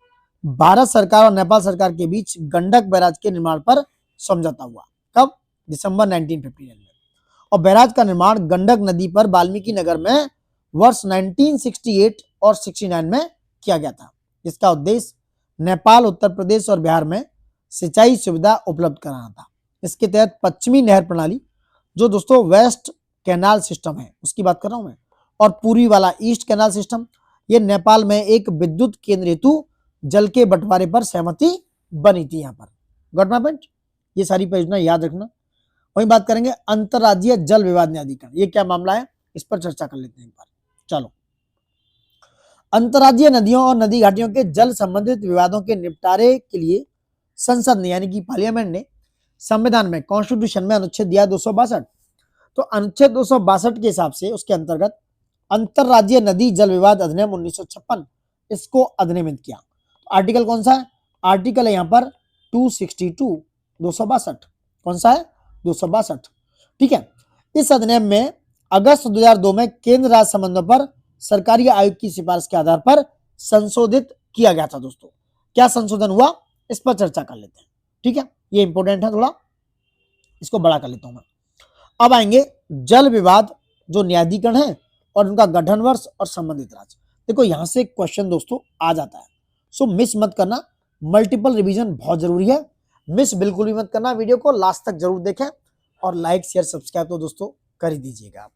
भारत सरकार और नेपाल सरकार के बीच गंडक बैराज के निर्माण पर समझौता हुआ। कब, दिसंबर 1959 में। और बैराज का निर्माण गंडक नदी पर वाल्मीकि नगर में वर्ष 1968 और 69 में किया गया था, जिसका उद्देश्य नेपाल, उत्तर प्रदेश और बिहार में सिंचाई सुविधा उपलब्ध कराना था। इसके तहत पश्चिमी नहर प्रणाली, जो दोस्तों वेस्ट कैनाल सिस्टम है उसकी बात कर रहा हूं मैं, और पूर्वी वाला ईस्ट कैनाल सिस्टम, ये नेपाल में एक विद्युत केंद्र हेतु जल के बंटवारे पर सहमति बनी थी। यहाँ पर गॉट माय पॉइंट, ये सारी परियोजना याद रखना। वहीं बात करेंगे अंतरराज्यीय जल विवाद न्यायाधिकरण, ये क्या मामला है, इस पर चर्चा कर लेते हैं एक बार। चलो, अंतरराज्यीय नदियों और नदी घाटियों के जल संबंधित विवादों के निपटारे के लिए संसद ने यानी कि पार्लियामेंट ने संविधान में, कॉन्स्टिट्यूशन में अनुच्छेद दिया 262। तो अनुच्छेद 262 के हिसाब से उसके अंतर्गत अंतरराज्यीय नदी जल विवाद अधिनियम 1956 इसको अधिनियमित किया। आर्टिकल कौन सा है, आर्टिकल है यहाँ पर 262, 262, कौन सा है, 262। ठीक है, इस अधिनियम में अगस्त 2002 में केंद्र राज्य संबंधों पर सरकारी आयोग की सिफारिश के आधार पर संशोधित किया गया था। दोस्तों क्या संशोधन हुआ, इस पर चर्चा कर लेते हैं। ठीक है, ये इंपॉर्टेंट है, थोड़ा इसको बड़ा कर लेता हूं मैं। अब आएंगे जल विवाद जो न्यायाधिकरण है और उनका गठन वर्ष और संबंधित राज्य। देखो यहां से क्वेश्चन दोस्तों आ जाता है, सो मिस मत करना, मल्टीपल रिवीजन बहुत जरूरी है, मिस बिल्कुल भी मत करना। वीडियो को लास्ट तक जरूर देखें और लाइक शेयर सब्सक्राइब तो दोस्तों कर ही दीजिएगा।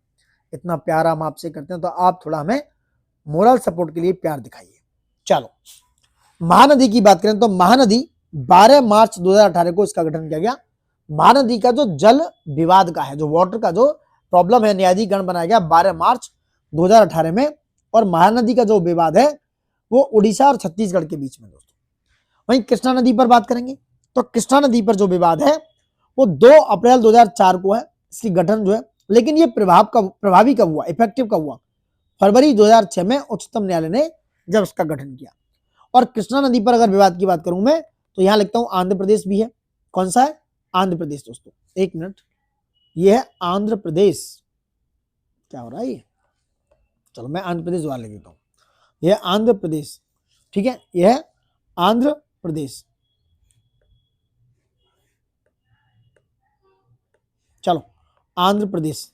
इतना प्यार हम आपसे करते हैं तो आप थोड़ा हमें मोरल सपोर्ट के लिए प्यार दिखाइए। चलो, महानदी की बात करें तो महानदी 12 मार्च 2018 को इसका गठन किया गया। महानदी का जो जल विवाद का है, जो वाटर का जो प्रॉब्लम है, न्यायाधिकरण बनाया गया 12 मार्च 2018 में। और महानदी का जो विवाद है वो उड़ीसा और छत्तीसगढ़ के बीच में दोस्तों। वहीं कृष्णा नदी पर बात करेंगे तो कृष्णा नदी पर जो विवाद है वो 2 अप्रैल 2004 को है इसकी गठन जो है, लेकिन ये प्रभावी कब हुआ, इफेक्टिव कब हुआ, फरवरी 2006 में उच्चतम न्यायालय ने जब इसका गठन किया। और कृष्णा नदी पर अगर विवाद की बात करूं मैं तो यहां लिखता हूं आंध्र प्रदेश भी है। कौन सा है, आंध्र प्रदेश दोस्तों, एक मिनट, ये है आंध्र प्रदेश। क्या हो रहा है ये, चलो मैं आंध्र प्रदेश वाला लिख देता हूं, यह आंध्र प्रदेश। ठीक है, यह है आंध्र प्रदेश। चलो, आंध्र प्रदेश,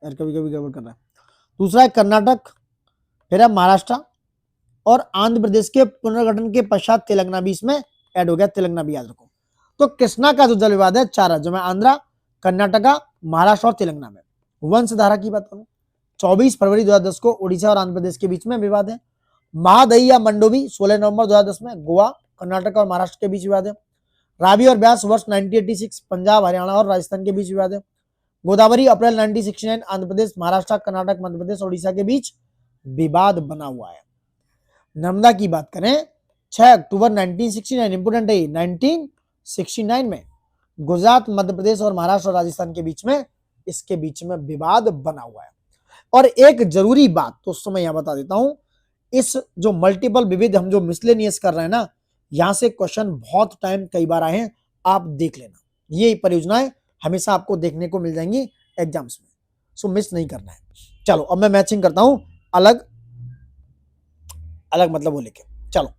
यार कभी कभी गड़बड़ कर रहा है। दूसरा है कर्नाटक, फिर है महाराष्ट्र, और आंध्र प्रदेश के पुनर्गठन के पश्चात तेलंगाना भी इसमें ऐड हो गया, तेलंगाना भी याद रखो। तो कृष्णा का जो जल विवाद है 4 राज्यों में, आंध्रा, कर्नाटका, महाराष्ट्र और तेलंगाना में। वंशधारा की बात करूं, 24 फरवरी 2010 को उड़ीसा और आंध्र प्रदेश के बीच में विवाद है। महादई या मंडोवी 16 नवंबर 2010 में गोवा, कर्नाटक और महाराष्ट्र के बीच विवाद है। रावी और ब्यास वर्ष 1986 पंजाब, हरियाणा और राजस्थान के बीच विवाद है। गोदावरी अप्रैल 1969 आंध्र प्रदेश, महाराष्ट्र, कर्नाटक, मध्य प्रदेश, उड़ीसा के बीच विवाद बना हुआ है। नर्मदा की बात करें, 6 अक्टूबर 1969, इंपोर्टेंट है 1969 में गुजरात, मध्य प्रदेश और महाराष्ट्र और राजस्थान के बीच में इसके बीच में विवाद बना हुआ है। और एक जरूरी बात दोस्तों मैं यहां बता देता हूं, इस जो मल्टीपल विविध हम जो मिसलेनियस कर रहे हैं ना, यहां से क्वेश्चन बहुत टाइम कई बार आए हैं, आप देख लेना। ये परियोजनाएं हमेशा आपको देखने को मिल जाएंगी एग्जाम्स में, सो मिस नहीं करना है। चलो अब मैं मैचिंग करता हूं अलग अलग मतलब वो लेके। चलो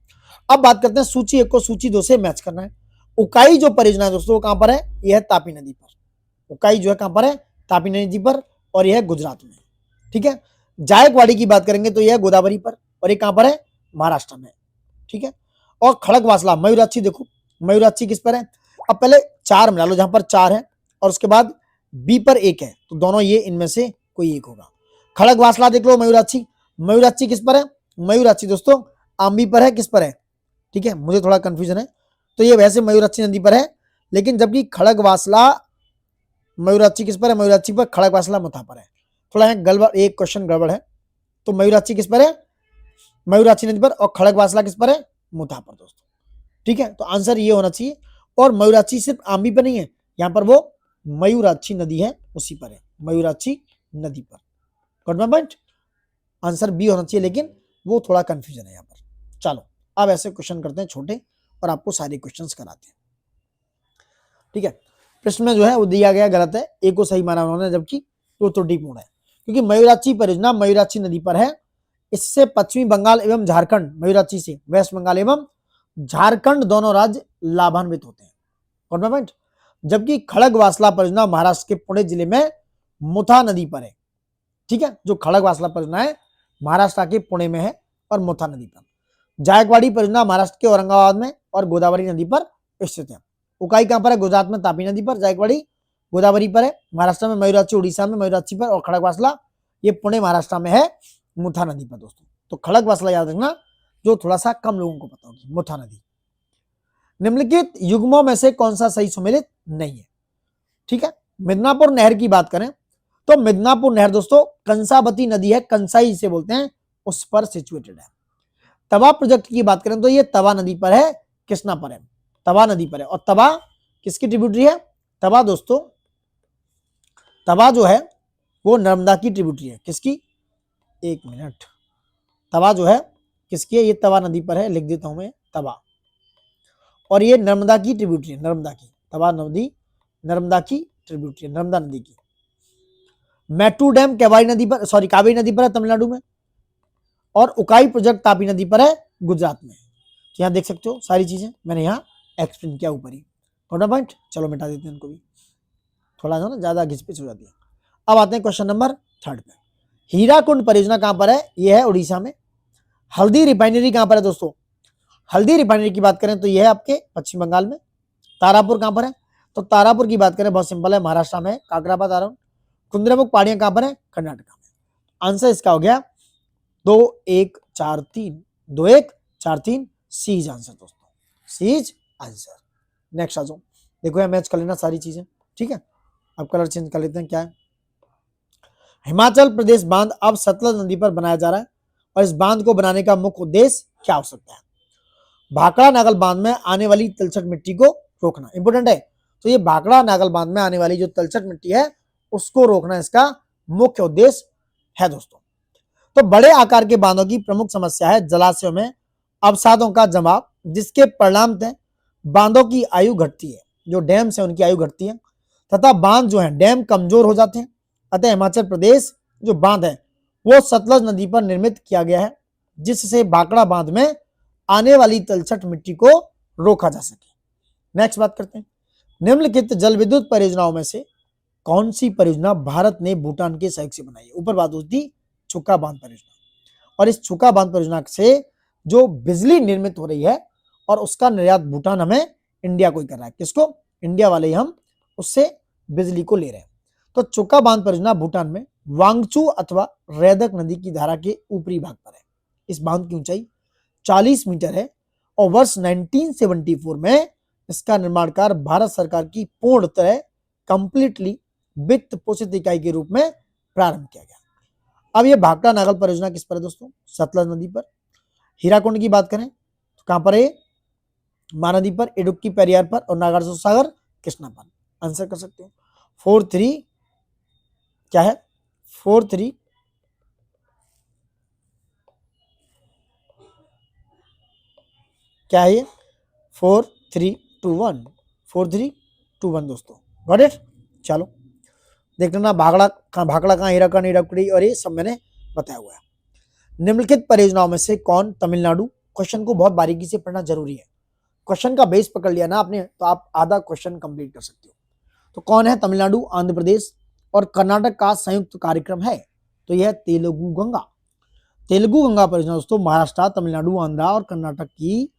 अब बात करते हैं सूची 1 को सूची 2 से मैच करना है। उकाई जो परियोजना है दोस्तों वो कहां पर है, यह है तापी नदी पर। उकाई जो है कहां पर है, तापी नदी पर, और यह है गुजरात में। ठीक है। जायकवाड़ी की बात करेंगे तो यह है गोदावरी पर, और ये कहां पर है, महाराष्ट्र में। ठीक है। और खड़गवासला मयूराक्षी, देखो मयूराक्षी किस पर है, अब पहले 4 मिला लो, जहां पर 4 है और उसके बाद बी पर 1 है, तो दोनों ये इनमें से कोई एक होगा। खड़गवासला देख लो, मयूराक्षी, मयूराक्षी किस पर है, मयूराक्षी दोस्तों आंबी पर है, किस पर है, ठीक है, मुझे थोड़ा कंफ्यूजन है, तो ये वैसे मयूराक्षी नदी पर है, लेकिन जबकि खड़गवासला मयूराक्षी किस पर है, मयूराक्षी पर, खड़गवासला मुथा पर है। थोड़ा है गड़बड़, एक क्वेश्चन गड़बड़ है, तो मयूराक्षी किस पर है, मयूराक्षी नदी पर, और खड़गवासला किस पर है, मुथा पर दोस्तों। ठीक है, तो आंसर ये होना चाहिए। और मयूराक्षी सिर्फ आंबी पर नहीं है, यहां पर वो मयूराक्षी नदी है उसी पर है, मयूराक्षी नदी पर। Got my point, answer B होना चाहिए, लेकिन वो थोड़ा कंफ्यूजन है यहाँ पर। चलो अब ऐसे क्वेश्चन करते हैं छोटे, और आपको सारे क्वेश्चंस कराते हैं। ठीक है, प्रश्न में जो है वो दिया गया गलत है, एक को सही माना उन्होंने, जबकि वो त्रुटिपूर्ण है, क्योंकि मयूराक्षी परियोजना मयूराक्षी नदी पर है। इससे पश्चिमी बंगाल एवं झारखंड, मयूराक्षी से वेस्ट बंगाल एवं झारखंड दोनों राज्य लाभान्वित होते हैं। कौन सा पॉइंट, जबकि खड़गवासला परियोजना महाराष्ट्र के पुणे जिले में मुथा नदी पर है। ठीक है, जो खड़गवासला परियोजना है महाराष्ट्र के पुणे में है और मुथा नदी पर। जायकवाड़ी परियोजना महाराष्ट्र के औरंगाबाद में और गोदावरी नदी पर स्थित है। उकाई कहां पर है, गुजरात में तापी नदी पर। जायकवाड़ी गोदावरी पर है, महाराष्ट्र में मयूराक्षी, उड़ीसा में मयूराक्षी पर, और खड़गवासला ये पुणे महाराष्ट्र में है, मुथा नदी पर दोस्तों। तो खड़गवासला याद रखना, जो थोड़ा सा कम लोगों को पता होगी, मुथा नदी। निम्नलिखित युग्मों में से कौन सा सही सुमेलित नहीं है। ठीक है, मिदनापुर नहर की बात करें तो मिदनापुर नहर दोस्तों कंसावती नदी है, कंसाई से बोलते हैं, उस पर सिचुएटेड है। तवा प्रोजेक्ट की बात करें तो ये तवा नदी पर है, कृष्णा पर है, तवा नदी पर है। और तवा किसकी ट्रिब्यूटरी है, तवा दोस्तों, तवा जो है वो नर्मदा की ट्रिब्यूटरी है। किसकी, एक मिनट, तवा जो है किसकी है, ये तवा नदी पर है, लिख देता हूं मैं तवा, और ये नर्मदा की ट्रिब्यूटरी है, नर्मदा की, तवा नदी नर्मदा की ट्रिब्यूटरी है, नर्मदा नदी की। मैटू डैम कावेरी नदी पर, सॉरी कावेरी नदी पर है तमिलनाडु में, और उकाई प्रोजेक्ट तापी नदी पर है गुजरात में। तो यहाँ देख सकते हो सारी चीजें मैंने यहाँ एक्सप्लेन किया ऊपर ही। पॉइंट, चलो मिटा देते हैं इनको भी, थोड़ा सा ना ज्यादा घिसपिच हो जाती है। अब आते हैं क्वेश्चन नंबर 3 पे। हीराकुंड परियोजना कहां पर है, यह है उड़ीसा में। हल्दी रिफाइनरी कहां पर है दोस्तों, हल्दी रिफाइनरी की बात करें तो यह है आपके पश्चिम बंगाल में। तारापुर कहां पर है, तो तारापुर की बात करें बहुत सिंपल है, महाराष्ट्र में है, काकरापा तारापुर। कुंद्रेमुख पहाड़ियां कहां पर है, कर्नाटक में। आंसर इसका हो गया 2 1 4 3, 2 1 4 3, सी इज आंसर दोस्तों, सी इज आंसर। नेक्स्ट आ जाओ, देखो यहाँ मैच कर लेना सारी चीजें। ठीक है, अब कलर चेंज कर लेते हैं, क्या है, हिमाचल प्रदेश बांध अब सतलज नदी पर बनाया जा रहा है, और इस बांध को बनाने का मुख्य उद्देश्य क्या हो सकता है। भाखड़ा नागल बांध में आने वाली तलछट मिट्टी को रोकना, इंपोर्टेंट है। तो ये भाखड़ा नागल बांध में आने वाली जो तलछट मिट्टी है उसको रोकना इसका मुख्य उद्देश्य है दोस्तों। तो बड़े आकार के बांधों की प्रमुख समस्या है जलाशयों में अवसादों का जमाव, जिसके परिणामतः बांधों की आयु घटती है, जो डैम से उनकी आयु घटती है, तथा बांध जो है डैम कमजोर हो जाते हैं। अतः हिमाचल प्रदेश जो बांध है वो सतलज नदी पर निर्मित किया गया है, जिससे भाखड़ा बांध में आने वाली तलछट मिट्टी को रोका जा सके। नेक्स्ट बात करते हैं, निम्नलिखित जल विद्युत परियोजनाओं में से कौन सी परियोजना भारत ने भूटान के सहयोग से बनाई है। ऊपर बात होती छुका बांध परियोजना, और इस छुका बांध परियोजना से जो बिजली निर्मित हो रही है और उसका निर्यात भूटान हमें इंडिया को ही कर रहा है। किसको? इंडिया वाले ही हम उससे बिजली को ले रहे हैं। तो चोका बांध परियोजना भूटान में वांगचू अथवा रेदक नदी की धारा के ऊपरी भाग पर है। इस बांध की ऊंचाई 40 मीटर है और वर्ष 1974 में इसका निर्माण कार्य भारत सरकार की पूर्णतः कंप्लीटली वित्त पोषित इकाई के रूप में प्रारंभ किया गया। अब ये भाखड़ा नागल परियोजना किस पर है दोस्तों? सतलज नदी पर। हीराकुंड की बात करें तो कहां पर है? महानदी पर, इडुक्की पेरियार पर और नागार्जुन सागर कृष्णा पर। आंसर कर सकते हो 4-3 क्या है? 4-3 क्या है ये? 4-3-2-1 4-3-2-1 दोस्तों, गॉट इट। चलो देख लेना भाखड़ा कहाँ, हीराकुंड, हीराकुड़ी और ये सब मैंने बताया हुआ है। निम्नलिखित परियोजनाओं में से कौन तमिलनाडु? क्वेश्चन को बहुत बारीकी से पढ़ना जरूरी है। क्वेश्चन का बेस पकड़ लिया ना आपने तो आप आधा क्वेश्चन कंप्लीट कर सकते हो। तो कौन है तमिलनाडु, आंध्र प्रदेश और कर्नाटक का संयुक्त कार्यक्रम है? तो यह तेलुगु गंगा। तेलुगु गंगा परियोजना दोस्तों महाराष्ट्र, तमिलनाडु, आंध्र और कर्नाटक की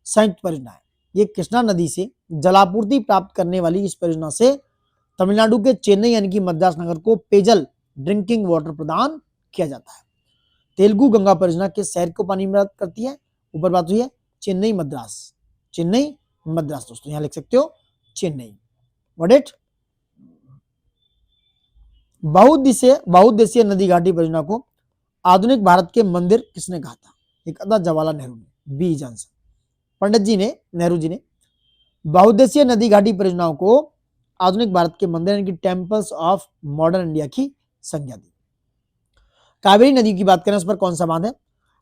संयुक्त परियोजना है। ये कृष्णा नदी से जलापूर्ति प्राप्त करने वाली इस परियोजना से तमिलनाडु के चेन्नई यानी कि मद्रास नगर को पेयजल ड्रिंकिंग वाटर प्रदान किया जाता है। तेलुगु गंगा परियोजना किस शहर को पानी में करती है? ऊपर बात हुई है चेन्नई मद्रास, चेन्नई मद्रास दोस्तों, यहां लिख सकते हो चेन्नई, व्हाट इट। बहुउद्देशीय नदी घाटी परियोजना को आधुनिक भारत के मंदिर किसने कहा था? एक अदा जवाहरलाल नेहरू ने। B is answer. Pandit ji ने, नेहरू जी ने बहुउद्देशीय नदी घाटी परियोजनाओं को आधुनिक भारत के मंदिर यानी कि टेम्पल्स ऑफ मॉडर्न इंडिया की संज्ञा दी। कावेरी नदी की बात करें उस पर कौन सा बांध है?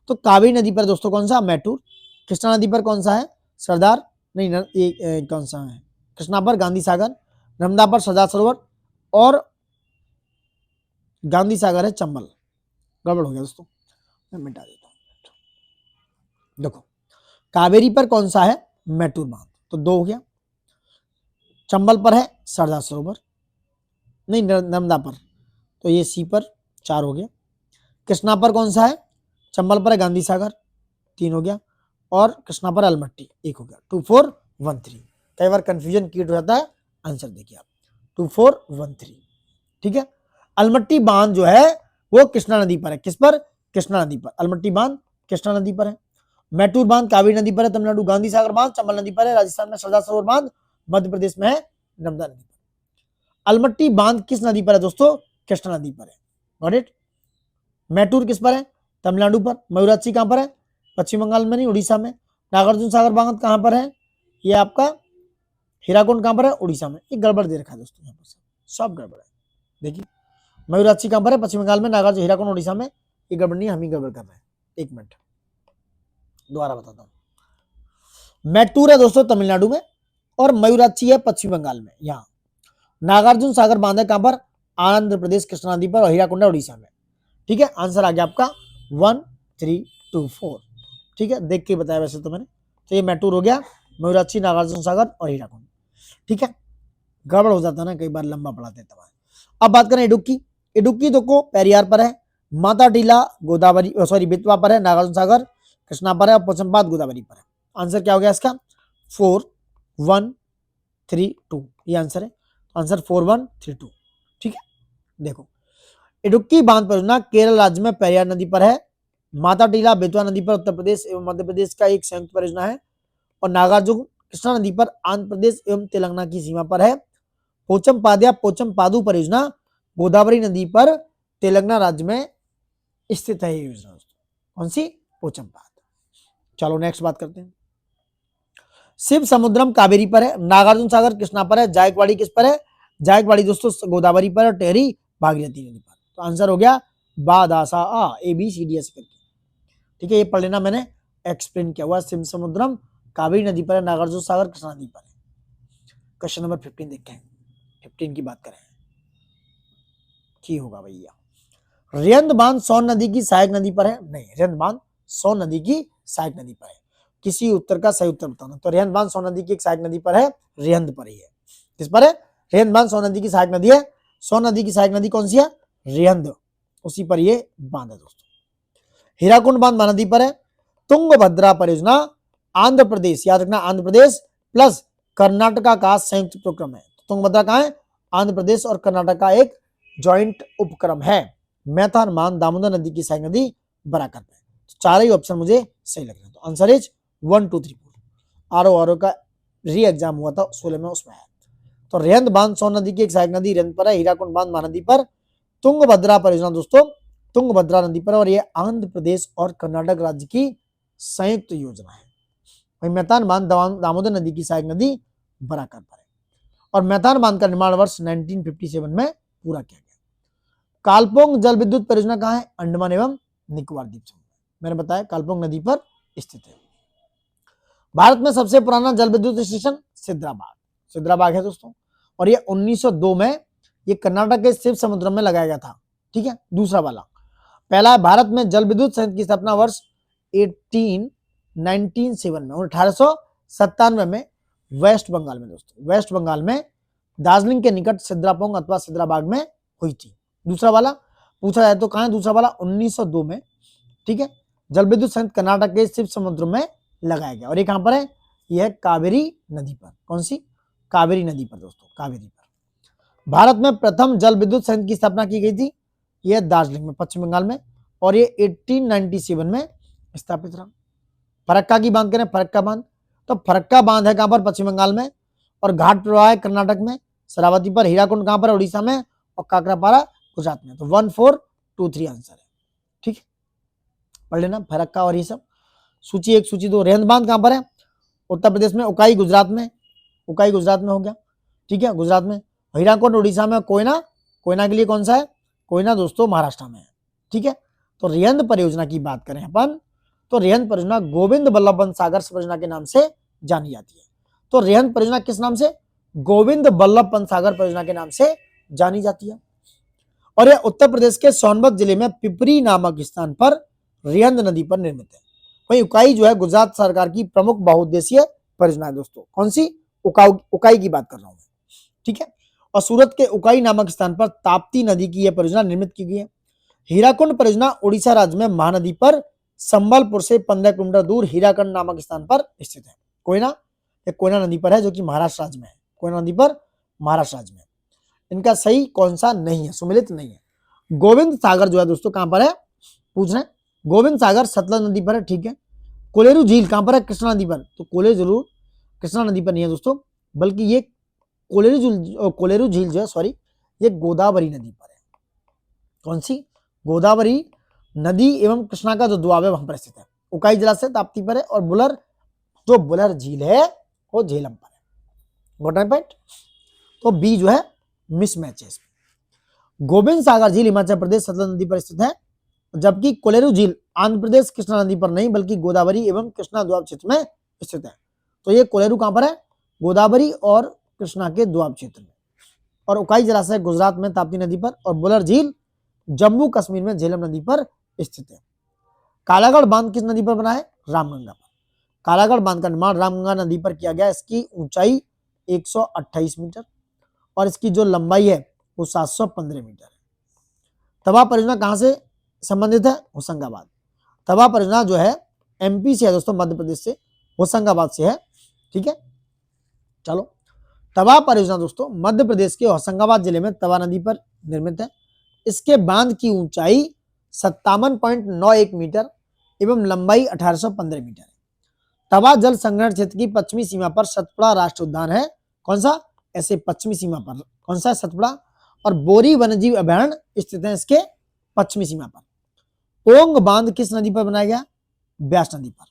तो कावेरी नदी पर दोस्तों कौन सा? मैटूर। कृष्णा नदी पर कौन सा है? सरदार नहीं, ये कौन सा है? कृष्णा पर गांधी सागर, नर्मदा पर सरदार सरोवर और गांधी सागर है चंबल। गड़बड़ हो गया दोस्तों, मैं मिटा देता हूं। देखो कावेरी पर कौन सा है? मैटूर बांध, तो 2 हो गया। चंबल पर है सरदार सरोवर, नहीं नर्मदा पर, तो ये सी पर 4 हो गया। कृष्णा पर कौन सा है? चंबल पर है गांधी सागर, 3 हो गया। और कृष्णा पर अलमट्टी 1 हो गया। 2 4 1 3। कई बार कंफ्यूजन क्रिएट हो जाता है। आंसर देखिए आप 2 4 1 3, ठीक है। अलमट्टी बांध जो है वो कृष्णा नदी पर है। किस पर? कृष्णा नदी पर। अलमट्टी बांध कृष्णा नदी पर है। मैटूर बांध कावेरी नदी पर है तमिलनाडु, गांधी सागर बांध चंबल नदी पर है राजस्थान में, सरदार सरोवर बांध मध्य प्रदेश में है नर्मदा नदी पर। अलमट्टी बांध किस नदी पर है दोस्तों? कृष्णा नदी पर है, गॉट इट। मैटूर किस पर है? तमिलनाडु पर। मयूराक्षी कहां पर है? पश्चिम बंगाल में नहीं, उड़ीसा में। नागार्जुन सागर बांध कहां पर है? ये आपका हीराकुंड कहां पर है? उड़ीसा में। ये गड़बड़ दे रखा है दोस्तों, यहाँ पर सब गड़बड़ है। देखिए मयूराक्षी कहां पर है? पश्चिम बंगाल में। नागार्जुन हीराकुंड उड़ीसा में। ये गड़बड़ नहीं, हम ही गड़बड़ कर रहे हैं। 1 मिनट दोबारा बताता हूं। मैटूर है दोस्तों तमिलनाडु में और मयूराक्षी है पश्चिम बंगाल में। यहाँ नागार्जुन सागर बांध है कहां पर? आंध्र प्रदेश कृष्णा नदी पर और हीराकुंड उड़ीसा में, ठीक है। आंसर आ गया आपका 1 3 2 4, ठीक है। देख के बताया वैसे तो मैंने। तो ये मैटूर हो गया, मयूराक्षी, नागार्जुन सागर और हीराकुंड, ठीक है। गड़बड़ हो जाता है ना कई बार, लंबा पढ़ाते हैं। अब बात करें इडुक्की। इडुक्की देखो पेरियार पर है, माता टीला गोदावरी सॉरी बेतवा पर है, नागार्जुन सागर कृष्णा पर है और पोचमपाद गोदावरी पर है। आंसर क्या हो गया इसका? 4 1 3 2, ये आंसर है। आंसर 4 1 3 2, ठीक है। देखो इडुक्की बांध परियोजना केरल राज्य में पेरियार नदी पर है। माता टीला बेतवा नदी पर उत्तर प्रदेश एवं मध्य प्रदेश का एक संयुक्त परियोजना है और नागार्जुन कृष्णा नदी पर आंध्र प्रदेश एवं तेलंगाना की सीमा पर है। पोचमपाद या पोचमपादु परियोजना गोदावरी नदी पर तेलंगाना राज्य में स्थित है। ये योजना कौन सी? पोचमपाद। चलो नेक्स्ट बात करते हैं। शिव समुद्रम कावेरी पर है, नागार्जुन सागर कृष्णा पर है, जायकवाड़ी किस पर है? जायकवाड़ी दोस्तों गोदावरी पर और टेहरी भागीरथी नदी पर। तो आंसर हो गया बादासा आ ABCDS करके, ठीक है। ये पढ़ लेना, मैंने एक्सप्लेन किया हुआ। शिव समुद्रम कावेरी नदी पर है, नागार्जुन सागर कृष्णा नदी पर है। क्वेश्चन नंबर 15 देखते हैं। 15 की बात करें की होगा भैया। रेंद बांध सोन नदी की सहायक नदी पर है? नहीं, रेंद बांध सोन नदी की सहायक नदी पर है। किसी उत्तर का सही उत्तर बताना। तो रेंद बांध सोन नदी की एक सहायक नदी पर है, रेंद पर ही है। किस पर है? रेंद बांध सोन नदी की सहायक नदी है। सोन नदी की सहायक नदी कौन सी है? रेंद, उसी पर ये बांध है दोस्तों। हीराकुंड बांध महानदी पर है। तुंगभद्रा परियोजना आंध्र प्रदेश, याद रखना आंध्र प्रदेश प्लस कर्नाटका का संयुक्त उपक्रम है। तुंगभद्रा कहाँ है? आंध्र प्रदेश और कर्नाटक का एक जॉइंट उपक्रम है। मैथन मान दामोदर नदी की सहायक नदी बराकर में। चार ही ऑप्शन मुझे सही लग रहे हैं। तो आंसर इज 1 2 3 4। आरओ का री एग्जाम हुआ था 16 में, उसमें है। तो रेहंद बांध सोन नदी की एक सहायक नदी रेहंद पर है। हीराकुंड बांध महानदी पर। तुंगभद्रा परियोजना दोस्तों तुंगभद्रा नदी पर, और ये आंध्र प्रदेश और कर्नाटक राज्य की संयुक्त योजना है। वही मैथान बांध दामोदर नदी की सहायक नदी बराकर पर है। और मैथान बांध का निर्माण वर्ष 1957 में पूरा किया गया। कालपोंग जल विद्युत परियोजना कहाँ है? अंडमान एवं निकोबार द्वीप समूह में। मैंने बताया कालपोंग नदी पर स्थित है। भारत में सबसे पुराना जल विद्युत स्टेशन सिद्राबाग है दोस्तों, और ये 1902 में ये कर्नाटक के शिव समुद्र में लगाया गया था। ठीक है, दूसरा वाला। पहला भारत में जल विद्युत संयंत्र की स्थापना वर्ष 1897 में वेस्ट बंगाल में दोस्तों, वेस्ट बंगाल में दार्जिलिंग के निकट सिद्रापोंग अथवा सिद्राबाग में हुई थी। दूसरा वाला पूछा जाए तो कहां है दूसरा वाला? 1902 में। ठीक है, जल विद्युत संयंत्र कर्नाटक के शिव समुद्र में लगाया गया। और ये कहां पर है? यह कावेरी नदी पर। कौन सी? कावेरी नदी पर दोस्तों, कावेरी पर। भारत में प्रथम जल विद्युत संयंत्र की स्थापना की गई थी, यह दार्जिलिंग में, पश्चिम बंगाल में, और ये 1897 में स्थापित रहा। फरक्का की बांध करें, फरक्का बांध, तो फरक्का बांध है कहां पर? पश्चिम बंगाल में, और घाट प्रवाह है कर्नाटक में, शरावती पर। हीराकुंड कहां पर? उड़ीसा में, और काकरापारा गुजरात में। तो 1 4 2 3 आंसर है। ठीक है, पढ़ लेना फरक्का और ये सब। सूची 1 सूची 2। रेहंद बांध कहां पर है? उत्तर प्रदेश में। उकाई गुजरात में, उकाई गुजरात में हो गया। ठीक है, गुजरात में। हीराकुंड उड़ीसा में। कोयना, कोयना के लिए कौन सा है? कोयना दोस्तों महाराष्ट्र में है। ठीक है, तो रेहंद परियोजना की बात करें अपन, तो रेहंद परियोजना गोविंद बल्लभ पंत सागर परियोजना के नाम से जानी जाती है। तो रेहंद परियोजना किस नाम से? गोविंद बल्लभ पंत सागर परियोजना के नाम से जानी जाती है। और यह उत्तर प्रदेश के सोनभद्र जिले में पिपरी नामक स्थान पर रेहंद नदी पर निर्मित है। वही उकाई जो है गुजरात सरकार की प्रमुख बहुउद्देशीय परियोजना है दोस्तों। कौन सी? उकाई की बात कर रहा हूं। ठीक है, और सूरत के उकाई नामक स्थान पर ताप्ती नदी की यह परियोजना निर्मित की गई है। हीराकुंड परियोजना उड़ीसा राज्य में महानदी पर संबलपुर से 15 किलोमीटर दूर हीराकुंड नामक स्थान पर स्थित है। कोयना, एक कोयना नदी पर है जो कि महाराष्ट्र राज्य में है। कोयना नदी पर महाराष्ट्र राज्य में। इनका सही कौन सा नहीं है? सुमिलित नहीं है। गोविंद सागर जो है दोस्तों कहां पर है? पूछ रहे हैं। गोविंद सागर सतलज नदी पर है। ठीक है, कोलेरू झील कहां पर है? कृष्णा नदी पर। तो कोलेरू कृष्णा नदी पर नहीं है दोस्तों, बल्कि ये कोलेरू झील जो है, सॉरी, ये गोदावरी नदी पर है। कौन सी? गोदावरी नदी एवं कृष्णा का जो दुआब है वहां पर स्थित है। उकाई जलाशय ताप्ती पर है, और बुलर झील है वो झेलम पर है। Got my point? तो बी जो है मिसमैच है इसमें। गोविंद सागर झील हिमाचल प्रदेश सतलज नदी पर स्थित है, जबकि कोलेरू झील आंध्र प्रदेश कृष्णा नदी पर नहीं बल्कि गोदावरी एवं कृष्णा दुआब क्षेत्र में स्थित है। तो ये कोलेरू कहां पर है? गोदावरी और कृष्णा के दुआब क्षेत्र में। और उकाई जलाशय गुजरात में ताप्ती नदी पर, और बुलर झील जम्मू कश्मीर में झेलम नदी पर स्थित है। कालागढ़ बांध किस नदी पर बना है? रामगंगा पर। कालागढ़ बांध का निर्माण रामगंगा नदी पर किया गया। इसकी ऊंचाई 128 मीटर और इसकी जो लंबाई है वो 715 मीटर है। तवा परियोजना कहां से संबंधित है? होशंगाबाद। तवा परियोजना जो है एमपी से है दोस्तों, मध्य प्रदेश से, होशंगाबाद से है। ठीक है, चलो। तवा परियोजना दोस्तों मध्य प्रदेश के होशंगाबाद जिले में तवा नदी पर निर्मित है। इसके बांध की ऊंचाई 57.91 मीटर एवं लंबाई 1815 मीटर है। तवा जल संग्रहण क्षेत्र की पश्चिमी सीमा पर सतपुड़ा राष्ट्रीय उद्यान है। कौन सा? ऐसे पश्चिमी सीमा पर कौन सा है? सतपुड़ा। और बोरी वन्यजीव अभयारण्य स्थित है इसके पश्चिमी सीमा पर। पोंग बांध किस नदी पर बनाया गया? ब्यास नदी पर।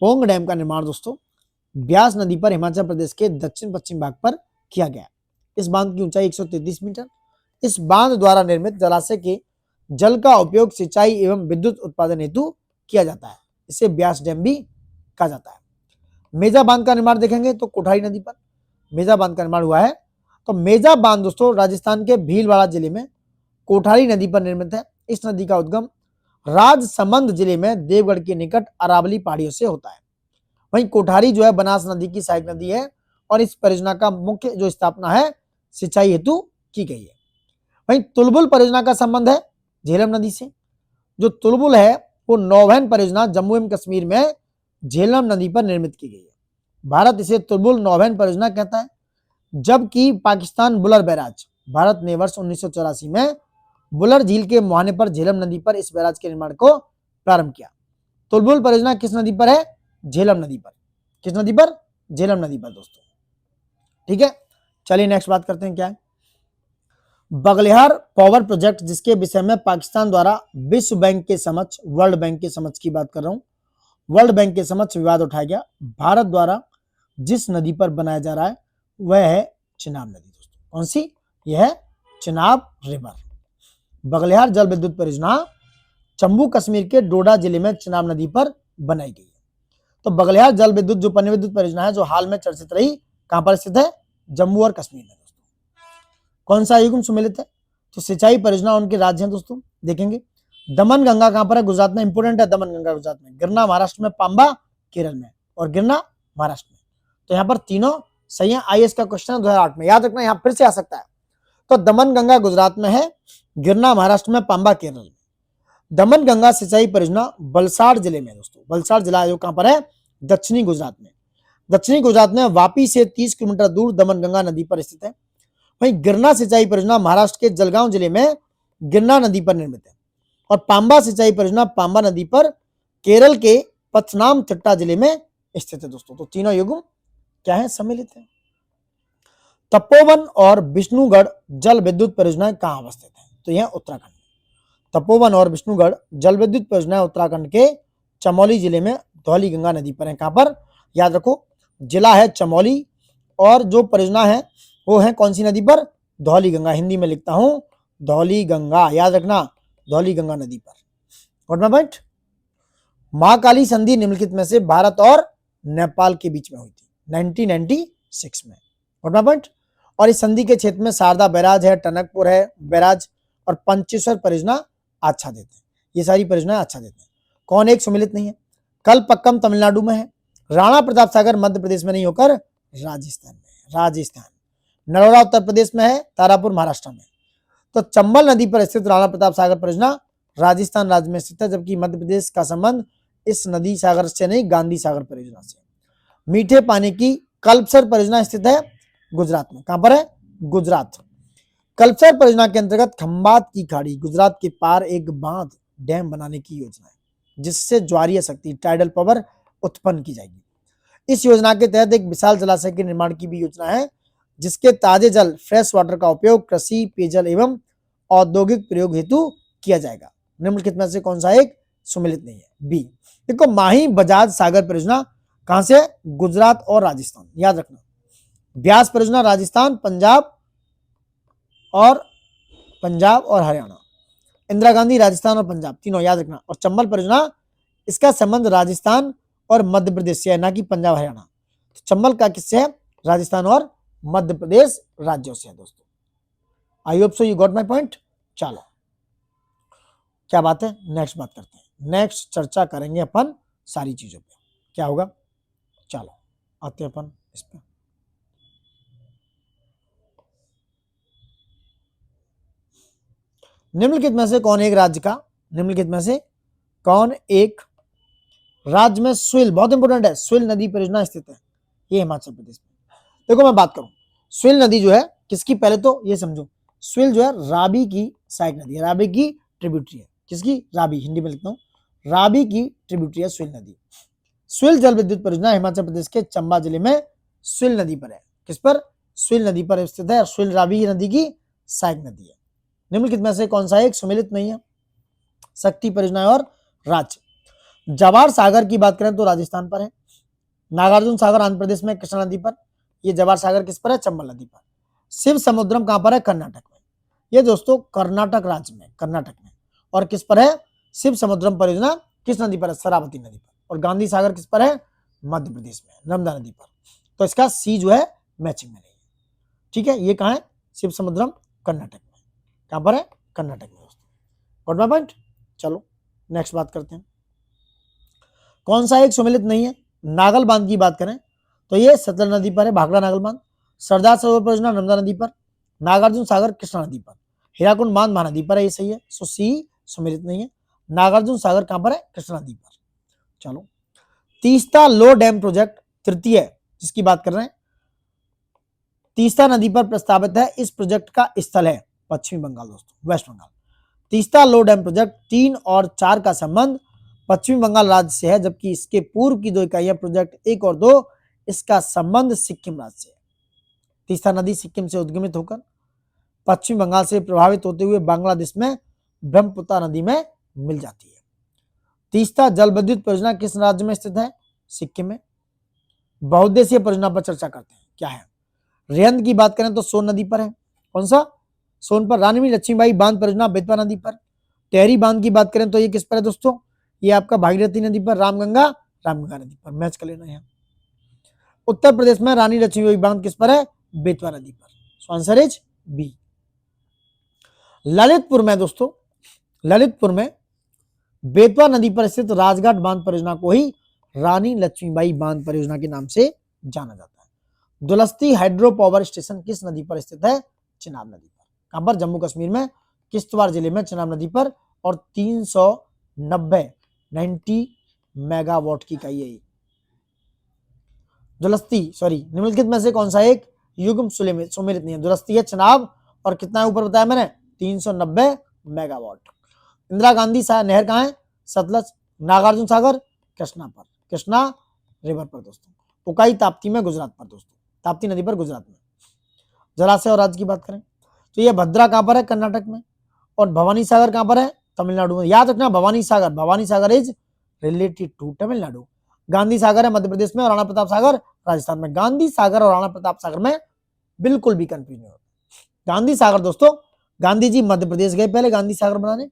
पोंग डैम का निर्माण दोस्तों ब्यास नदी पर हिमाचल प्रदेश के दक्षिण पश्चिम भाग पर किया गया। इस बांध की ऊंचाई 133 मीटर। इस बांध द्वारा निर्मित जलाशय के जल का उपयोग सिंचाई एवं विद्युत उत्पादन हेतु किया जाता है। इसे ब्यास डैम भी कहा जाता है। मेजा बांध का निर्माण देखेंगे तो कोठारी नदी पर मेजा बांध का निर्माण हुआ है। तो मेजा बांध दोस्तों राजस्थान के भीलवाड़ा जिले में कोठारी नदी पर निर्मित है। इस नदी का उद्गम राजसमंद जिले में देवगढ़ के निकट अरावली पहाड़ियों से होता है। वहीं कोठारी जो है बनास नदी की सहायक नदी है और इस परियोजना का मुख्य जो स्थापना है सिंचाई हेतु की गई है। वहीं तुलबुल परियोजना का संबंध है झेलम नदी से। जो तुलबुल है वो नौवहन परियोजना जम्मू एवं कश्मीर में झेलम नदी पर निर्मित की गई है। भारत इसे तुलबुल नौबैन परियोजना कहता है, जबकि पाकिस्तान बुलर बैराज। भारत ने वर्ष 1984 में बुलर झील के मुहाने पर झेलम नदी पर इस बैराज के निर्माण को प्रारंभ किया। तुलबुल परियोजना किस नदी पर है? झेलम नदी पर। किस नदी पर? झेलम नदी पर दोस्तों। ठीक है, चलिए नेक्स्ट बात करते हैं क्या है। बगलिहार पावर प्रोजेक्ट, जिसके विषय में पाकिस्तान द्वारा विश्व बैंक के समक्ष, वर्ल्ड बैंक के समक्ष की बात कर रहा हूं, वर्ल्ड बैंक के समक्ष विवाद उठाया गया। भारत द्वारा जिस नदी पर बनाया जा रहा है वह है चिनाब नदी दोस्तों। कौन सी? यह है चिनाब रिवर। बगलिहार जल विद्युत परियोजना जम्मू कश्मीर के डोडा जिले में चिनाब नदी पर बनाई गई है। तो बगलिहार जल विद्युत जो पन विद्युत परियोजना है, जो हाल में चर्चित रही, कहां पर स्थित है? जम्मू और कश्मीर में दोस्तों। कौन सा युग्म सुमेलित है? तो सिंचाई परियोजना उनके राज्य हैं दोस्तों। देखेंगे दमन गंगा कहां पर है? गुजरात में। इंपोर्टेंट है दमन गंगा गुजरात में, गिरना महाराष्ट्र में, पांबा केरल में और गिरना महाराष्ट्र में। तो यहाँ पर तीनों सही है। आईएएस का क्वेश्चन 2008 में, याद रखना, यहाँ फिर से आ सकता है। तो दमन गंगा गुजरात में है, गिरना महाराष्ट्र में, पांबा केरल में। दमन गंगा सिंचाई परियोजना वलसाड़ जिले में दोस्तों। वलसाड़ जिला जो कहां पर है? दक्षिणी गुजरात में। दक्षिणी गुजरात में वापी से 30 किलोमीटर दूर दमन गंगा नदी पर स्थित है। वहीं गिरना सिंचाई परियोजना महाराष्ट्र के जलगांव जिले में गिरना नदी पर निर्मित है। और पांबा सिंचाई परियोजना पांबा नदी पर केरल के पथनामथिट्टा जिले में स्थित है दोस्तों। तो तीनों युग्म क्या है? सम्मिलित है। तपोवन और विष्णुगढ़ जल विद्युत परियोजनाएं कहां अवस्थित है? तो यह उत्तराखंड। तपोवन और विष्णुगढ़ जल विद्युत परियोजनाएं उत्तराखंड के चमोली जिले में धौली गंगा नदी पर है। कहां पर? याद रखो, जिला है चमोली और जो परियोजना है वो है कौन सी नदी पर? धौली गंगा। हिंदी में लिखता हूं धौली गंगा, याद रखना, धौली गंगा नदी पर। What my point? महाकाली संधि निम्नलिखित में से भारत और नेपाल के बीच में हुई थी 1996 में। What my point? और इस संधि के क्षेत्र में शारदा बैराज है, टनकपुर है बैराज और पंचेश्वर परियोजना आच्छादित है। ये सारी परियोजनाएं आच्छादित है। कौन एक सम्मिलित नहीं है? कलपक्कम तमिलनाडु में है, राणा प्रताप सागर मध्य प्रदेश में नहीं होकर राजस्थान में। राजस्थान। नरोरा उत्तर प्रदेश में है, तारापुर महाराष्ट्र में। तो चंबल नदी पर स्थित राणा प्रताप सागर परियोजना राजस्थान राज्य में स्थित है, जबकि मध्य प्रदेश का संबंध इस नदी सागर से नहीं, गांधी सागर परियोजना से। मीठे पानी की कल्पसर परियोजना स्थित है गुजरात में। कहां पर है? गुजरात। कल्पसर परियोजना के अंतर्गत खंबात की खाड़ी गुजरात के पार एक बांध डैम बनाने की योजना है, जिससे ज्वारीय शक्ति टाइडल पावर उत्पन्न की जाएगी। इस योजना के तहत एक विशाल जलाशय के निर्माण की भी योजना है, जिसके ताजे जल फ्रेश वाटर का उपयोग कृषि, पेयजल एवं औद्योगिक प्रयोग हेतु किया जाएगा। निम्नलिखित में से कौन सा एक सम्मिलित नहीं है? बी। देखो माही बजाज सागर परियोजना कहां से? गुजरात और राजस्थान। याद रखना, ब्यास परियोजना राजस्थान, पंजाब और हरियाणा। इंदिरा गांधी राजस्थान और पंजाब, तीनों याद रखना। और चंबल परियोजना, इसका संबंध राजस्थान और मध्य प्रदेश से है, ना कि पंजाब हरियाणा। तो चंबल का किससे है? राजस्थान और मध्य प्रदेश राज्यों से है दोस्तों। आई hope so you got my point. चलो क्या बात है, नेक्स्ट बात करते हैं। नेक्स्ट चर्चा करेंगे अपन सारी चीजों पे, क्या होगा। चलो आते हैं अपन इस पे। निम्नलिखित में से कौन एक राज्य का, निम्नलिखित में से कौन एक राज्य में स्विल, बहुत इंपोर्टेंट है, स्विल नदी परियोजना स्थित है? ये हिमाचल प्रदेश में। देखो मैं बात करूं, स्विल नदी जो है किसकी, पहले तो ये समझो, स्विल जो है रावी की सहायक नदी है, रावी की ट्रिब्यूटरी है। किसकी? रावी, हिंदी में लिखता हूँ, रावी की ट्रिब्यूटरी है स्विल नदी। स्विल जल विद्युत परियोजना हिमाचल प्रदेश के चंबा जिले में स्विल नदी पर है। किस पर? स्विल नदी पर स्थित है। स्विल रावी नदी की सहायक नदी है। निम्नलिखित में से कौन सा एक सम्मिलित नहीं है? शक्ति परियोजना और राज्य। जवाहर सागर की बात करें तो राजस्थान पर है। नागार्जुन सागर आंध्र प्रदेश में कृष्णा नदी पर। ये जवाहर सागर किस पर है? चंबल नदी पर। शिव समुद्रम कहां पर है? कर्नाटक में। ये दोस्तों कर्नाटक राज्य में, कर्नाटक में। और किस पर है? शिव समुद्रम परियोजना किस नदी पर है? शरावती नदी पर। और गांधी सागर किस पर है? मध्य प्रदेश में, नर्मदा नदी पर। तो इसका सी जो है मैचिंग में नहीं है। ठीक है, ये कहां है? शिव समुद्रम कर्नाटक में। कहां पर है? कर्नाटक में दोस्तों। Got my point. चलो नेक्स्ट बात करते हैं। कौन सा एक सम्मिलित नहीं है? नागल बांध की बात करें तो ये सतलज नदी पर है, भाखड़ा नागल बांध। सरदार सरोवर परियोजना नर्मदा नदी पर। नागार्जुन सागर कृष्णा नदी पर। हीराकुंड बांध महानदी पर है, ये सही है। सो सी सम्मिलित नहीं है। नागार्जुन सागर कहां पर है? कृष्णा नदी पर। चलो तीस्ता लो डैम प्रोजेक्ट तृतीय, जिसकी बात कर रहे हैं, तीस्ता नदी पर प्रस्तावित है। इस प्रोजेक्ट का स्थल है पश्चिमी बंगाल दोस्तों, वेस्ट बंगाल। तीस्ता लो डैम प्रोजेक्ट 3 और 4 का संबंध पश्चिमी बंगाल राज्य से है, जबकि इसके पूर्व की 2 इकाइयां प्रोजेक्ट 1 और 2 इसका संबंध सिक्किम राज्य से है। तीस्ता नदी सिक्किम से उद्गमित होकर पश्चिम बंगाल से प्रभावित होते हुए बांग्लादेश में ब्रह्मपुत्र नदी में मिल जाती है। तीस्ता जल विद्युत परियोजना किस राज्य में स्थित है? सिक्किम में। बहुउद्देशीय परियोजना पर चर्चा करते हैं, क्या है? रेहंद की बात करें तो सोन नदी पर है। कौन सा? सोन पर। रानी लक्ष्मीबाई बांध परियोजना बेतवा नदी पर। टेहरी बांध की बात करें तो ये किस पर है दोस्तों? ये आपका भागीरथी नदी पर। रामगंगा नदी पर। मैच कर लेना है। उत्तर प्रदेश में रानी लक्ष्मीबाई बांध किस पर है? बेतवा नदी पर। So answer is B. Lalitpur में दोस्तों, ललितपुर में बेतवा नदी पर स्थित राजघाट बांध परियोजना को ही रानी लक्ष्मीबाई बांध परियोजना के नाम से जाना जाता है। दुलस्ती हाइड्रो पावर स्टेशन किस नदी पर स्थित है? चिनाब नदी पर। कहां पर? जम्मू कश्मीर में किश्तवाड़ जिले में चिनाब नदी पर। और 390 मेगावाट की इकाई है। निम्नलिखित में से कौन सा एक युग्म सुमेलित नहीं है? दुलस्ती है, चिनाब, और कितना है ऊपर बताया मैंने? 390 मेगावाट। इंदिरा गांधी नहर कहां है? सतलज। नागार्जुन सागर कृष्णा पर, कृष्णा रिवर पर दोस्तों। उकाई ताप्ती में गुजरात पर दोस्तों, ताप्ती नदी पर गुजरात में। जलाशय और राज्य की बात करें तो यह भद्रा कहां पर है? कर्नाटक में। और भवानी सागर कहां पर है? तमिलनाडु में। याद रखना Bhavani Sagar is related to Tamil Nadu. Gandhi Sagar है मध्य प्रदेश में, और राणा प्रताप सागर राजस्थान में। गांधी सागर और राणा प्रताप सागर में बिल्कुल भी कंफ्यूज नहीं होता। गांधी सागर दोस्तों, गांधी जी मध्य प्रदेश गए पहले गांधी सागर बनाने,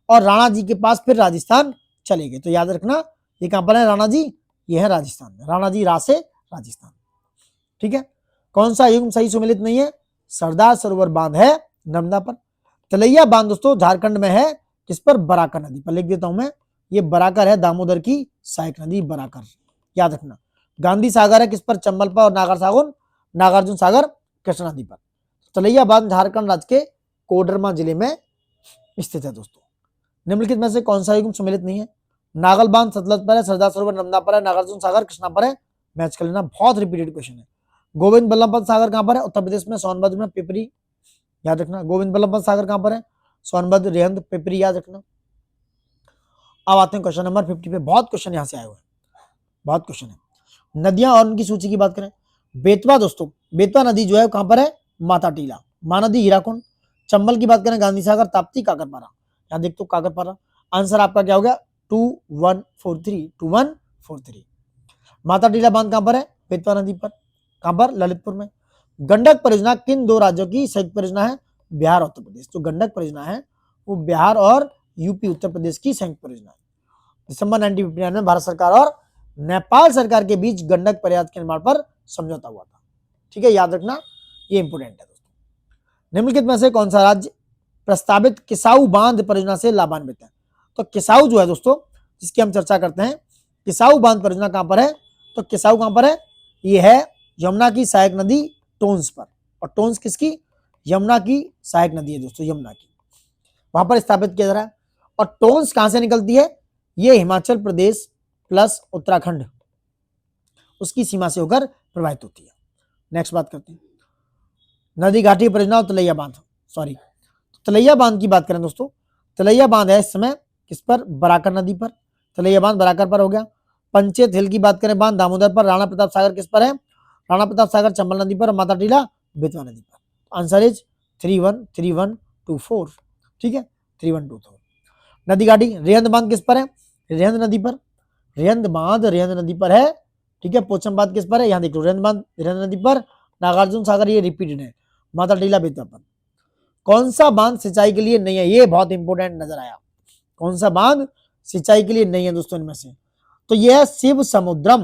और राणा जी के पास फिर राजस्थान चले गए। तो याद रखना ये कहां पर है? राणा जी, ये है राजस्थान में। राणा जी रा से राजस्थान। ठीक है। कौन सा युग्म सही सुमेलित नहीं है? सरदार सरोवर बांध है नर्मदा पर। तलैया बांध दोस्तों झारखंड में है, किस पर? बराकर नदी पर। लिख देता हूं मैं, ये बराकर है, दामोदर की सहायक नदी बराकर, याद रखना। गांधी सागर है किस पर? चंबल पर। और नागार्जुन सागर कृष्णा नदी पर। तलैया बांध झारखंड राज्य के कोडरमा जिले में स्थित है दोस्तों। निम्नलिखित में से कौन सा युग्म सम्मिलित नहीं है? नागल बांध सतलज पर है, सरदार सरोवर नर्मदा पर है, नागार्जुन सागर कृष्णा पर है। मैच कर लेना, बहुत रिपीटेड क्वेश्चन है। गोविंद बल्लभ पंत सागर कहां पर है? उत्तर प्रदेश में, सोनभद्र में, पिपरी, याद रखना। गोविंद बल्लभ पंत सागर कहां पर है? सोनभद्र, रेहंद, पिपरी, याद रखना। अब आते हैं क्वेश्चन नंबर 50 पे। बहुत क्वेश्चन यहां से आए हुए हैं, बहुत क्वेश्चन है। नदियां और उनकी सूची की बात करें, बेतवा दोस्तों, बेतवा नदी जो है कहां पर है? माता टीला। महानदी हीराकुंड। चंबल की बात करें गांधी सागर, ताप्ती, काकरपारा। यहां देख तो काकरपारा। आंसर आपका क्या हो गया? 2143। माता टीला बांध कहां पर है? बेतवा नदी पर। कहां पर? ललितपुर में। गंडक परियोजना किन 2 राज्यों की संयुक्त परियोजना है? बिहार और उत्तर प्रदेश। जो गंडक परियोजना है वो बिहार और यूपी उत्तर प्रदेश की संयुक्त परियोजना है। दिसंबर 1959 में भारत सरकार और नेपाल सरकार के बीच गंडक परियोजना के निर्माण पर समझौता हुआ था। ठीक है, याद रखना, ये इंपोर्टेंट है दोस्तों। निम्नलिखित में से कौन सा राज्य प्रस्तावित किसाऊ बांध परियोजना से लाभान्वित है? तो किसाऊ जो है दोस्तों, जिसकी हम चर्चा करते हैं, किसाऊ बांध परियोजना कहां पर है? तो किसाऊ कहां पर है? ये है यमुना की सहायक नदी टोंस पर। और टोंस किसकी? यमुना की सहायक नदी है दोस्तों, यमुना की, वहां पर स्थापित किया जा रहा है। और टोंस कहां से निकलती है? ये हिमाचल प्रदेश प्लस उत्तराखंड, उसकी सीमा से होकर प्रवाहित होती है। नेक्स्ट बात करते हैं नदी घाटी परियोजना और तलैया बांध। तलैया बांध की बात करें दोस्तों, तलैया बांध है इस समय किस पर? बराकर नदी पर। तलैया बांध बराकर पर हो गया। पंचेत हिल की बात करें, बांध दामोदर पर। राणा प्रताप सागर किस पर है? राणा प्रताप सागर चंबल नदी पर। और माता टीला बेतवा नदी पर। Answer is 3124। ठीक है, 3124। नदी घाटी रेहंद बांध किस पर है? रेहंद नदी पर। रेहंद बांध रेहंद नदी पर है। ठीक है, पोचम बांध किस पर है? यहां देख लो, रेहंद बांध रेहंद नदी पर। नागार्जुन सागर ये रिपीटेड है, माता टीला बेतवा पर। कौन सा बांध सिंचाई के लिए नहीं है? ये बहुत इंपोर्टेंट नजर आया। कौन सा बांध सिंचाई के लिए नहीं है दोस्तों इनमें से? तो यह है शिव समुद्रम।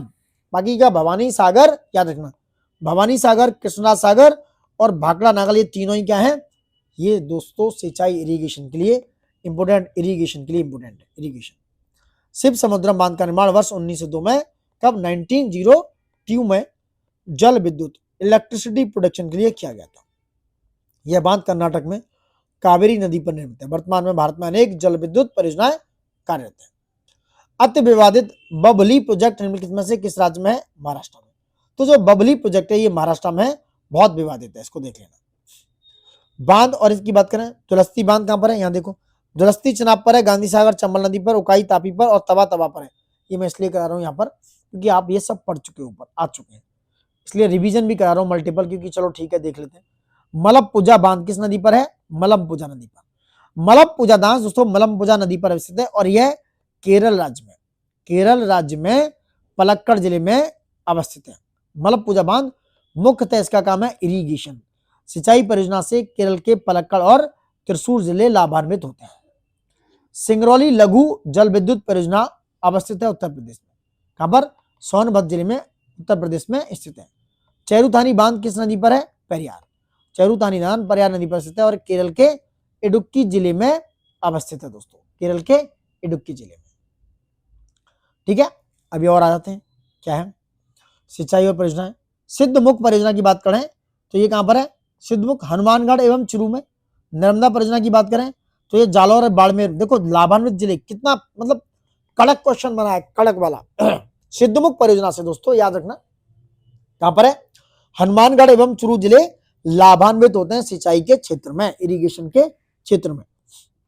बाकी का भवानी सागर, याद रखना, भवानी सागर, कृष्णराज सागर और भाखड़ा नागल, ये तीनों ही क्या है? ये दोस्तों सिंचाई इरिगेशन के लिए इंपोर्टेंट, इरिगेशन के लिए इंपोर्टेंट है, इरिगेशन। शिव समुद्रम बांध का निर्माण वर्ष 1902 में, कब? 1902 में जल विद्युत, इलेक्ट्रिसिटी प्रोडक्शन के लिए किया गया था। यह बांध कर्नाटक में कावेरी नदी पर निर्मित है। वर्तमान में भारत में अनेक जल विद्युत परियोजनाएं कार्यरत है। अति विवादित बबली प्रोजेक्ट निम्नलिखित में से किस राज्य में है? महाराष्ट्र में। तो जो बबली प्रोजेक्ट है ये महाराष्ट्र में बहुत विवादित है, इसको देख लेना। बांध और इसकी बात करें, दुलस्ती बांध कहां पर है, यहाँ देखो, दुलस्ती चनाब पर है, गांधी सागर चंबल नदी पर, उकाई तापी पर और तवा तवा पर है। ये मैं इसलिए करा रहा हूँ यहाँ पर क्योंकि आप ये सब पढ़ चुके ऊपर आ चुके हैं, इसलिए रिवीजन भी करा रहा हूँ मल्टीपल, क्योंकि चलो ठीक है देख लेते हैं। मलप्पुजा बांध किस नदी पर है, मलप्पुजा नदी पर। मलप्पुजा बांध दोस्तों मलप्पुजा नदी पर स्थित है और यह केरल राज्य में पलक्कड़ जिले में अवस्थित है। मलप्पुजा बांध मुख्यतः इसका काम है इरिगेशन, सिंचाई परियोजना से केरल के पलक्कड़ और त्रिशूर जिले लाभान्वित होते हैं। सिंगरौली लघु जल विद्युत परियोजना अवस्थित है उत्तर प्रदेश में, कहां पर, सोनभद्र जिले में उत्तर प्रदेश में स्थित है। चेरुथानी बांध किस नदी पर है, पेरियार। चेरुथानी बांध पेरियार नदी पर स्थित है और केरल के इडुक्की जिले में अवस्थित है दोस्तों, केरल के इडुक्की जिले में। ठीक है, अभी और आ जाते हैं, क्या है, सिंचाई और परियोजनाएं। सिद्धमुख परियोजना की बात करें तो ये कहां पर है, सिद्धमुख हनुमानगढ़ एवं चुरू में। नर्मदा परियोजना की बात करें तो ये जालौर और बाड़मेर। देखो लाभान्वित जिले, कितना मतलब कड़क क्वेश्चन बना है, कड़क वाला। सिद्धमुख परियोजना से दोस्तों याद रखना कहां पर है, हनुमानगढ़ एवं चुरू जिले लाभान्वित होते हैं सिंचाई के क्षेत्र में, इरिगेशन के क्षेत्र में।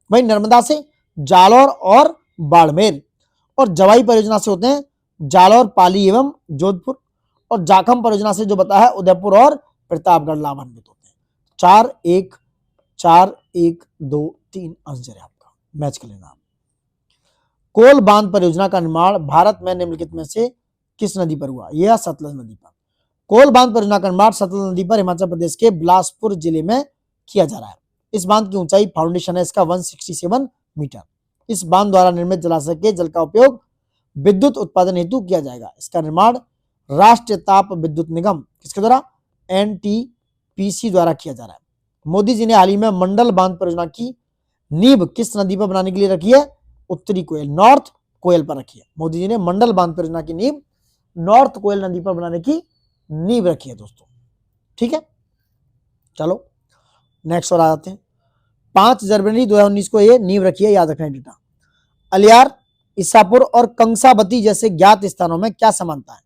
वही नर्मदा से जालौर और बाड़मेर, और जवाई परियोजना से होते हैं जालौर, पाली एवं जोधपुर, और जाखम परियोजना से जो बताया है उदयपुर और प्रतापगढ़ लाभान्वित होते हैं। 4-1 4-1 2-3 आंसर है आपका, मैच कर लेना आप। कोल बांध परियोजना का निर्माण भारत में निम्नलिखित में से किस नदी पर हुआ, यह सतलज नदी पर। कोल बांध परियोजना का निर्माण सतलज नदी पर हिमाचल प्रदेश के बिलासपुर जिले में किया जा रहा है। इस बांध की ऊंचाई फाउंडेशन है इसका 167 मीटर। इस बांध द्वारा निर्मित जलाशय के जल का उपयोग विद्युत उत्पादन हेतु किया जाएगा। इसका निर्माण राष्ट्रीय ताप विद्युत निगम किसके द्वारा, एनटीपीसी द्वारा किया जा रहा है। मोदी जी ने हाल ही में मंडल बांध परियोजना की नींव किस नदी पर बनाने के लिए रखी है, उत्तरी कोयल, नॉर्थ कोयल पर रखी है। मोदी जी ने मंडल बांध परियोजना की नींव नॉर्थ कोयल नदी पर बनाने की नींव रखी है दोस्तों। ठीक है, चलो नेक्स्ट और आ जाते हैं। 5 जनवरी 2019 को ये नींव रखी है, याद रखना है डेटा। अलियार, ईसापुर और कंसाबती जैसे ज्ञात स्थानों में क्या समानता है,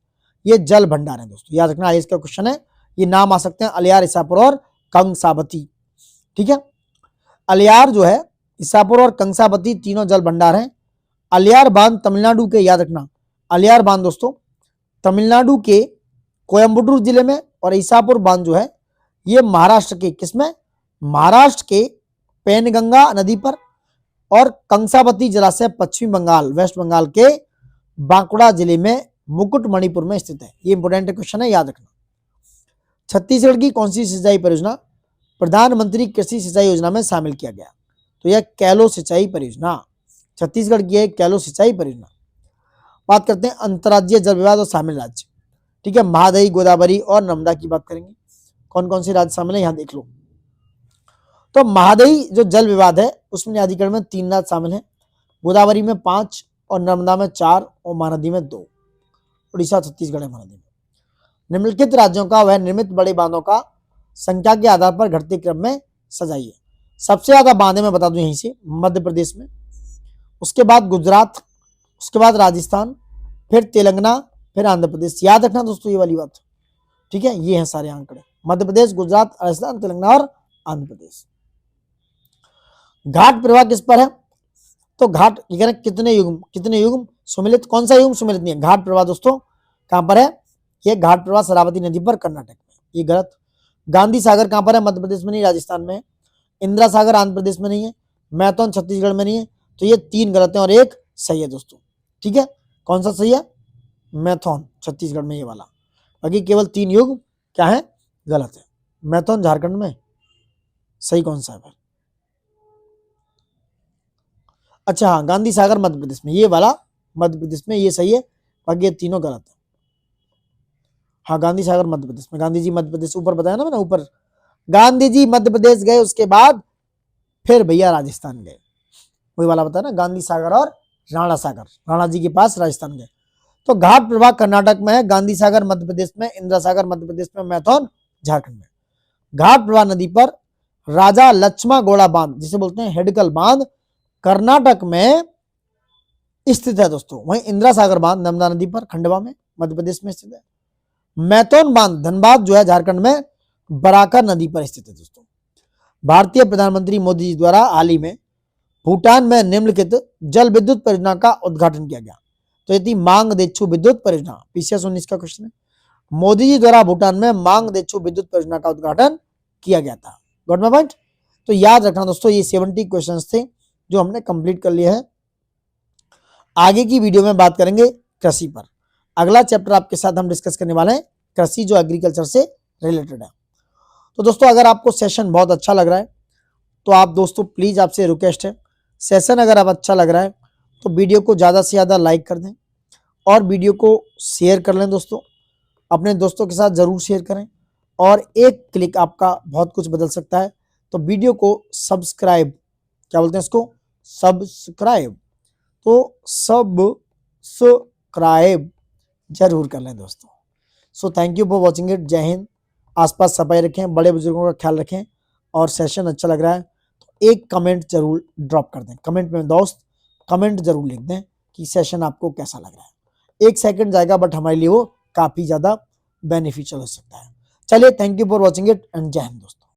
ये जल भंडार है दोस्तों, याद रखना, इसका क्वेश्चन है। ये नाम आ सकते हैं अलियार, ईसापुर और कंसाबती। ठीक है, अलियार जो है, ईसापुर और कंसाबती तीनों जल भंडार हैं। अलियार बांध तमिलनाडु के, याद रखना, अलियार बांध दोस्तों तमिलनाडु के कोयम्बटूर जिले में, और ईसापुर बांध जो है ये महाराष्ट्र के किसमें, महाराष्ट्र के पेनगंगा नदी पर, और कंसाबती जलाशय पश्चिमी बंगाल, वेस्ट बंगाल के बांकुड़ा जिले में मुकुटमणिपुर में स्थित है। ये इंपोर्टेंट क्वेश्चन है, याद रखना। छत्तीसगढ़ की कौन सी सिंचाई परियोजना प्रधानमंत्री कृषि सिंचाई योजना में शामिल किया गया, तो यह कैलो सिंचाई परियोजना, छत्तीसगढ़ की है कैलो सिंचाई परियोजना। बात करते हैं अंतर्राज्यीय जल विवाद और शामिल राज्य। ठीक है, महादाई, गोदावरी और नर्मदा की बात करेंगे। कौन कौन से राज्य शामिल है यहाँ देख लो। तो महादाई जो जल विवाद है उसमें अधिकरण में 3 राज्य शामिल हैं, गोदावरी में 5 और नर्मदा में 4 और महानदी में 2। उड़ीसा, छत्तीसगढ़ है महानदी में। निम्नलिखित राज्यों का वह निर्मित बड़े बांधों का संख्या के आधार पर घटते क्रम में सजाइए। सबसे ज्यादा बांधे मैं बता दूं यहीं से, मध्य प्रदेश में, उसके बाद गुजरात, उसके बाद राजस्थान, फिर तेलंगाना, फिर आंध्र प्रदेश। याद रखना दोस्तों ये वाली बात। ठीक है, ये हैं सारे आंकड़े, मध्य प्रदेश, गुजरात, राजस्थान, तेलंगाना और आंध्र प्रदेश। घाट प्रवाह किस पर है, तो घाट कितने युग्म सुमिलित, कौन सा युग्म सुमिलित नहीं है, घाट प्रवाह दोस्तों कहां पर है, ये घाट प्रवाह शरावती नदी पर कर्नाटक में, ये गलत। गांधी सागर कहां पर है, मध्य प्रदेश में नहीं, राजस्थान में है। इंदिरा सागर आंध्र प्रदेश में नहीं है। मैथौन छत्तीसगढ़ में नहीं है। तो ये 3 गलत है और 1 सही है दोस्तों। ठीक है, कौन सा सही है, मैथौन छत्तीसगढ़ में ये वाला, बाकी केवल 3 युग्म क्या है, गलत है। मैथौन झारखंड में, सही कौन सा है, अच्छा हाँ, गांधी सागर मध्य प्रदेश में, ये वाला मध्य प्रदेश में, ये सही है, बाकी ये तीनों गलत है। हाँ, गांधी सागर मध्य प्रदेश में, गांधी जी मध्य प्रदेश, ऊपर बताया ना मैंने, ऊपर गांधी जी मध्य प्रदेश गए, उसके बाद फिर भैया राजस्थान गए, वही वाला बताया ना, गांधी सागर और राणा सागर, राणा जी के पास राजस्थान गए। तो घाट प्रवाह कर्नाटक में है, गांधी सागर मध्य प्रदेश में, इंदिरा सागर मध्य प्रदेश में, मैथौन झारखंड में। घाट प्रवाह नदी पर राजा लक्ष्मा गौड़ा बांध, जिसे बोलते हैं हेडकल बांध, कर्नाटक में स्थित है दोस्तों। वहीं इंदिरा सागर बांध नर्मदा नदी पर खंडवा में, मध्य प्रदेश में स्थित है। मैथौन बांध धनबाद जो है झारखंड में बराकर नदी पर स्थित है दोस्तों। भारतीय प्रधानमंत्री मोदी जी द्वारा हाल ही में भूटान में निम्नलिखित जल विद्युत परियोजना का उद्घाटन किया गया। तो ये थी मांग देच्छू विद्युत परियोजना, पीसीएस 19 का क्वेश्चन है। मोदी जी द्वारा भूटान में मांग देच्छू विद्युत परियोजना का उद्घाटन किया गया था। Got my point? तो याद रखना दोस्तों, ये 70 क्वेश्चंस थे जो हमने कंप्लीट कर लिए हैं। आगे की वीडियो में बात करेंगे कृषि पर। अगला चैप्टर आपके साथ हम डिस्कस करने वाले हैं कृषि, जो एग्रीकल्चर से रिलेटेड है। तो दोस्तों अगर आपको सेशन बहुत अच्छा लग रहा है तो आप दोस्तों प्लीज आपसे रिक्वेस्ट है, सेशन अगर आप अच्छा लग रहा है तो वीडियो को ज़्यादा से ज़्यादा लाइक कर दें और वीडियो को शेयर कर लें दोस्तों, अपने दोस्तों के साथ ज़रूर शेयर करें। और एक क्लिक आपका बहुत कुछ बदल सकता है। तो वीडियो को सब्सक्राइब, क्या बोलते हैं इसको, सब्सक्राइब, तो सब्सक्राइब जरूर कर लें दोस्तों। So thank you for watching it. जय हिंद। आसपास सफाई रखें, बड़े बुजुर्गों का ख्याल रखें, और सेशन अच्छा लग रहा है तो एक कमेंट जरूर ड्रॉप कर दें। कमेंट में दोस्त कमेंट जरूर लिख दें कि सेशन आपको कैसा लग रहा है। 1 सेकंड जाएगा बट हमारे लिए वो काफ़ी ज़्यादा बेनिफिशियल हो सकता है। चलिए, thank you for watching it and जय हिंद दोस्तों।